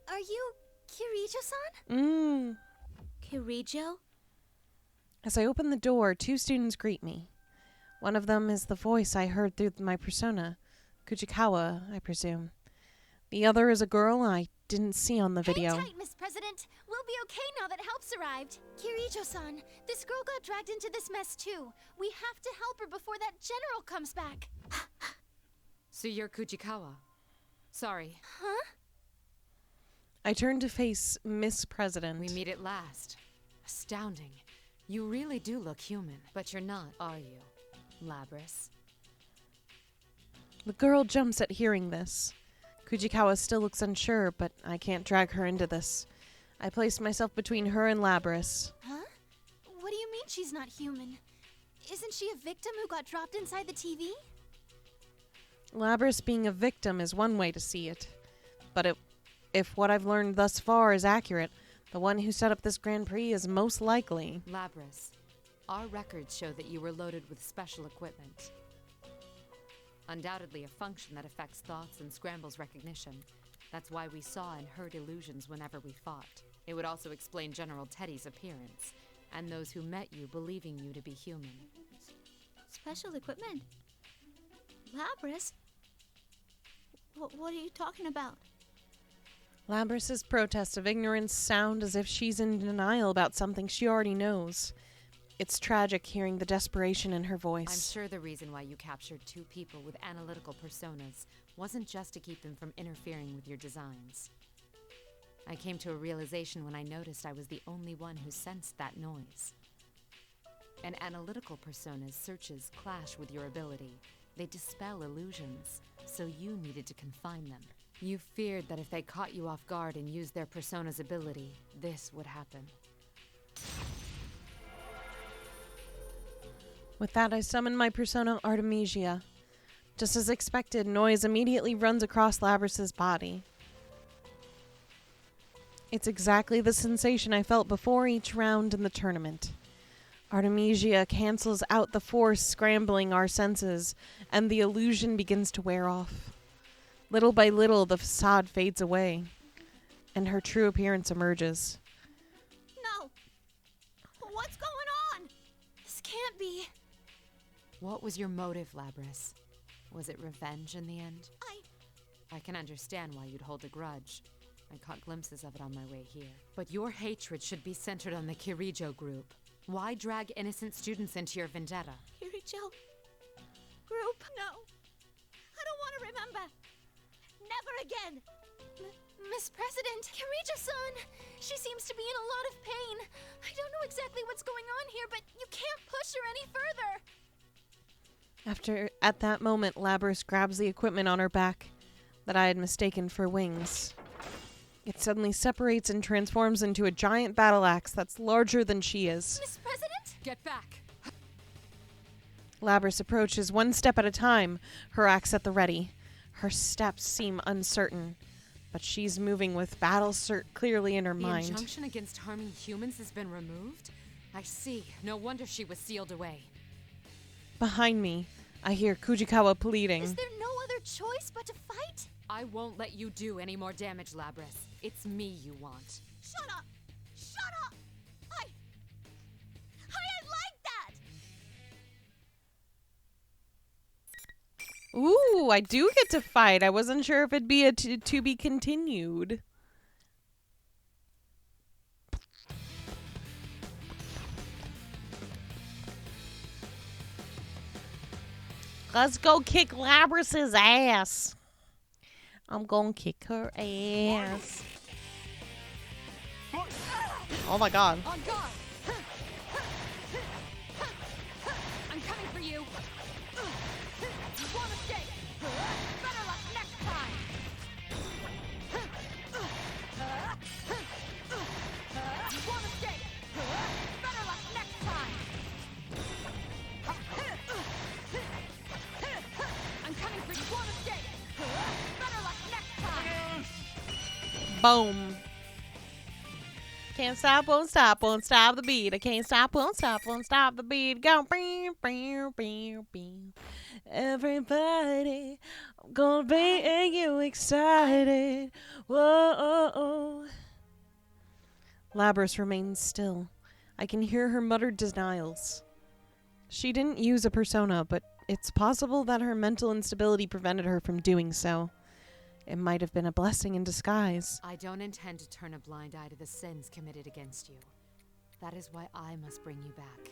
Are you Kirijo-san? Kirijo? As I open the door, 2 students greet me. One of them is the voice I heard through my persona. Kujikawa, I presume. The other is a girl I didn't see on the video. Hang tight, Miss President. We'll be okay now that help's arrived. Kirijo-san, this girl got dragged into this mess too. We have to help her before that general comes back. So you're Kujikawa. Sorry. Huh? I turn to face Miss President. We meet at last. Astounding. You really do look human, but you're not, are you, Labris? The girl jumps at hearing this. Kujikawa still looks unsure, but I can't drag her into this. I place myself between her and Labris. Huh? What do you mean she's not human? Isn't she a victim who got dropped inside the TV? Labris being a victim is one way to see it. But if what I've learned thus far is accurate, the one who set up this Grand Prix is most likely... Labris, our records show that you were loaded with special equipment. Undoubtedly a function that affects thoughts and scrambles recognition. That's why we saw and heard illusions whenever we fought. It would also explain General Teddy's appearance, and those who met you believing you to be human. Special equipment? Labris? What are you talking about? Labrys's protests of ignorance sound as if she's in denial about something she already knows. It's tragic hearing the desperation in her voice. I'm sure the reason why you captured 2 people with analytical personas wasn't just to keep them from interfering with your designs. I came to a realization when I noticed I was the only one who sensed that noise. An analytical persona's searches clash with your ability. They dispel illusions, so you needed to confine them. You feared that if they caught you off guard and used their persona's ability, this would happen. With that, I summon my persona Artemisia. Just as expected, noise immediately runs across Labrys's body. It's exactly the sensation I felt before each round in the tournament. Artemisia cancels out the force scrambling our senses, and the illusion begins to wear off. Little by little, the facade fades away, and her true appearance emerges. No! What's going on? This can't be. What was your motive, Labrys? Was it revenge in the end? I can understand why you'd hold a grudge. I caught glimpses of it on my way here. But your hatred should be centered on the Kirijo group. Why drag innocent students into your vendetta? Kirijo group? No. I don't want to remember. Never again. Miss President, Kirijo-san, she seems to be in a lot of pain. I don't know exactly what's going on here, but you can't push her any further. At that moment, Labrys grabs the equipment on her back that I had mistaken for wings. It suddenly separates and transforms into a giant battle axe that's larger than she is. Miss President? Get back! Labrys approaches one step at a time, her axe at the ready. Her steps seem uncertain, but she's moving with battle cert clearly in her mind. The injunction against harming humans has been removed? I see. No wonder she was sealed away. Behind me, I hear Kujikawa pleading. Is there no other choice but to fight? I won't let you do any more damage, Labrys. It's me you want. Shut up! Shut up! I like that! Ooh, I do get to fight. I wasn't sure if it'd be a to be continued. Let's go kick Labrys's ass. I'm gonna kick her ass. Oh my god. On guard! I'm coming for you. You want to stay? Better luck next time. You want to stay? Better luck next time. I'm coming for you. Want to stay? Better luck next time. Boom. Can't stop, won't stop the beat. I can't stop, won't stop the beat. Go, bing, bing, bing, bing. Everybody, I'm gonna make you excited. Whoa. Labrys remains still. I can hear her muttered denials. She didn't use a persona, but it's possible that her mental instability prevented her from doing so. It might have been a blessing in disguise. I don't intend to turn a blind eye to the sins committed against you. That is why I must bring you back.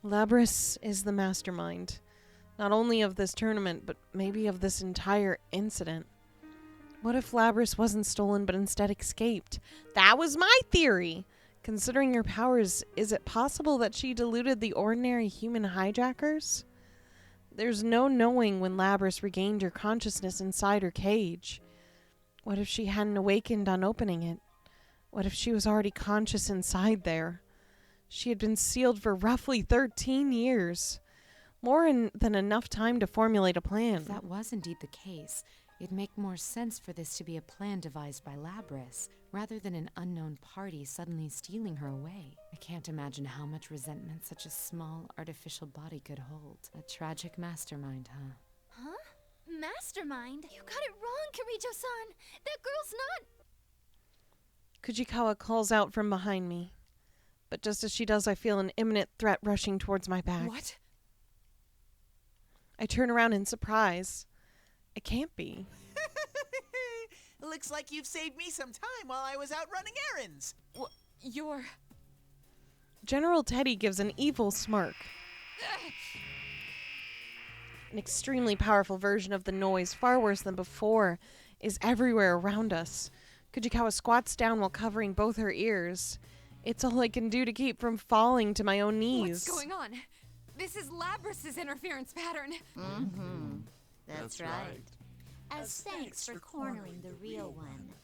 Labrys is the mastermind, not only of this tournament, but maybe of this entire incident. What if Labrys wasn't stolen, but instead escaped? That was my theory! Considering her powers, is it possible that she deluded the ordinary human hijackers? There's no knowing when Labrys regained her consciousness inside her cage. What if she hadn't awakened on opening it? What if she was already conscious inside there? She had been sealed for roughly 13 years. More than enough time to formulate a plan. If that was indeed the case, it'd make more sense for this to be a plan devised by Labrys, rather than an unknown party suddenly stealing her away. I can't imagine how much resentment such a small, artificial body could hold. A tragic mastermind, huh? Huh? Mastermind? You got it wrong, Kirijo-san. That girl's not... Kujikawa calls out from behind me. But just as she does, I feel an imminent threat rushing towards my back. What? I turn around in surprise. It can't be. Looks like you've saved me some time while I was out running errands. You're... General Teddy gives an evil smirk. An extremely powerful version of the noise, far worse than before, is everywhere around us. Kujikawa squats down while covering both her ears. It's all I can do to keep from falling to my own knees. What's going on? This is Labrys's interference pattern. Mm-hmm. That's right. As thanks for cornering the real one,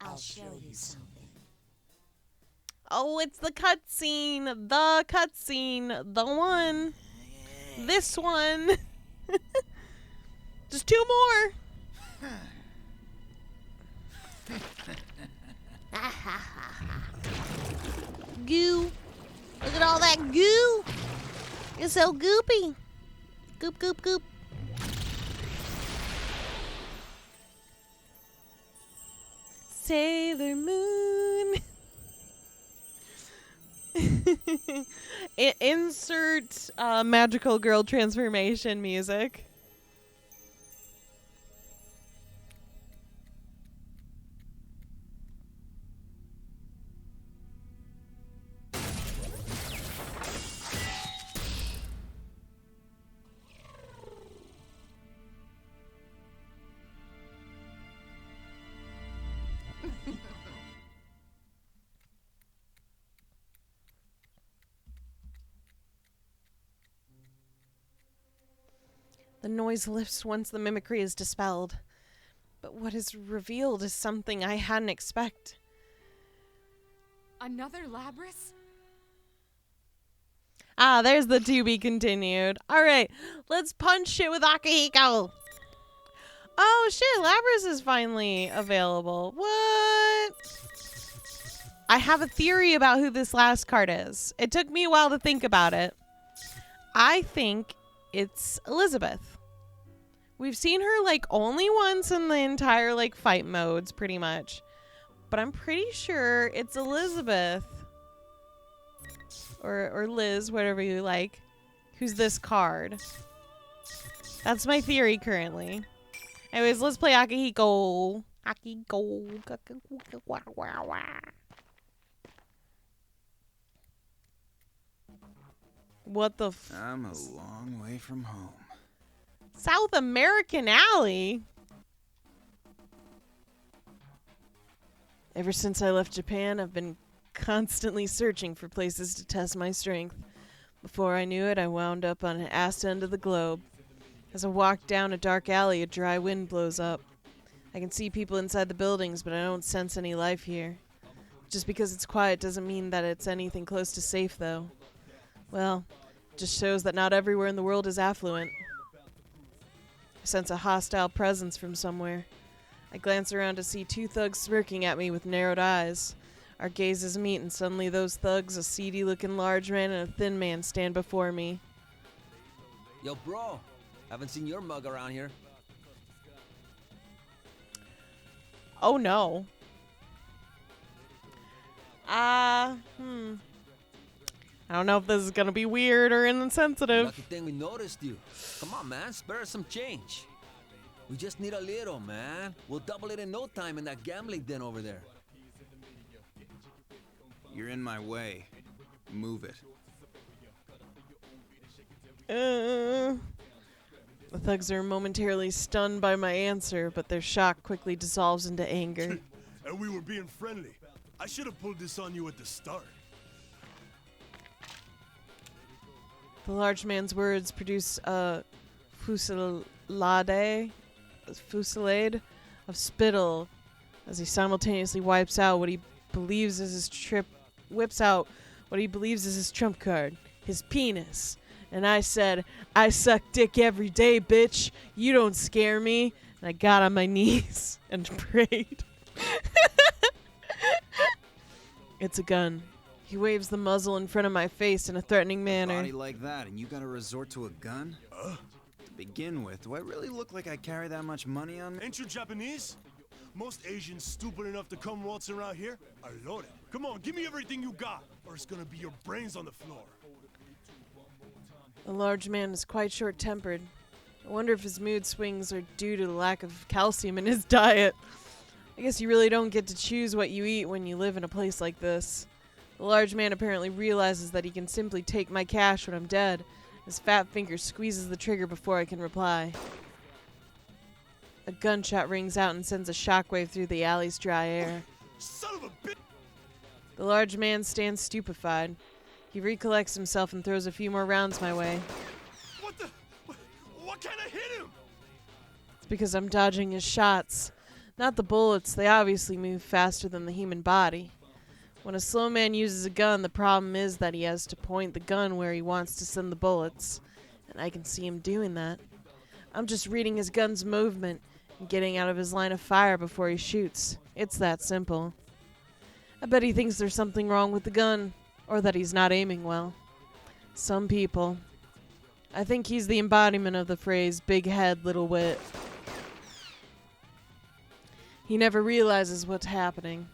I'll show you something. Oh, it's the cutscene. The cutscene. The one. This one. Just 2 more. Goo. Look at all that goo. It's so goopy. Goop, goop, goop. Sailor Moon. Insert magical girl transformation music. The noise lifts once the mimicry is dispelled. But what is revealed is something I hadn't expected. Another Labrys? Ah, there's the to be continued. Alright, let's punch shit with Akihiko. Oh shit, Labrys is finally available. What? I have a theory about who this last card is. It took me a while to think about it. I think it's Elizabeth. We've seen her like only once in the entire like fight modes pretty much. But I'm pretty sure it's Elizabeth. Or Liz, whatever you like. Who's this card. That's my theory currently. Anyways, let's play Akihiko. Akihiko. What the f- I'm a long way from home. South American Alley? Ever since I left Japan, I've been constantly searching for places to test my strength. Before I knew it, I wound up on an ass end of the globe. As I walk down a dark alley, a dry wind blows up. I can see people inside the buildings, but I don't sense any life here. Just because it's quiet doesn't mean that it's anything close to safe, though. Well, it just shows that not everywhere in the world is affluent. I sense a hostile presence from somewhere. I glance around to see 2 thugs smirking at me with narrowed eyes. Our gazes meet, and suddenly those thugs, a seedy-looking large man and a thin man, stand before me. Yo, bro. Haven't seen your mug around here. Oh, no. I don't know if this is gonna be weird or insensitive. Lucky thing we noticed you. Come on, man. Spare us some change. We just need a little, man. We'll double it in no time in that gambling den over there. You're in my way. Move it. The thugs are momentarily stunned by my answer, but their shock quickly dissolves into anger. And we were being friendly. I should have pulled this on you at the start. The large man's words produce a fusillade of spittle as he simultaneously whips out what he believes is his trump card, his penis. And I said, I suck dick every day, bitch. You don't scare me. And I got on my knees and prayed. It's a gun. He waves the muzzle in front of my face in a threatening manner. Body like that, and you gotta resort to a gun? To begin with, do I really look like I carry that much money on me? Ain't you Japanese? Most Asians stupid enough to come waltzing around here are loaded. Come on, give me everything you got, or it's gonna be your brains on the floor. The large man is quite short-tempered. I wonder if his mood swings are due to the lack of calcium in his diet. I guess you really don't get to choose what you eat when you live in a place like this. The large man apparently realizes that he can simply take my cash when I'm dead. His fat finger squeezes the trigger before I can reply. A gunshot rings out and sends a shockwave through the alley's dry air. Son of a bitch! The large man stands stupefied. He recollects himself and throws a few more rounds my way. What the? What kind of hit him? It's because I'm dodging his shots. Not the bullets, they obviously move faster than the human body. When a slow man uses a gun, the problem is that he has to point the gun where he wants to send the bullets. And I can see him doing that. I'm just reading his gun's movement and getting out of his line of fire before he shoots. It's that simple. I bet he thinks there's something wrong with the gun, or that he's not aiming well. Some people. I think he's the embodiment of the phrase, big head, little wit. He never realizes what's happening.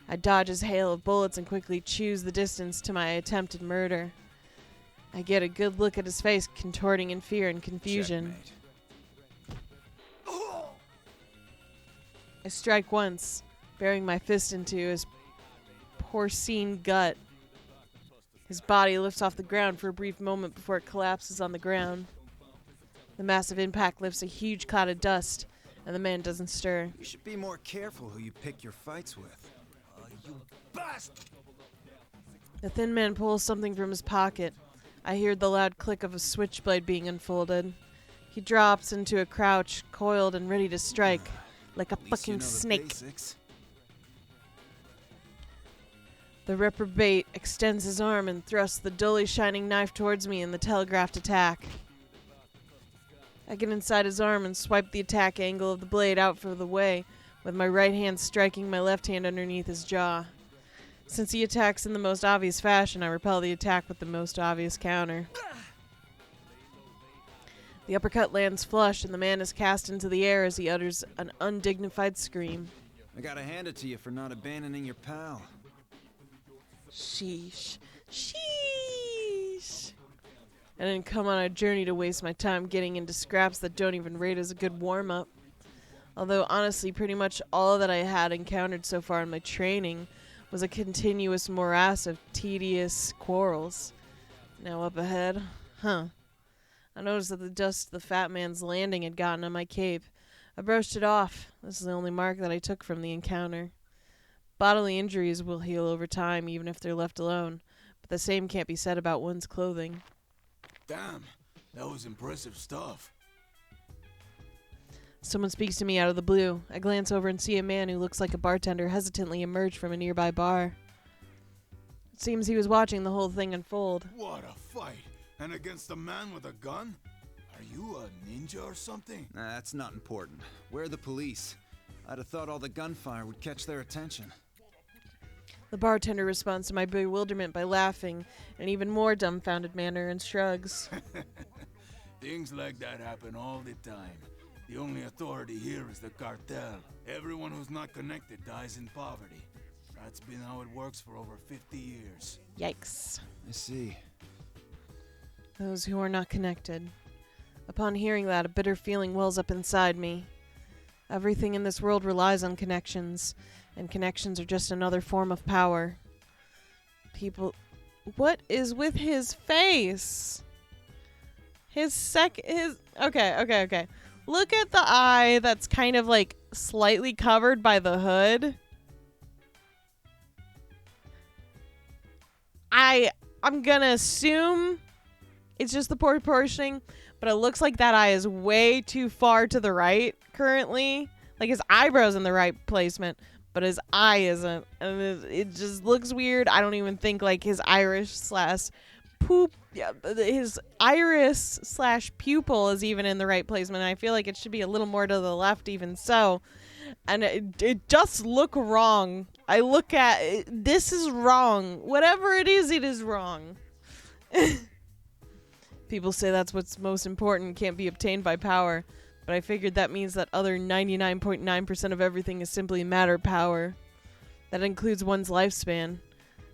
I dodge his hail of bullets and quickly choose the distance to my attempted murder. I get a good look at his face, contorting in fear and confusion. Checkmate. I strike once, bearing my fist into his porcine gut. His body lifts off the ground for a brief moment before it collapses on the ground. The massive impact lifts a huge cloud of dust, and the man doesn't stir. You should be more careful who you pick your fights with. You bastard! The thin man pulls something from his pocket. I hear the loud click of a switchblade being unfolded. He drops into a crouch, coiled and ready to strike, like a fucking snake. The reprobate extends his arm and thrusts the dully shining knife towards me in the telegraphed attack. I get inside his arm and swipe the attack angle of the blade out for the way, with my right hand striking my left hand underneath his jaw. Since he attacks in the most obvious fashion, I repel the attack with the most obvious counter. The uppercut lands flush, and the man is cast into the air as he utters an undignified scream. I gotta hand it to you for not abandoning your pal. Sheesh. Sheesh. I didn't come on a journey to waste my time getting into scraps that don't even rate as a good warm-up. Although, honestly, pretty much all that I had encountered so far in my training was a continuous morass of tedious quarrels. Now up ahead, I noticed that the dust of the fat man's landing had gotten on my cape. I brushed it off. This is the only mark that I took from the encounter. Bodily injuries will heal over time, even if they're left alone, but the same can't be said about one's clothing. Damn, that was impressive stuff. Someone speaks to me out of the blue. I glance over and see a man who looks like a bartender hesitantly emerge from a nearby bar. It seems he was watching the whole thing unfold. What a fight! And against a man with a gun? Are you a ninja or something? Nah, that's not important. Where are the police? I'd have thought all the gunfire would catch their attention. The bartender responds to my bewilderment by laughing in an even more dumbfounded manner and shrugs. Things like that happen all the time. The only authority here is the cartel. Everyone who's not connected dies in poverty. That's been how it works for over 50 years. Yikes. I see. Those who are not connected. Upon hearing that, a bitter feeling wells up inside me. Everything in this world relies on connections, and connections are just another form of power. People... What is with his face? Okay. Look at the eye that's kind of like slightly covered by the hood. I'm gonna assume it's just the proportioning, but it looks like that eye is way too far to the right currently. Like his eyebrow's in the right placement, but his eye isn't. And it just looks weird. I don't even think like his his iris / pupil is even in the right placement. I feel like it should be a little more to the left even so. And it does look wrong. I look at it, this is wrong. Whatever it is wrong. People say that's what's most important, can't be obtained by power. But I figured that means that other 99.9% of everything is simply matter power. That includes one's lifespan.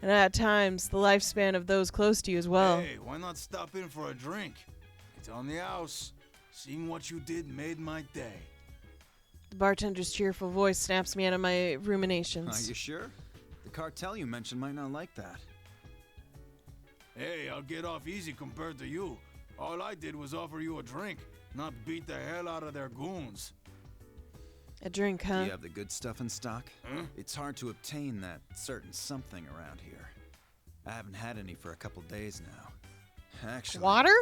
And at times, the lifespan of those close to you as well. Hey, why not stop in for a drink? It's on the house. Seeing what you did made my day. The bartender's cheerful voice snaps me out of my ruminations. Are you sure? The cartel you mentioned might not like that. Hey, I'll get off easy compared to you. All I did was offer you a drink, not beat the hell out of their goons. A drink, huh? Do you have the good stuff in stock? Huh? It's hard to obtain that certain something around here. I haven't had any for a couple days now. Actually, Water?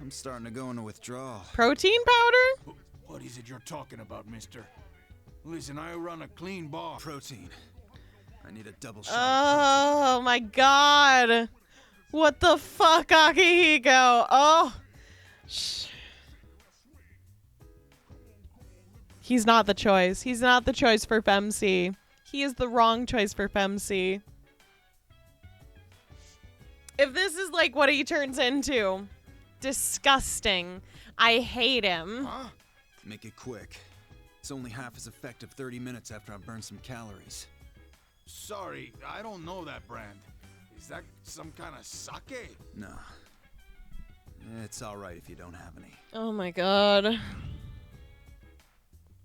I'm starting to go into withdrawal. Protein powder? What is it you're talking about, mister? Listen, I run a clean bar. Protein. I need a double shot. Oh my god. What the fuck, Akihiko? Oh. He's not the choice. He's not the choice for FemC. He is the wrong choice for FemC. If this is like what he turns into, disgusting. I hate him. Huh? Make it quick. It's only half as effective 30 minutes after I've burned some calories. Sorry, I don't know that brand. Is that some kind of sake? No. It's alright if you don't have any. Oh my god.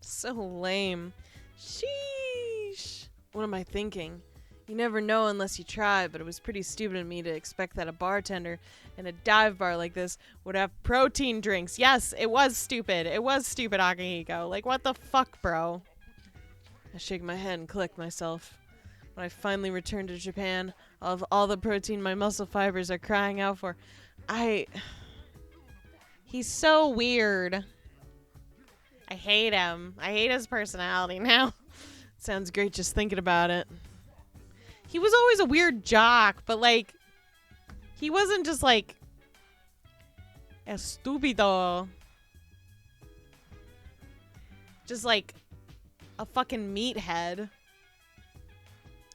So lame. Sheesh. What am I thinking? You never know unless you try, but it was pretty stupid of me to expect that a bartender in a dive bar like this would have protein drinks. Yes, it was stupid. It was stupid, Akihiko. Like, what the fuck, bro? I shake my head and collect myself. When I finally return to Japan, I'll have all the protein my muscle fibers are crying out for. He's so weird. I hate him. I hate his personality now. Sounds great just thinking about it. He was always a weird jock, but like, he wasn't just like estúpido. Just like a fucking meathead.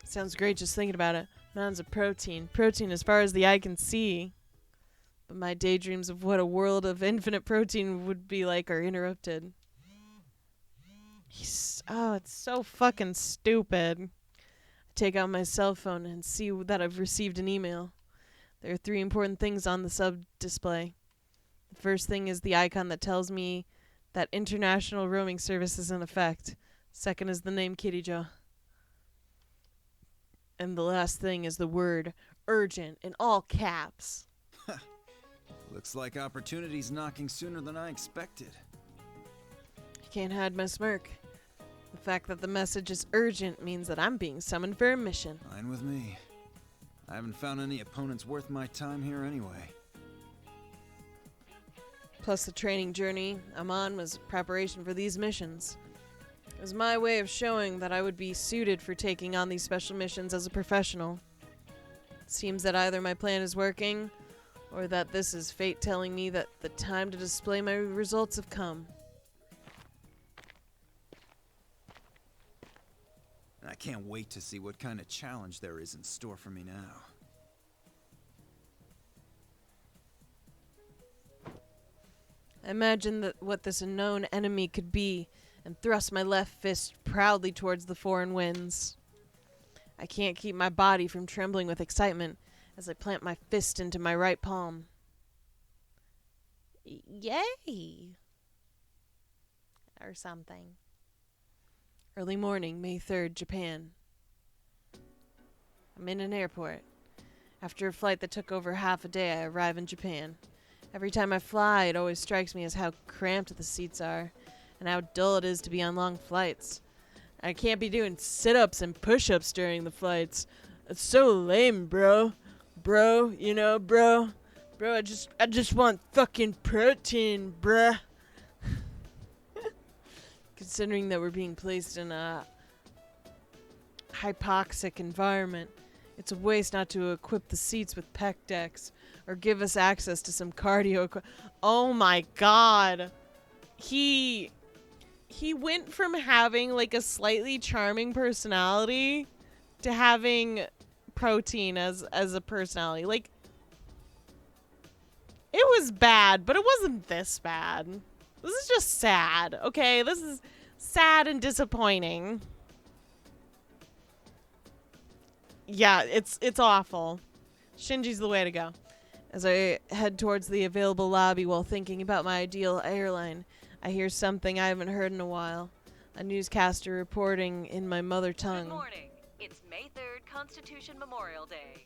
Sounds great just thinking about it. Mountains of protein. Protein as far as the eye can see. But my daydreams of what a world of infinite protein would be like are interrupted. Oh, it's so fucking stupid. I take out my cell phone and see that I've received an email. There are 3 important things on the sub display. The first thing is the icon that tells me that international roaming service is in effect. Second is the name Kirijo. And the last thing is the word urgent in all caps. Looks like opportunity's knocking sooner than I expected. I can't hide my smirk. The fact that the message is urgent means that I'm being summoned for a mission. Fine with me. I haven't found any opponents worth my time here anyway. Plus the training journey I'm on was preparation for these missions. It was my way of showing that I would be suited for taking on these special missions as a professional. It seems that either my plan is working, or that this is fate telling me that the time to display my results have come. I can't wait to see what kind of challenge there is in store for me now. I imagined that what this unknown enemy could be, and thrust my left fist proudly towards the foreign winds. I can't keep my body from trembling with excitement as I plant my fist into my right palm. Yay! Or something. Early morning, May 3rd, Japan. I'm in an airport. After a flight that took over half a day, I arrive in Japan. Every time I fly, it always strikes me as how cramped the seats are, and how dull it is to be on long flights. I can't be doing sit-ups and push-ups during the flights. It's so lame, bro. Bro, you know, bro. Bro, I just want fucking protein, bruh. Considering that we're being placed in a hypoxic environment, it's a waste not to equip the seats with pec decks or give us access to some cardio. Oh my god. He went from having like a slightly charming personality to having protein as a personality. Like, it was bad, but it wasn't this bad. This is just sad, okay? This is sad and disappointing. Yeah, it's awful. Shinji's the way to go. As I head towards the available lobby while thinking about my ideal airline, I hear something I haven't heard in a while. A newscaster reporting in my mother tongue. Good morning. It's May 3rd, Constitution Memorial Day.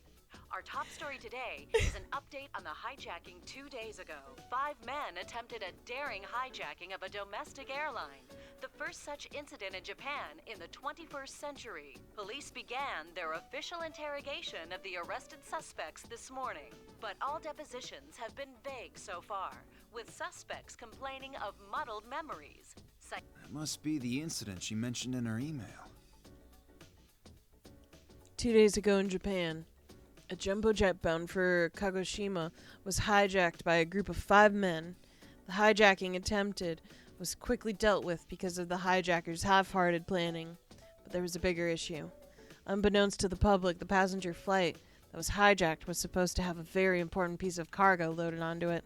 Our top story today is an update on the hijacking 2 days ago. 5 men attempted a daring hijacking of a domestic airline, the first such incident in Japan in the 21st century. Police began their official interrogation of the arrested suspects this morning, but all depositions have been vague so far, with suspects complaining of muddled memories. That must be the incident she mentioned in her email. 2 days ago in Japan, a jumbo jet bound for Kagoshima was hijacked by a group of 5 men. The hijacking attempted was quickly dealt with because of the hijackers' half-hearted planning, but there was a bigger issue. Unbeknownst to the public, the passenger flight that was hijacked was supposed to have a very important piece of cargo loaded onto it.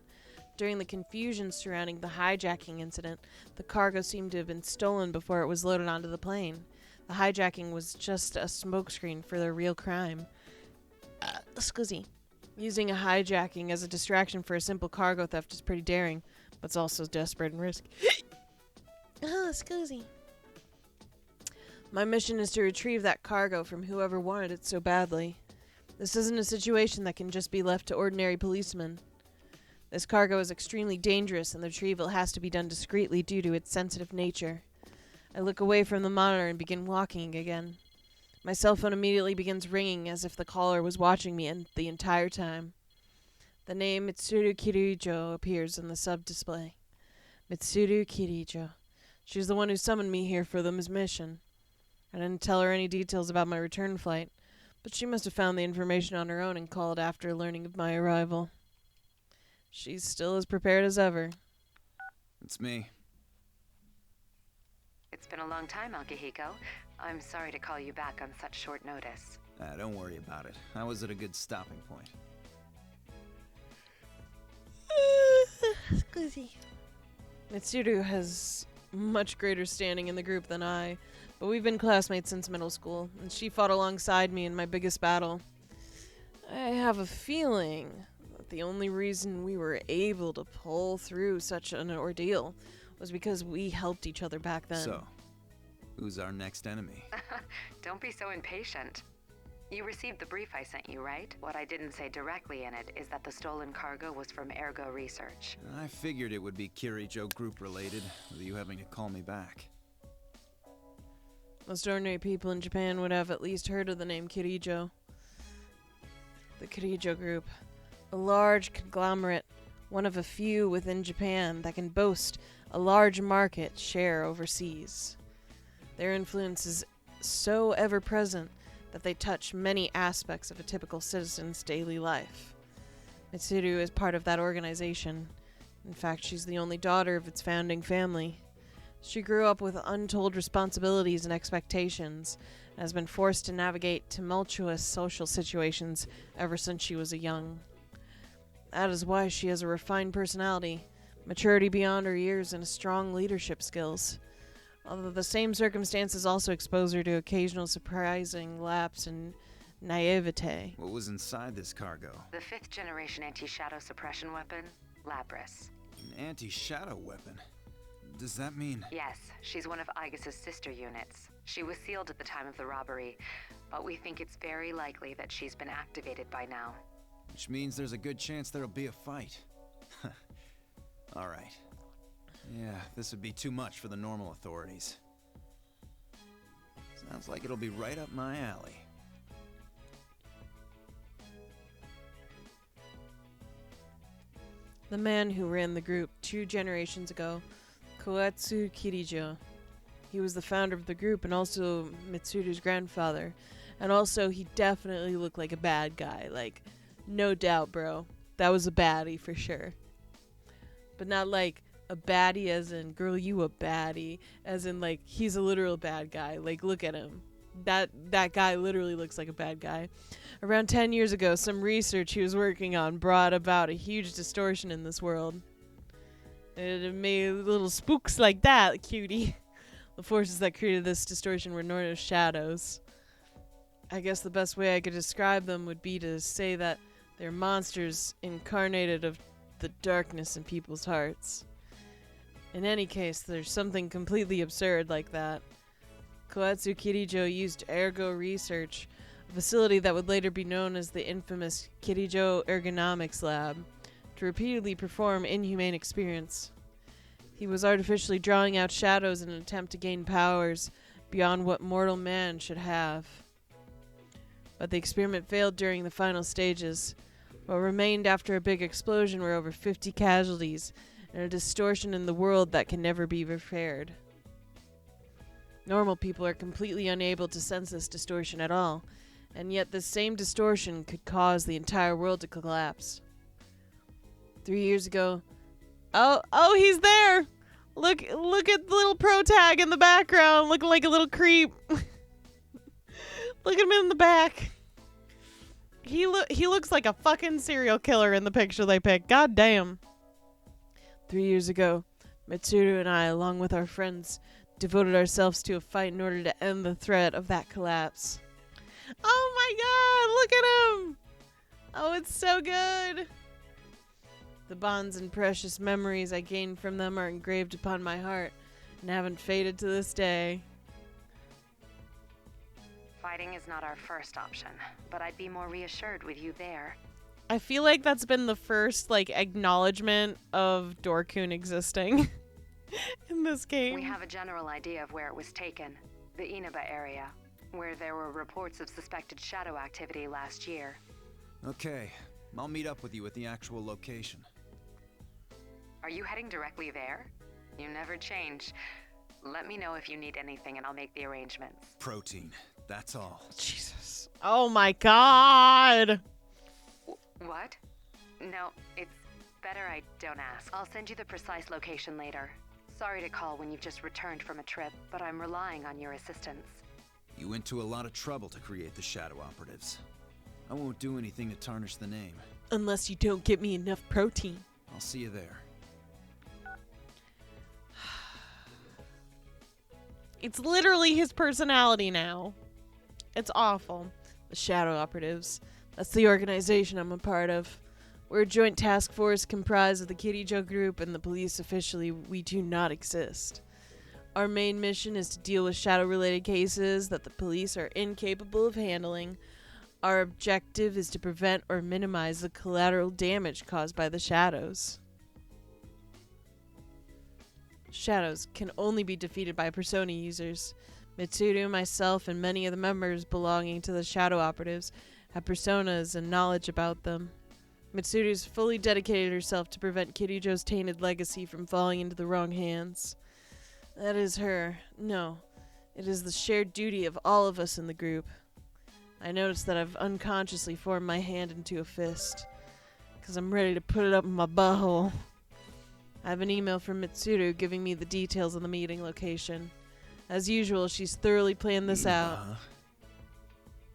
During the confusion surrounding the hijacking incident, the cargo seemed to have been stolen before it was loaded onto the plane. The hijacking was just a smokescreen for their real crime. Scusi. Using a hijacking as a distraction for a simple cargo theft is pretty daring, but it's also desperate and risky. Scusi. My mission is to retrieve that cargo from whoever wanted it so badly. This isn't a situation that can just be left to ordinary policemen. This cargo is extremely dangerous, and the retrieval has to be done discreetly due to its sensitive nature. I look away from the monitor and begin walking again. My cell phone immediately begins ringing as if the caller was watching me the entire time. The name Mitsuru Kirijo appears in the sub-display. Mitsuru Kirijo. She's the one who summoned me here for the mission. I didn't tell her any details about my return flight, but she must have found the information on her own and called after learning of my arrival. She's still as prepared as ever. It's me. It's been a long time, Akihiko. I'm sorry to call you back on such short notice. Don't worry about it. I was at a good stopping point. Scusi. Mitsuru has much greater standing in the group than I, but we've been classmates since middle school, and she fought alongside me in my biggest battle. I have a feeling that the only reason we were able to pull through such an ordeal was because we helped each other back then. So, who's our next enemy? Don't be so impatient. You received the brief I sent you, right? What I didn't say directly in it is that the stolen cargo was from Ergo Research. I figured it would be Kirijo Group related, with you having to call me back. Most ordinary people in Japan would have at least heard of the name Kirijo. The Kirijo Group, a large conglomerate, one of a few within Japan that can boast a large market share overseas. Their influence is so ever-present that they touch many aspects of a typical citizen's daily life. Mitsuru is part of that organization. In fact, she's the only daughter of its founding family. She grew up with untold responsibilities and expectations, and has been forced to navigate tumultuous social situations ever since she was young. That is why she has a refined personality, maturity beyond her years, and strong leadership skills. Although the same circumstances also expose her to occasional surprising lapse in naivete. What was inside this cargo? The 5th generation anti-shadow suppression weapon, Lapras. An anti-shadow weapon? Does that mean... Yes, she's one of Aigis' sister units. She was sealed at the time of the robbery, but we think it's very likely that she's been activated by now. Which means there's a good chance there'll be a fight. Alright. Yeah, this would be too much for the normal authorities. Sounds like it'll be right up my alley. The man who ran the group 2 generations ago, Koetsu Kirijo. He was the founder of the group and also Mitsuru's grandfather. And also, he definitely looked like a bad guy. Like, no doubt, bro. That was a baddie for sure. But not like a baddie as in, girl, you a baddie. As in, like, he's a literal bad guy. Like, look at him. That guy literally looks like a bad guy. Around 10 years ago, some research he was working on brought about a huge distortion in this world. It made little spooks like that, cutie. The forces that created this distortion were known as shadows. I guess the best way I could describe them would be to say that they're monsters incarnated of the darkness in people's hearts. In any case, there's something completely absurd like that. Koetsu Kirijo used Ergo Research, a facility that would later be known as the infamous Kirijo Ergonomics Lab, to repeatedly perform inhumane experiments. He was artificially drawing out shadows in an attempt to gain powers beyond what mortal man should have. But the experiment failed during the final stages. What remained after a big explosion were over 50 casualties and a distortion in the world that can never be repaired. Normal people are completely unable to sense this distortion at all, and yet this same distortion could cause the entire world to collapse. 3 years ago... Oh, he's there! Look at the little pro tag in the background, looking like a little creep. Look at him in the back. He looks like a fucking serial killer in the picture they picked. God damn. 3 years ago, Mitsuru and I, along with our friends, devoted ourselves to a fight in order to end the threat of that collapse. Oh my god, look at him! Oh, it's so good. The bonds and precious memories I gained from them are engraved upon my heart and haven't faded to this day. Fighting is not our first option, but I'd be more reassured with you there. I feel like that's been the first, acknowledgement of Dorkun existing in this game. We have a general idea of where it was taken. The Inaba area, where there were reports of suspected shadow activity last year. Okay, I'll meet up with you at the actual location. Are you heading directly there? You never change. Let me know if you need anything and I'll make the arrangements. Protein, that's all. Jesus. Oh my god! What? No, it's better I don't ask. I'll send you the precise location later. Sorry to call when you've just returned from a trip, but I'm relying on your assistance. You went to a lot of trouble to create the Shadow Operatives. I won't do anything to tarnish the name. Unless you don't get me enough protein. I'll see you there. It's literally his personality now. It's awful. The Shadow Operatives. That's the organization I'm a part of. We're a joint task force comprised of the Kirijo group and the police. Officially, we do not exist. Our main mission is to deal with shadow-related cases that the police are incapable of handling. Our objective is to prevent or minimize the collateral damage caused by the shadows. Shadows can only be defeated by Persona users. Mitsuru, myself, and many of the members belonging to the Shadow Operatives have personas and knowledge about them. Mitsuru's fully dedicated herself to prevent Kirijo's tainted legacy from falling into the wrong hands. That is her. No, it is the shared duty of all of us in the group. I notice that I've unconsciously formed my hand into a fist, because I'm ready to put it up in my butthole. I have an email from Mitsuru giving me the details of the meeting location. As usual, she's thoroughly planned this out.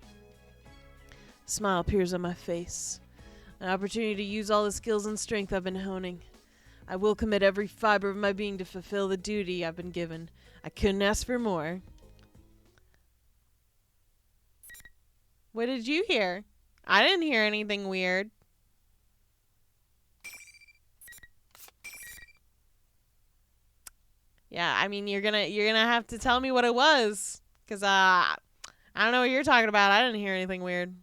A smile appears on my face. An opportunity to use all the skills and strength I've been honing. I will commit every fiber of my being to fulfill the duty I've been given. I couldn't ask for more. What did you hear? I didn't hear anything weird. Yeah, I mean, you're gonna have to tell me what it was, cause I don't know what you're talking about. I didn't hear anything weird.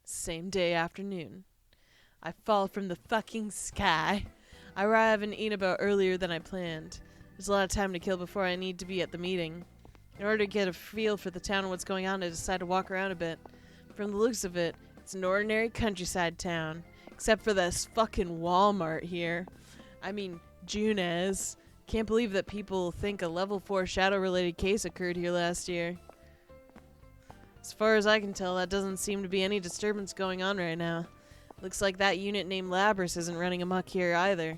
Same day afternoon. I fall from the fucking sky. I arrive in Inaba earlier than I planned. There's a lot of time to kill before I need to be at the meeting. In order to get a feel for the town and what's going on, I decide to walk around a bit. From the looks of it, it's an ordinary countryside town, except for this fucking Walmart here. I mean, Junez. Can't believe that people think a level 4 shadow-related case occurred here last year. As far as I can tell, that doesn't seem to be any disturbance going on right now. Looks like that unit named Labris isn't running amok here either.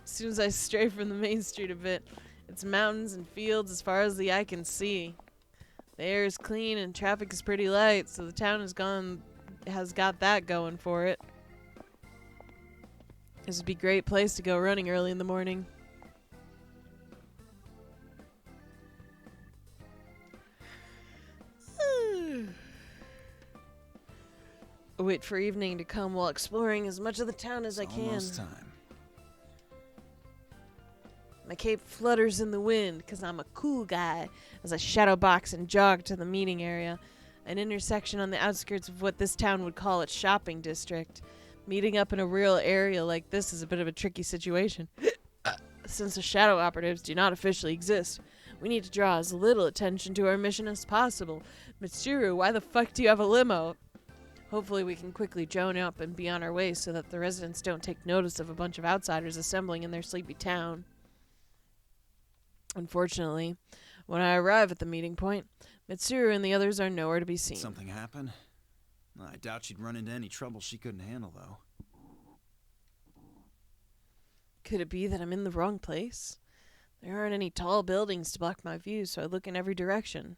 As soon as I stray from the main street a bit, it's mountains and fields as far as the eye can see. The air is clean and traffic is pretty light, so the town has got that going for it. This would be a great place to go running early in the morning. Wait for evening to come while exploring as much of the town as I can. Almost time. My cape flutters in the wind because I'm a cool guy as I shadow box and jog to the meeting area, an intersection on the outskirts of what this town would call its shopping district. Meeting up in a rural area like this is a bit of a tricky situation. Since the shadow operatives do not officially exist, we need to draw as little attention to our mission as possible. Mitsuru, why the fuck do you have a limo? Hopefully we can quickly drone up and be on our way so that the residents don't take notice of a bunch of outsiders assembling in their sleepy town. Unfortunately, when I arrive at the meeting point, Mitsuru and the others are nowhere to be seen. Something happened? I doubt she'd run into any trouble she couldn't handle, though. Could it be that I'm in the wrong place? There aren't any tall buildings to block my view, so I look in every direction.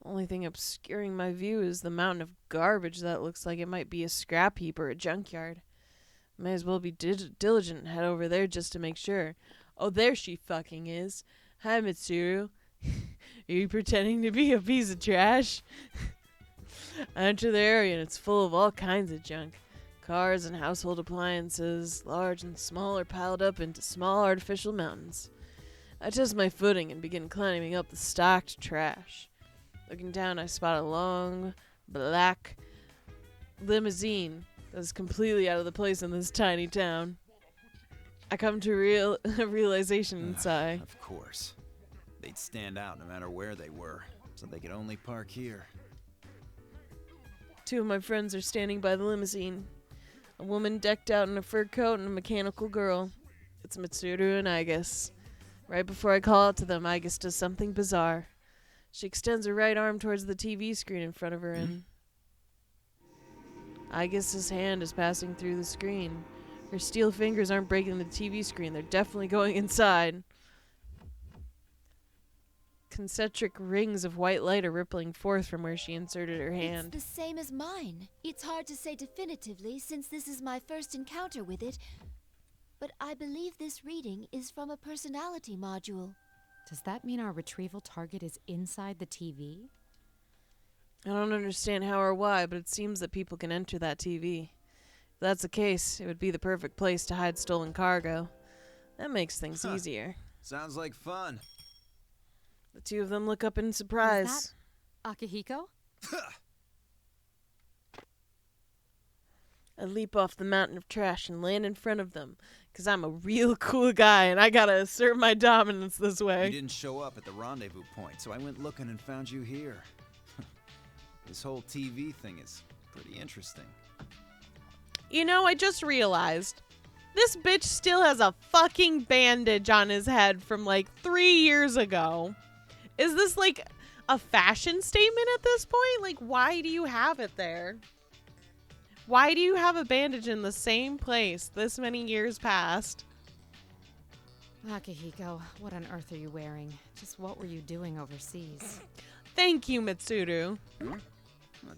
The only thing obscuring my view is the mountain of garbage that looks like it might be a scrap heap or a junkyard. May as well be diligent and head over there just to make sure. Oh, there she fucking is. Hi, Mitsuru. Are you pretending to be a piece of trash? I enter the area and it's full of all kinds of junk. Cars and household appliances, large and small, are piled up into small artificial mountains. I test my footing and begin climbing up the stacked trash. Looking down, I spot a long, black limousine that is completely out of the place in this tiny town. I come to a realization and sigh. Of course. They'd stand out no matter where they were, so they could only park here. Two of my friends are standing by the limousine. A woman decked out in a fur coat and a mechanical girl. It's Mitsuru and Igus. Right before I call out to them, Igus does something bizarre. She extends her right arm towards the TV screen in front of her and Igus's hand is passing through the screen. Her steel fingers aren't breaking the TV screen. They're definitely going inside. Concentric rings of white light are rippling forth from where she inserted her hand. It's the same as mine. It's hard to say definitively since this is my first encounter with it, but I believe this reading is from a personality module. Does that mean our retrieval target is inside the TV? I don't understand how or why, but it seems that people can enter that TV. If that's the case, it would be the perfect place to hide stolen cargo. That makes things easier. Sounds like fun. The two of them look up in surprise. Is that Akihiko? I leap off the mountain of trash and land in front of them, because I'm a real cool guy and I gotta assert my dominance this way. You didn't show up at the rendezvous point, so I went looking and found you here. This whole TV thing is pretty interesting. You know, I just realized this bitch still has a fucking bandage on his head from like 3 years ago. Is this like a fashion statement at this point? Like, why do you have it there? Why do you have a bandage in the same place this many years past? Akihiko, what on earth are you wearing? Just what were you doing overseas? Thank you, Mitsuru.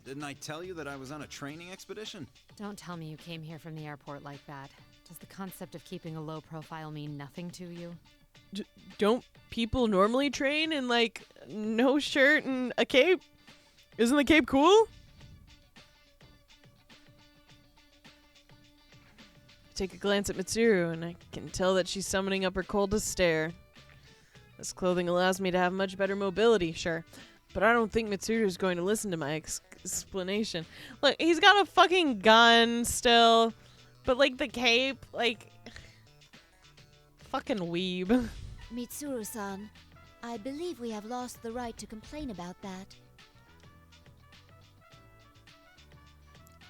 Didn't I tell you that I was on a training expedition? Don't tell me you came here from the airport like that. Does the concept of keeping a low profile mean nothing to you? Don't people normally train in like no shirt and a cape? Isn't the cape cool? I take a glance at Mitsuru and I can tell that she's summoning up her coldest stare. This clothing allows me to have much better mobility, sure. But I don't think Mitsuru's going to listen to my explanation. Look, he's got a fucking gun still. But like the cape, like... fucking weeb. Mitsuru-san, I believe we have lost the right to complain about that.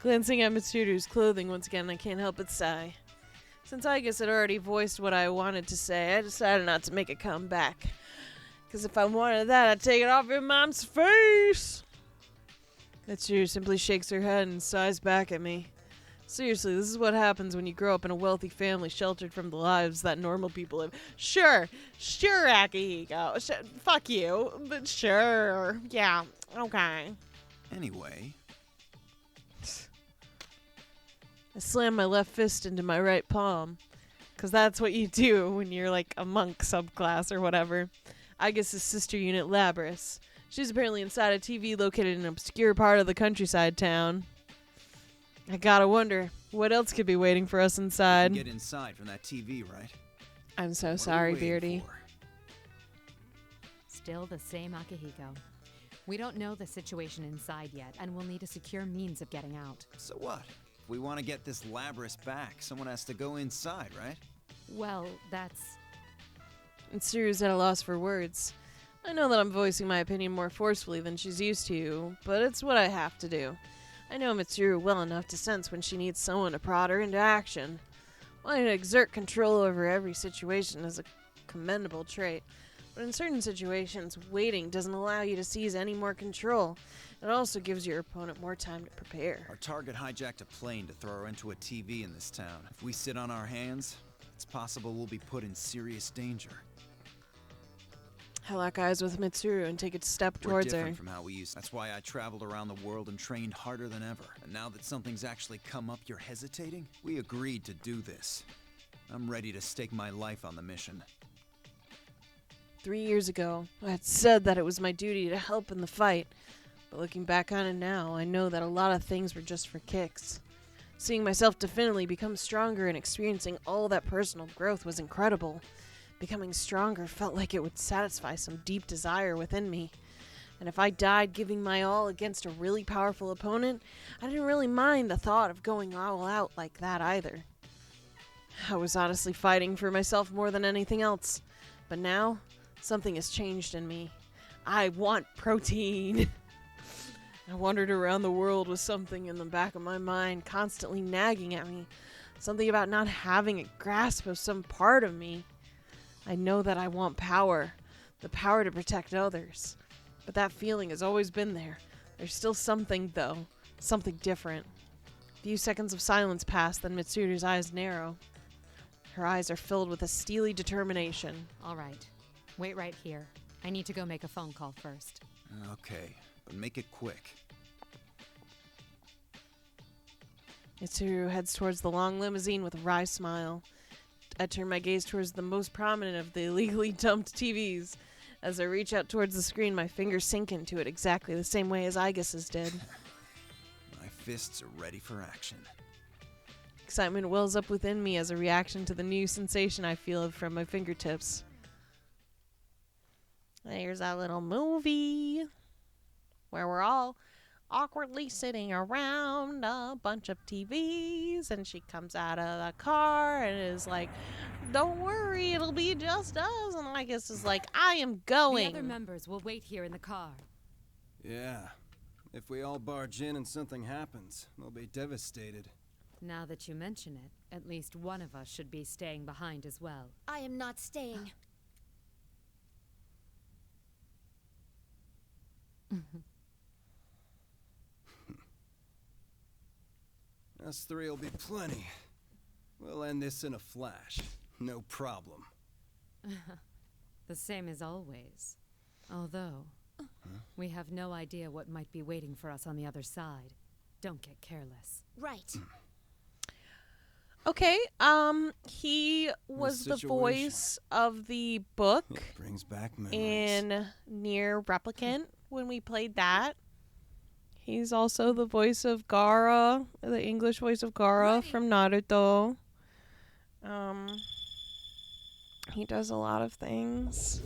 Glancing at Mitsuru's clothing once again, I can't help but sigh. Since Igus had already voiced what I wanted to say, I decided not to make a comeback. Because if I wanted that, I'd take it off your mom's face! Mitsuru simply shakes her head and sighs back at me. Seriously, this is what happens when you grow up in a wealthy family sheltered from the lives that normal people live. Sure, Akihiko. Fuck you, but sure. Yeah, okay. Anyway. I slam my left fist into my right palm. Because that's what you do when you're like a monk subclass or whatever. Igus's sister unit, Labris. She's apparently inside a TV located in an obscure part of the countryside town. I gotta wonder, what else could be waiting for us inside? You can get inside from that TV, right? I'm so What are we sorry, waiting Beardy. for? Still the same Akihiko. We don't know the situation inside yet, and we'll need a secure means of getting out. So what? If we want to get this Labrys back, someone has to go inside, right? Well, that's... Mitsuru's at a loss for words. I know that I'm voicing my opinion more forcefully than she's used to, but it's what I have to do. I know Mitsuru well enough to sense when she needs someone to prod her into action. Wanting to exert control over every situation is a commendable trait, but in certain situations, waiting doesn't allow you to seize any more control. It also gives your opponent more time to prepare. Our target hijacked a plane to throw her into a TV in this town. If we sit on our hands, it's possible we'll be put in serious danger. I lock eyes with Mitsuru and take a step We're towards her. different from how we used. That's why I traveled around the world and trained harder than ever. And now that something's actually come up, you're hesitating? We agreed to do this. I'm ready to stake my life on the mission. 3 years ago, I had said that it was my duty to help in the fight. But looking back on it now, I know that a lot of things were just for kicks. Seeing myself definitely become stronger and experiencing all that personal growth was incredible. Becoming stronger felt like it would satisfy some deep desire within me. And if I died giving my all against a really powerful opponent, I didn't really mind the thought of going all out like that either. I was honestly fighting for myself more than anything else. But now, something has changed in me. I want protein. I wandered around the world with something in the back of my mind constantly nagging at me. Something about not having a grasp of some part of me. I know that I want power. The power to protect others. But that feeling has always been there. There's still something, though. Something different. A few seconds of silence pass, then Mitsuru's eyes narrow. Her eyes are filled with a steely determination. All right. Wait right here. I need to go make a phone call first. Okay, but make it quick. Mitsuru heads towards the long limousine with a wry smile. I turn my gaze towards the most prominent of the illegally dumped TVs. As I reach out towards the screen, my fingers sink into it exactly the same way as Aigus's did. My fists are ready for action. Excitement wells up within me as a reaction to the new sensation I feel from my fingertips. There's a little movie where we're all awkwardly sitting around a bunch of TVs, and she comes out of the car and is like, "Don't worry, it'll be just us." And I guess is like, "I am going." The other members will wait here in the car. Yeah. If we all barge in and something happens, they'll be devastated. Now that you mention it, at least one of us should be staying behind as well. I am not staying. Us three will be plenty. We'll end this in a flash. No problem. The same as always. Although, we have no idea what might be waiting for us on the other side. Don't get careless. Right. Okay, he was the voice of the book Brings back memories. in Nier Replicant when we played that. He's also the voice of Gaara, the English voice of Gaara from Naruto. He does a lot of things.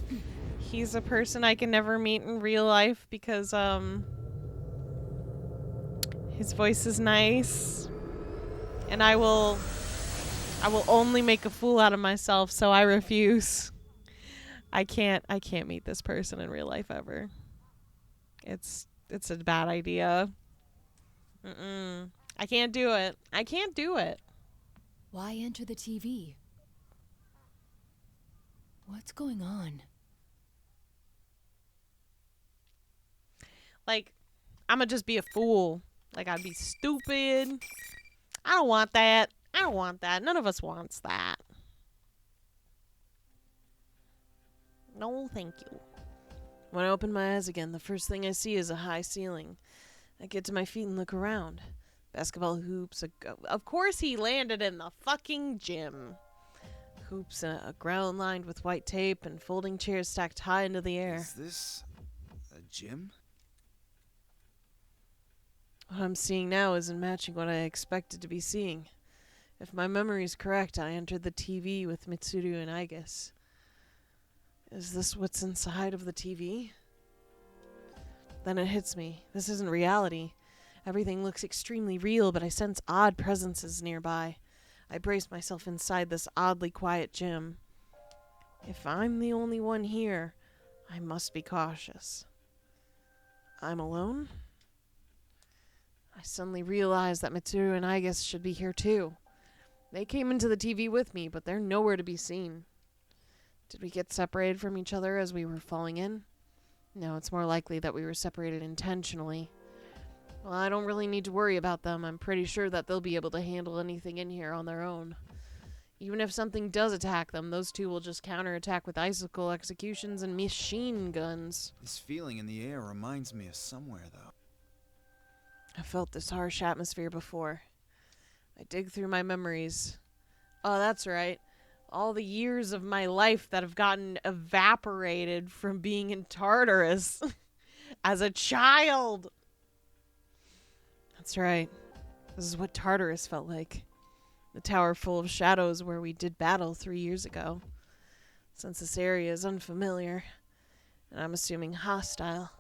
He's a person I can never meet in real life because his voice is nice. And I will only make a fool out of myself, so I refuse. I can't meet this person in real life ever. It's a bad idea. I can't do it. I can't do it. Why enter the TV? What's going on? Like, I'ma just be a fool. Like, I'd be stupid. I don't want that. I don't want that. None of us wants that. No, thank you. When I open my eyes again, the first thing I see is a high ceiling. I get to my feet and look around. Basketball hoops. Of course he landed in the fucking gym. Hoops, a ground lined with white tape, and folding chairs stacked high into the air. Is this a gym? What I'm seeing now isn't matching what I expected to be seeing. If my memory is correct, I entered the TV with Mitsuru and Aigis. Is this what's inside of the TV? Then it hits me. This isn't reality. Everything looks extremely real, but I sense odd presences nearby. I brace myself inside this oddly quiet gym. If I'm the only one here, I must be cautious. I'm alone? I suddenly realize that Mitsuru and Aigis should be here too. They came into the TV with me, but they're nowhere to be seen. Did we get separated from each other as we were falling in? No, it's more likely that we were separated intentionally. Well, I don't really need to worry about them. I'm pretty sure that they'll be able to handle anything in here on their own. Even if something does attack them, those two will just counterattack with icicle executions and machine guns. This feeling in the air reminds me of somewhere, though. I felt this harsh atmosphere before. I dig through my memories. Oh, that's right. All the years of my life that have gotten evaporated from being in Tartarus as a child. That's right. This is what Tartarus felt like. The tower full of shadows where we did battle 3 years ago. Since this area is unfamiliar, and I'm assuming hostile,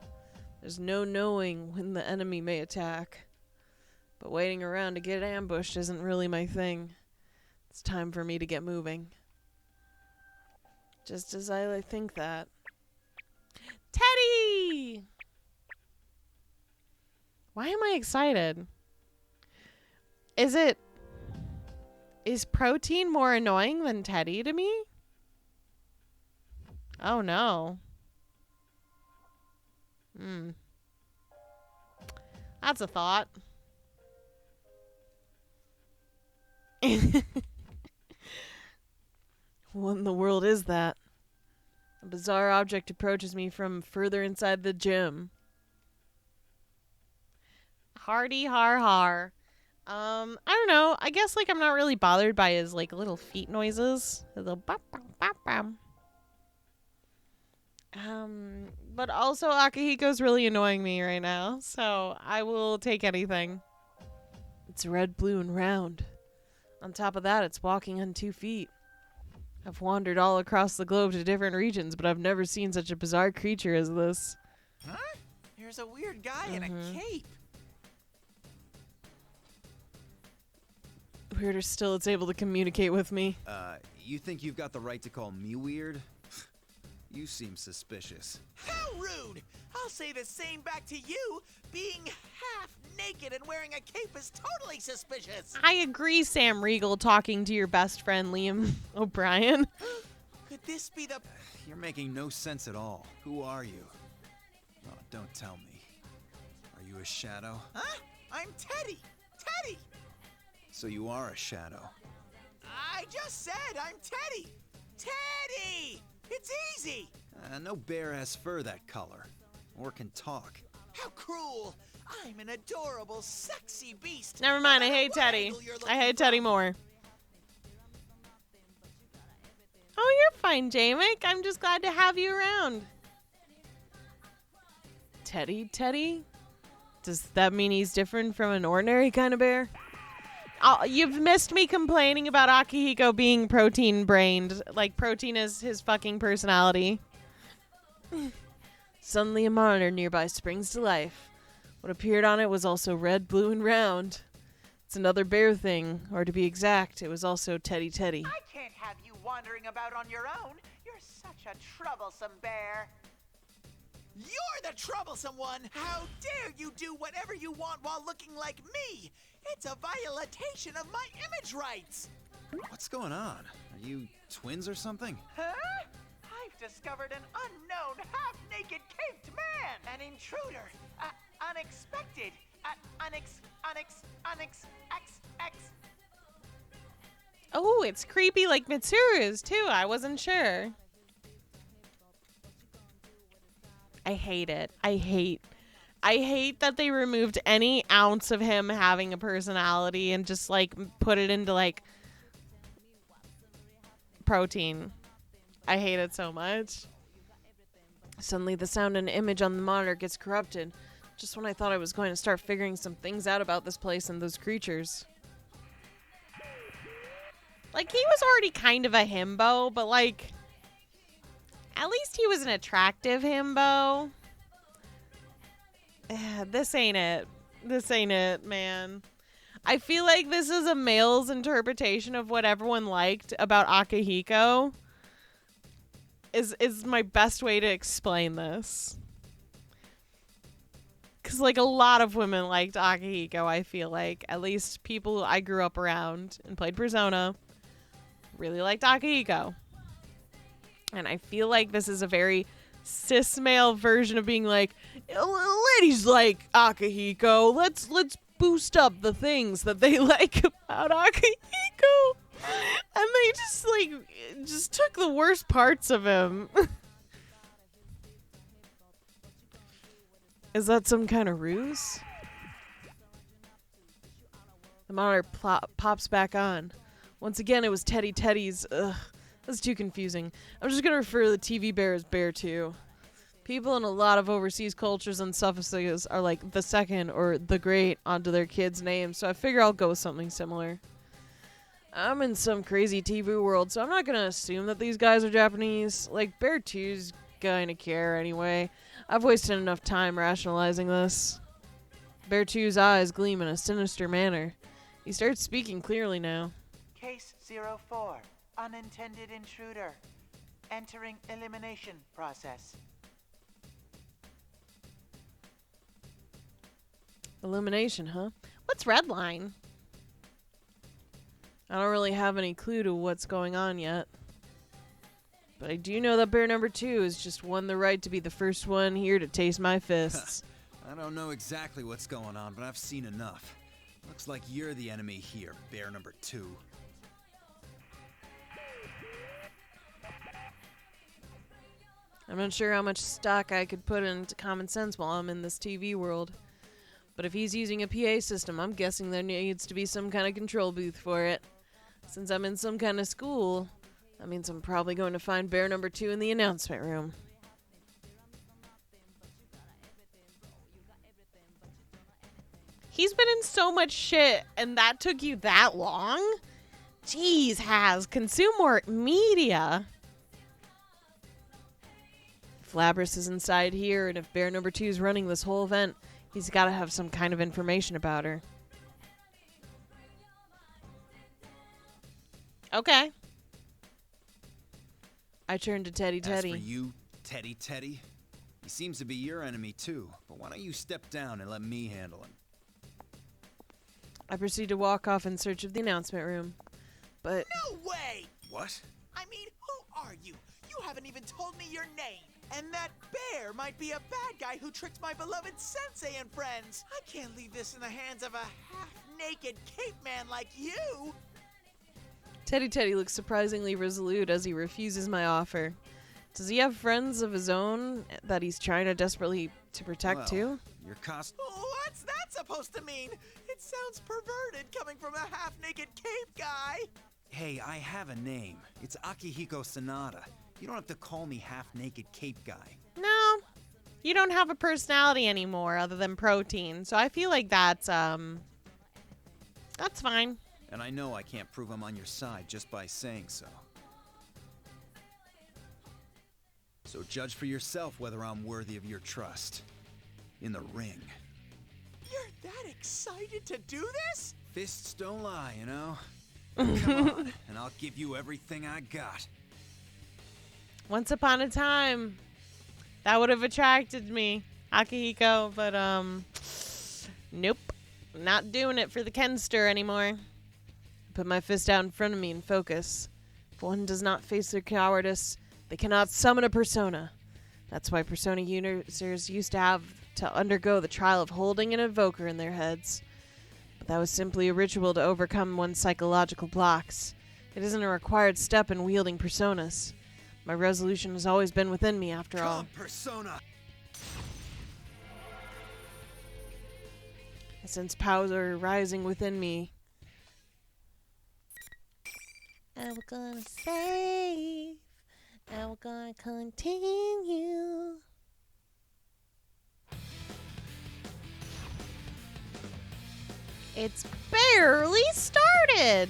there's no knowing when the enemy may attack. But waiting around to get ambushed isn't really my thing. It's time for me to get moving. Just as I think that. Teddy! Why am I excited? Is Protein more annoying than Teddy to me? Oh no. That's a thought. What in the world is that? A bizarre object approaches me from further inside the gym. Hardy har har. I don't know. I guess like I'm not really bothered by his like little feet noises. His little bop bop bop bop. But also Akihiko's really annoying me right now, so I will take anything. It's red, blue, and round. On top of that, it's walking on 2 feet. I've wandered all across the globe to different regions, but I've never seen such a bizarre creature as this. Huh? There's a weird guy in a cape. Weirder still, it's able to communicate with me. You think you've got the right to call me weird? You seem suspicious. How rude! I'll say the same back to you. Being half naked and wearing a cape is totally suspicious. I agree, Sam Riegel, talking to your best friend Liam O'Brien. Could this be the... You're making no sense at all. Who are you? Oh, don't tell me. Are you a shadow? Huh? I'm Teddy. Teddy! So you are a shadow. I just said I'm Teddy. Teddy! It's easy. No bear has fur that color. Or can talk. How cruel. I'm an adorable, sexy beast. Never mind, I hate Teddy. I hate Teddy more. Oh, you're fine, Jamick. I'm just glad to have you around. Teddy? Does that mean he's different from an ordinary kind of bear? Oh, you've missed me complaining about Akihiko being protein-brained. Like, protein is his fucking personality. Suddenly a monitor nearby springs to life. What appeared on it was also red, blue, and round. It's another bear thing, or to be exact, it was also Teddy. I can't have you wandering about on your own. You're such a troublesome bear. You're the troublesome one! How dare you do whatever you want while looking like me! It's a violation of my image rights! What's going on? Are you twins or something? Huh? I've discovered an unknown, half-naked caped man! An intruder! Unexpected! Oh, it's creepy like Mitsuru's, too. I wasn't sure. I hate it. I hate that they removed any ounce of him having a personality and just, like, put it into, like, protein. I hate it so much. Suddenly, the sound and image on the monitor gets corrupted. Just when I thought I was going to start figuring some things out about this place and those creatures. Like, he was already kind of a himbo, but, like, at least he was an attractive himbo. This ain't it. This ain't it, man. I feel like this is a male's interpretation of what everyone liked about Akihiko. Is my best way to explain this. Because, like, a lot of women liked Akihiko, I feel like. At least people I grew up around and played Persona really liked Akihiko. And I feel like this is a very cis male version of being like, ladies like Akihiko. Let's boost up the things that they like about Akihiko. And they just took the worst parts of him. Is that some kind of ruse? The monitor pops back on. Once again, it was Teddy's. Ugh, that's too confusing. I'm just gonna refer to the TV bear as Bear 2. People in a lot of overseas cultures and suffixes are like the second or the great onto their kids' names, so I figure I'll go with something similar. I'm in some crazy TV world, so I'm not gonna assume that these guys are Japanese. Like, Bear 2's gonna care anyway. I've wasted enough time rationalizing this. Bear 2's eyes gleam in a sinister manner. He starts speaking clearly now. Case 04, unintended intruder. Entering elimination process. Elimination, huh? What's Redline? I don't really have any clue to what's going on yet. But I do know that Bear number 2 has just won the right to be the first one here to taste my fists. I don't know exactly what's going on, but I've seen enough. Looks like you're the enemy here, Bear number 2. I'm not sure how much stock I could put into common sense while I'm in this TV world. But if he's using a PA system, I'm guessing there needs to be some kind of control booth for it. Since I'm in some kind of school, that means I'm probably going to find Bear number 2 in the announcement room. He's been in so much shit, and that took you that long? Jeez, Haz, consume more media. If Labras is inside here, and if Bear number 2 is running this whole event, he's got to have some kind of information about her. Okay. I turn to Teddy. As for you, Teddy, he seems to be your enemy too, but why don't you step down and let me handle him? I proceed to walk off in search of the announcement room, but... No way! What? I mean, who are you? You haven't even told me your name. And that bear might be a bad guy who tricked my beloved sensei and friends. I can't leave this in the hands of a half-naked cape man like you. Teddy looks surprisingly resolute as he refuses my offer. Does he have friends of his own that he's trying to desperately to protect too? Your cost. What's that supposed to mean? It sounds perverted coming from a half-naked cape guy. Hey, I have a name. It's Akihiko Sanada. You don't have to call me half-naked cape guy. No, you don't have a personality anymore other than protein, so I feel like that's fine. And I know I can't prove I'm on your side just by saying so. So judge for yourself whether I'm worthy of your trust. In the ring. You're that excited to do this? Fists don't lie, you know? Come on, and I'll give you everything I got. Once upon a time, that would have attracted me, Akihiko, but nope. Not doing it for the Kenster anymore. Put my fist out in front of me and focus. If one does not face their cowardice, they cannot summon a persona. That's why persona users used to have to undergo the trial of holding an invoker in their heads. But that was simply a ritual to overcome one's psychological blocks. It isn't a required step in wielding personas. My resolution has always been within me, after all. Persona! I sense power rising within me. And we're gonna save. And we're gonna continue. It's barely started.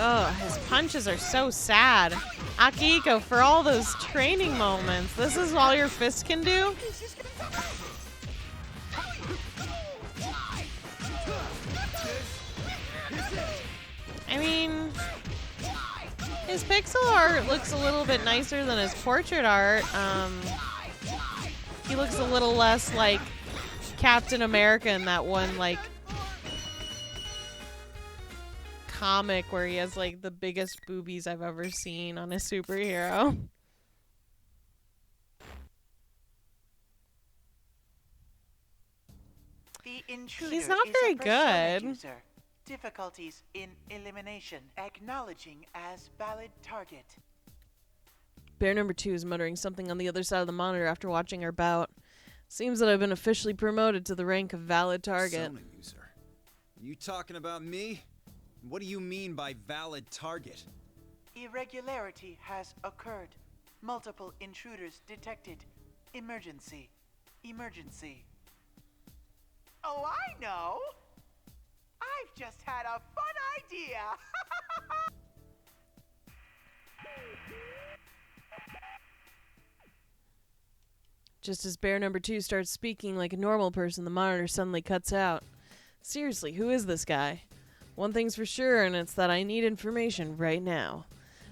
Oh, his punches are so sad. Akihiko, for all those training moments, this is all your fist can do? I mean, his pixel art looks a little bit nicer than his portrait art. He looks a little less like Captain America in that one, like, comic where he has, like, the biggest boobies I've ever seen on a superhero. The intruder He's not is very a persona good. user. Difficulties in elimination. Acknowledging as valid target. Bear number 2 is muttering something on the other side of the monitor after watching our bout. Seems that I've been officially promoted to the rank of valid target. Persona user. Are you talking about me? What do you mean by valid target? Irregularity has occurred. Multiple intruders detected. Emergency. Emergency. Oh, I know! I've just had a fun idea! Just as bear number 2 starts speaking like a normal person, the monitor suddenly cuts out. Seriously, who is this guy? One thing's for sure, and it's that I need information right now.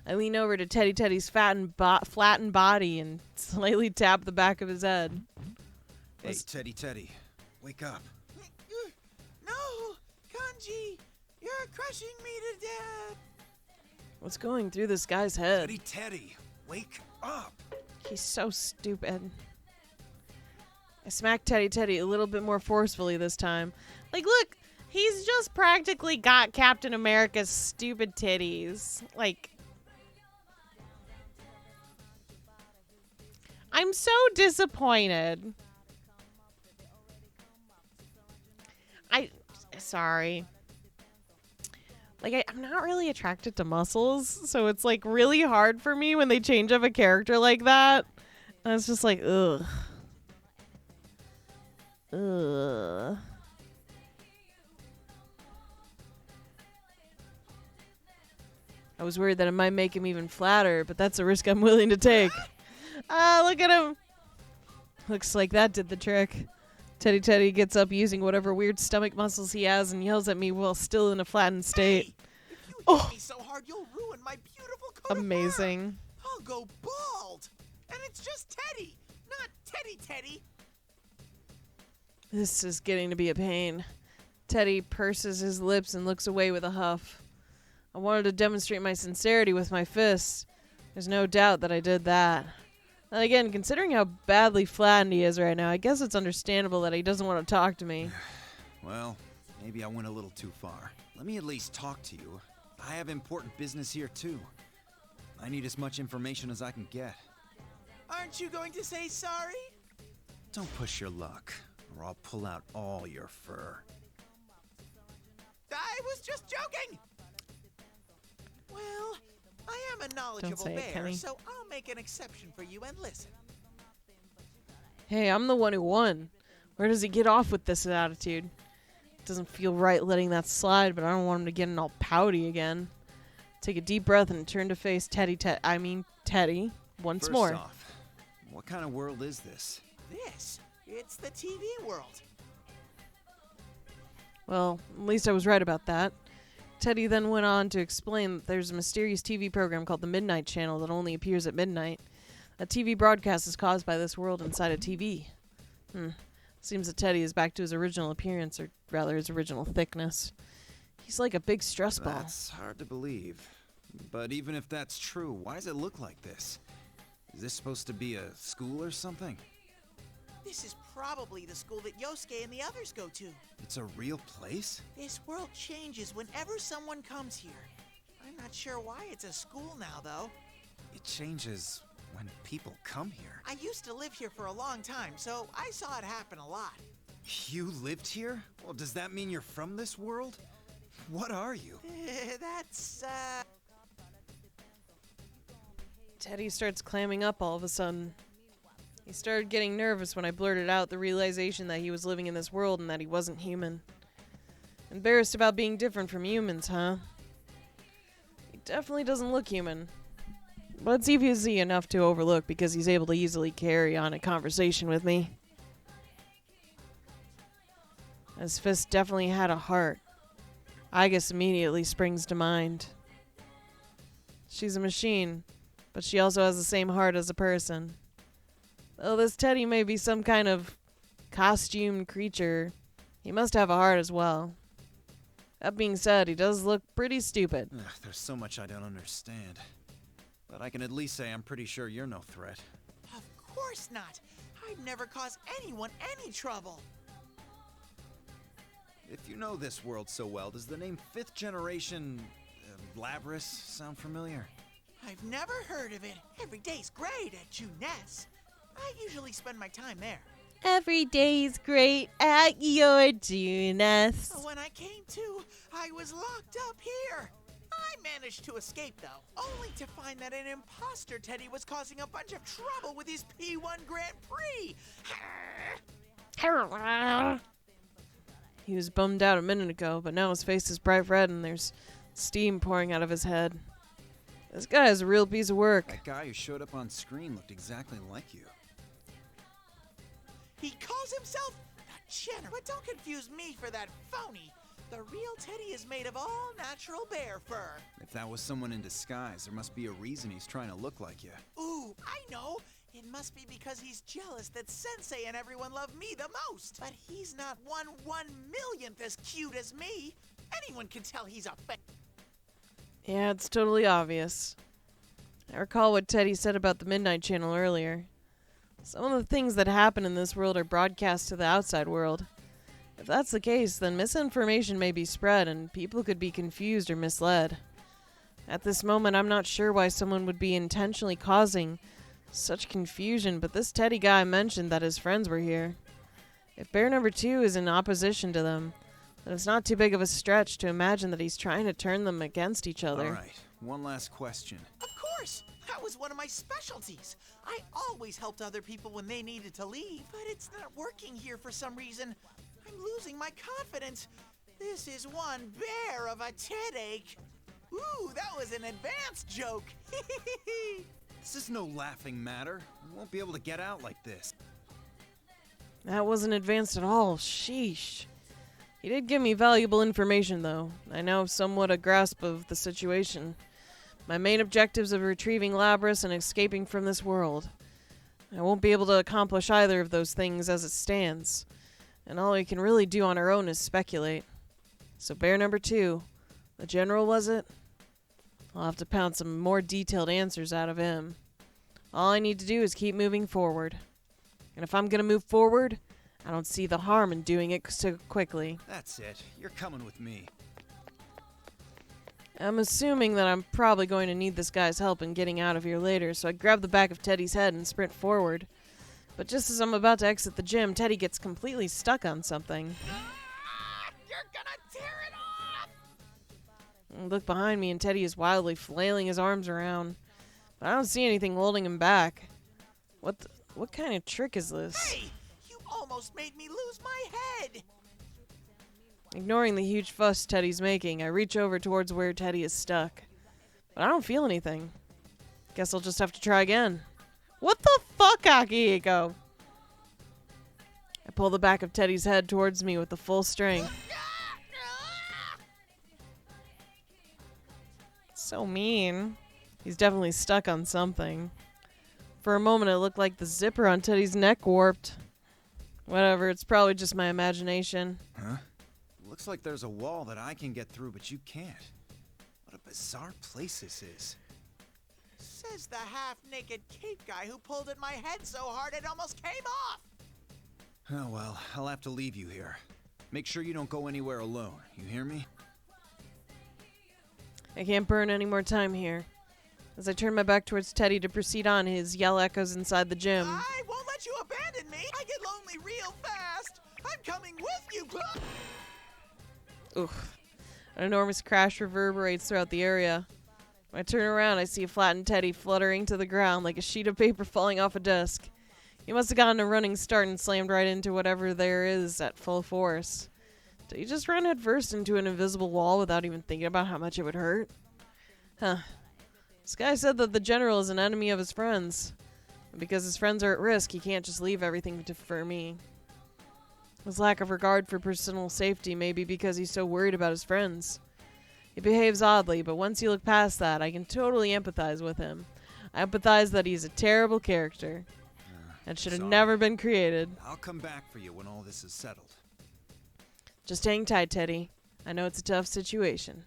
I lean over to Teddy's flattened body and slightly tap the back of his head. Hey, Teddy, wake up. No! Kanji! You're crushing me to death! What's going through this guy's head? Teddy, wake up! He's so stupid. I smacked Teddy a little bit more forcefully this time. Like, look, he's just practically got Captain America's stupid titties. Like, I'm so disappointed. Sorry. Like, I'm not really attracted to muscles, so it's, like, really hard for me when they change up a character like that. And it's just like, ugh. Ugh. I was worried that it might make him even flatter, but that's a risk I'm willing to take. Ah, look at him. Looks like that did the trick. Teddy gets up using whatever weird stomach muscles he has and yells at me while still in a flattened state. Hey, if you hit me so hard, you'll ruin my beautiful coat Amazing. of fur. I'll go bald. And it's just Teddy, not Teddy. This is getting to be a pain. Teddy purses his lips and looks away with a huff. I wanted to demonstrate my sincerity with my fists. There's no doubt that I did that. And again, considering how badly flattened he is right now, I guess it's understandable that he doesn't want to talk to me. Well, maybe I went a little too far. Let me at least talk to you. I have important business here, too. I need as much information as I can get. Aren't you going to say sorry? Don't push your luck, or I'll pull out all your fur. I was just joking! Well, I am a knowledgeable say it, bear, Kenny. so I'll make an exception for you and listen. Hey, I'm the one who won. Where does he get off with this attitude? It doesn't feel right letting that slide, but I don't want him to get all pouty again. Take a deep breath and turn to face Teddy once First more. off, what kind of world is this? It's the TV world. Well, at least I was right about that. Teddy then went on to explain that there's a mysterious TV program called the Midnight Channel that only appears at midnight. A TV broadcast is caused by this world inside a TV. Seems that Teddy is back to his original appearance, or rather his original thickness. He's like a big stress ball. That's hard to believe. But even if that's true, why does it look like this? Is this supposed to be a school or something? This is probably the school that Yosuke and the others go to. It's a real place? This world changes whenever someone comes here. I'm not sure why it's a school now, though. It changes when people come here. I used to live here for a long time, so I saw it happen a lot. You lived here? Well, does that mean you're from this world? What are you? That's, Teddy starts clamming up all of a sudden. He started getting nervous when I blurted out the realization that he was living in this world and that he wasn't human. Embarrassed about being different from humans, huh? definitely doesn't look human. But it's easy enough to overlook because he's able to easily carry on a conversation with me. His fist definitely had a heart. I guess immediately springs to mind. She's a machine, but she also has the same heart as a person. Though this Teddy may be some kind of costumed creature, he must have a heart as well. That being said, he does look pretty stupid. Ugh, there's so much I don't understand. But I can at least say I'm pretty sure you're no threat. Of course not. I'd never cause anyone any trouble. If you know this world so well, does the name 5th Generation Labrys sound familiar? I've never heard of it. Every day's great at Juness. I usually spend my time there. Every day's great at your Juness. When I came to, I was locked up here. I managed to escape, though, only to find that an imposter Teddy was causing a bunch of trouble with his P1 Grand Prix. He was bummed out a minute ago, but now his face is bright red and there's steam pouring out of his head. This guy is a real piece of work. That guy who showed up on screen looked exactly like you. He calls himself a Jenner, but don't confuse me for that phony. The real Teddy is made of all natural bear fur. If that was someone in disguise, there must be a reason he's trying to look like you. Ooh, I know. It must be because he's jealous that Sensei and everyone love me the most. But he's not 1/1,000,000th as cute as me. Anyone can tell he's a Yeah, it's totally obvious. I recall what Teddy said about the Midnight Channel earlier. Some of the things that happen in this world are broadcast to the outside world. If that's the case, then misinformation may be spread and people could be confused or misled. At this moment, I'm not sure why someone would be intentionally causing such confusion, but this Teddy guy mentioned that his friends were here. If Bear number 2 is in opposition to them, then it's not too big of a stretch to imagine that he's trying to turn them against each other. All right, one last question. Of course! That was one of my specialties. I always helped other people when they needed to leave, but it's not working here for some reason. I'm losing my confidence. This is one bear of a Ted-ache. Ooh, that was an advanced joke. This is no laughing matter. You won't be able to get out like this. That wasn't advanced at all. Sheesh. He did give me valuable information, though. I now have somewhat a grasp of the situation. My main objectives of retrieving Labrys and escaping from this world. I won't be able to accomplish either of those things as it stands. And all we can really do on our own is speculate. So Bear number 2, the general was it? I'll have to pound some more detailed answers out of him. All I need to do is keep moving forward. And if I'm gonna move forward, I don't see the harm in doing it so quickly. That's it. You're coming with me. I'm assuming that I'm probably going to need this guy's help in getting out of here later, so I grab the back of Teddy's head and sprint forward. But just as I'm about to exit the gym, Teddy gets completely stuck on something. You're gonna tear it off! I look behind me and Teddy is wildly flailing his arms around. But I don't see anything holding him back. What kind of trick is this? Hey! You almost made me lose my head! Ignoring the huge fuss Teddy's making, I reach over towards where Teddy is stuck. But I don't feel anything. Guess I'll just have to try again. What the fuck, Akihiko? I pull the back of Teddy's head towards me with the full strength. So mean. He's definitely stuck on something. For a moment, it looked like the zipper on Teddy's neck warped. Whatever, it's probably just my imagination. Huh? Looks like there's a wall that I can get through, but you can't. What a bizarre place this is. Says the half-naked cape guy who pulled at my head so hard it almost came off! Oh well, I'll have to leave you here. Make sure you don't go anywhere alone, you hear me? I can't burn any more time here. As I turn my back towards Teddy to proceed on, his yell echoes inside the gym. I won't let you abandon me! I get lonely real fast! I'm coming with you, Oof. An enormous crash reverberates throughout the area. When I turn around, I see a flattened Teddy fluttering to the ground like a sheet of paper falling off a desk. He must have gotten a running start and slammed right into whatever there is at full force. Did he just run headfirst into an invisible wall without even thinking about how much it would hurt? Huh. This guy said that the general is an enemy of his friends. And because his friends are at risk, he can't just leave everything for me. His lack of regard for personal safety may be because he's so worried about his friends. He behaves oddly, but once you look past that, I can totally empathize with him. I empathize that he's a terrible character and should have never been created. I'll come back for you when all this is settled. Just hang tight, Teddy. I know it's a tough situation.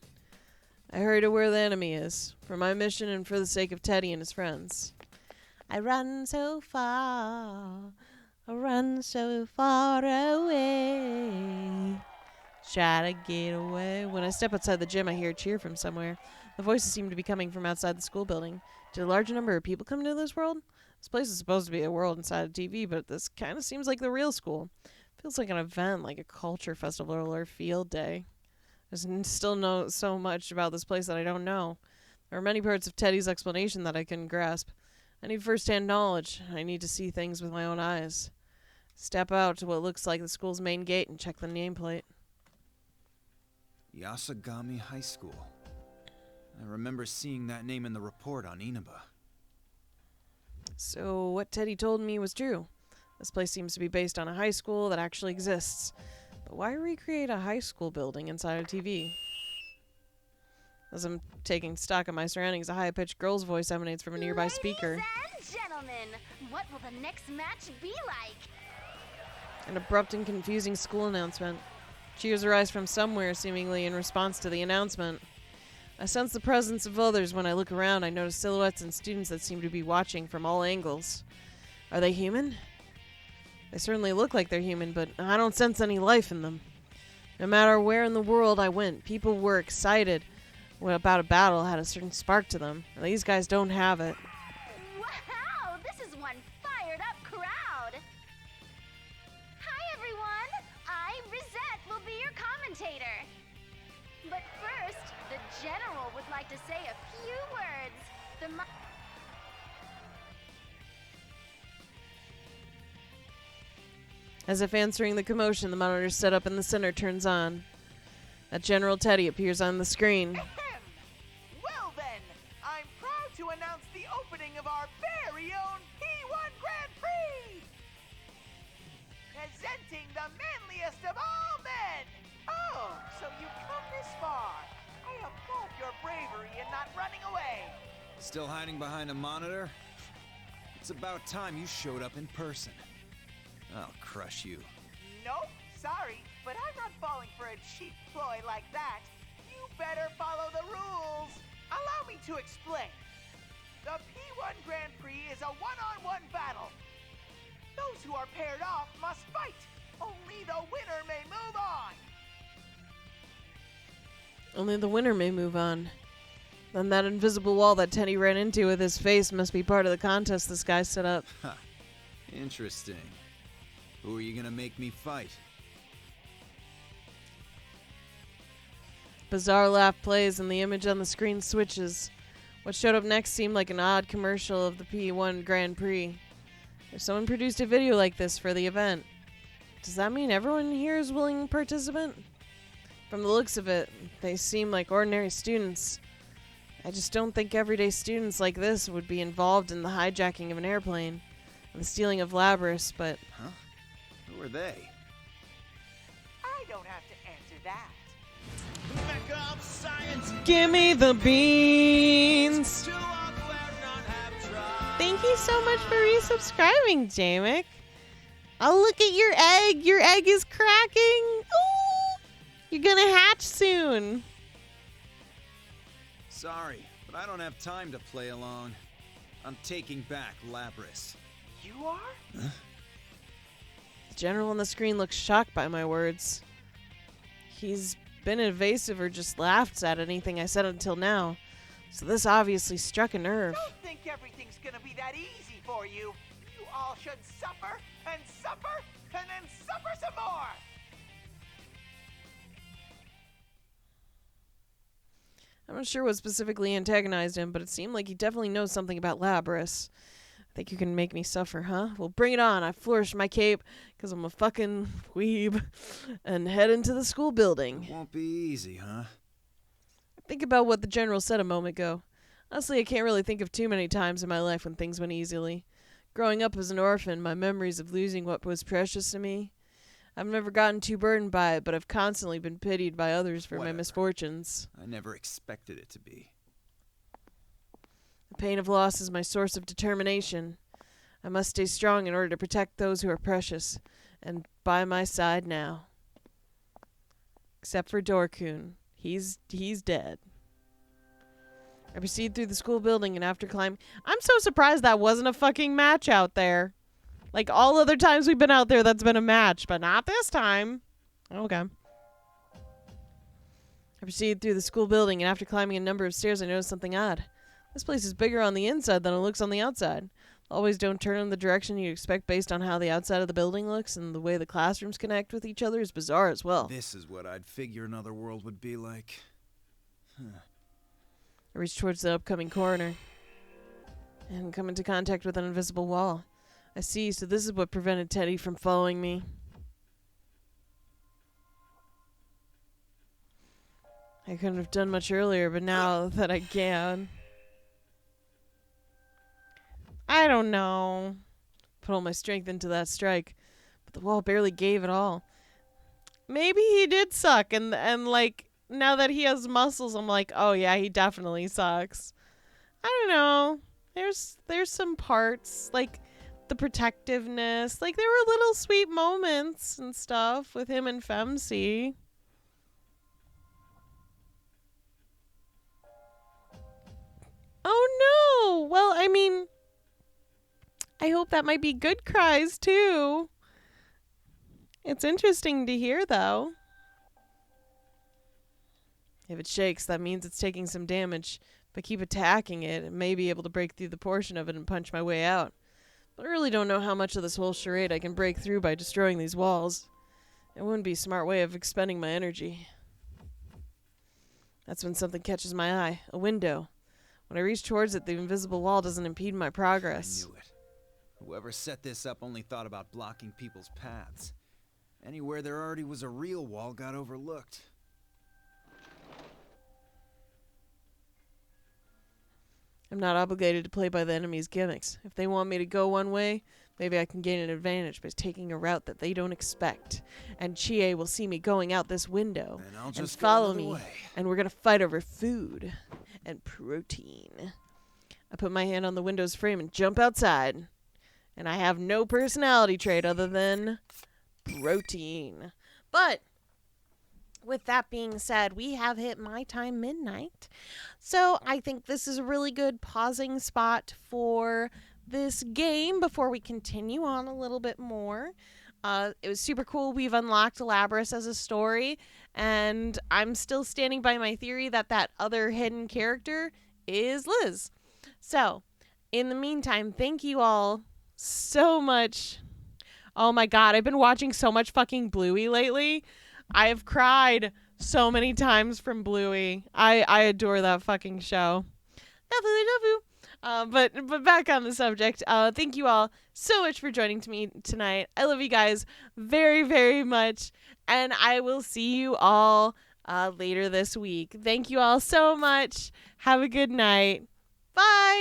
I hurry to where the enemy is, for my mission and for the sake of Teddy and his friends. I run so far away. Try to get away. When I step outside the gym, I hear a cheer from somewhere. The voices seem to be coming from outside the school building. Did a large number of people come to this world? This place is supposed to be a world inside of TV, but this kind of seems like the real school. Feels like an event, like a culture festival or field day. There's still so much about this place that I don't know. There are many parts of Teddy's explanation that I couldn't grasp. I need first-hand knowledge. I need to see things with my own eyes. Step out to what looks like the school's main gate and check the nameplate. Yasagami High School. I remember seeing that name in the report on Inaba. So what Teddy told me was true. This place seems to be based on a high school that actually exists. But why recreate a high school building inside a TV? As I'm taking stock of my surroundings, a high-pitched girl's voice emanates from a nearby speaker. Ladies and gentlemen, what will the next match be like? An abrupt and confusing school announcement. Cheers arise from somewhere, seemingly in response to the announcement. I sense the presence of others. When I look around, I notice silhouettes and students that seem to be watching from all angles. Are they human? They certainly look like they're human, but I don't sense any life in them. No matter where in the world I went, people were excited about a battle, had a certain spark to them. These guys don't have it. Wow, this is one fired up crowd. Hi everyone, I, Rizette, will be your commentator. But first, the general would like to say a few words. As if answering the commotion, the monitor set up in the center turns on. That General Teddy appears on the screen. Well then, I'm proud to announce the opening of our very own P1 Grand Prix! Presenting the manliest of all men! Oh, so you've come this far. I applaud your bravery in not running away. Still hiding behind a monitor? It's about time you showed up in person. I'll crush you. Nope, sorry, but I'm not falling for a cheap ploy like that. You better follow the rules. Allow me to explain. The P1 Grand Prix is a one-on-one battle. Those who are paired off must fight. Only the winner may move on. Only the winner may move on. Then that invisible wall that Teddy ran into with his face must be part of the contest this guy set up. Huh. Interesting. Who are you gonna make me fight? Bizarre laugh plays and the image on the screen switches. What showed up next seemed like an odd commercial of the P1 Grand Prix. If someone produced a video like this for the event, does that mean everyone here is willing participant? From the looks of it, they seem like ordinary students. I just don't think everyday students like this would be involved in the hijacking of an airplane and the stealing of Labrys, but... Huh? Who are they? I don't have to answer that. Give me the beans! Thank you so much for resubscribing, Jamick. Oh, look at your egg! Your egg is cracking! Ooh! You're gonna hatch soon! Sorry, but I don't have time to play along. I'm taking back Labrys. You are? Huh? The general on the screen looks shocked by my words. He's been evasive or just laughed at anything I said until now, so this obviously struck a nerve. Don't think everything's gonna be that easy for you. You all should suffer, and suffer, and then suffer some more! I'm not sure what specifically antagonized him, but it seemed like he definitely knows something about Labrys. Think you can make me suffer, huh? Well, bring it on. I flourish my cape, because I'm a fucking weeb, and head into the school building. It won't be easy, huh? I Think about what the general said a moment ago. Honestly, I can't really think of too many times in my life when things went easily. Growing up as an orphan, my memories of losing what was precious to me, I've never gotten too burdened by it, but I've constantly been pitied by others for my misfortunes. I never expected it to be. The pain of loss is my source of determination. I must stay strong in order to protect those who are precious, and by my side now. Except for Dorkun. He's dead. I proceed through the school building, and after climbing... I'm so surprised that wasn't a fucking match out there. Like, all other times we've been out there, that's been a match, but not this time. Okay. I proceed through the school building, and after climbing a number of stairs, I noticed something odd. This place is bigger on the inside than it looks on the outside. Always don't turn in the direction you expect based on how the outside of the building looks, and the way the classrooms connect with each other is bizarre as well. This is what I'd figure another world would be like. Huh. I reach towards the upcoming corner and come into contact with an invisible wall. I see, so this is what prevented Teddy from following me. I couldn't have done much earlier, but now that I can... I don't know. Put all my strength into that strike, but the wall barely gave at all. Maybe he did suck, and like, now that he has muscles, I'm like, oh yeah, he definitely sucks. I don't know. There's some parts, like the protectiveness. Like, there were little sweet moments and stuff with him and Femsi. Oh no! Well, I mean, I hope that might be good cries too. It's interesting to hear, though. If it shakes, that means it's taking some damage. If I keep attacking it, I may be able to break through the portion of it and punch my way out. But I really don't know how much of this whole charade I can break through by destroying these walls. It wouldn't be a smart way of expending my energy. That's when something catches my eye. A window. When I reach towards it, the invisible wall doesn't impede my progress. I knew it. Whoever set this up only thought about blocking people's paths. Anywhere there already was a real wall got overlooked. I'm not obligated to play by the enemy's gimmicks. If they want me to go one way, maybe I can gain an advantage by taking a route that they don't expect. And Chie will see me going out this window and follow me, and we're going to fight over food and protein. I put my hand on the window's frame and jump outside. And I have no personality trait other than protein. But with that being said, we have hit my time midnight. So I think this is a really good pausing spot for this game before we continue on a little bit more. It was super cool. We've unlocked Labris as a story, and I'm still standing by my theory that that other hidden character is Liz. So, in the meantime, thank you all so much. Oh my god, I've been watching so much fucking Bluey lately. I have cried so many times from Bluey. I adore that fucking show. But back on the subject. Thank you all so much for joining me tonight. I love you guys very, very much. And I will see you all later this week. Thank you all so much. Have a good night. Bye.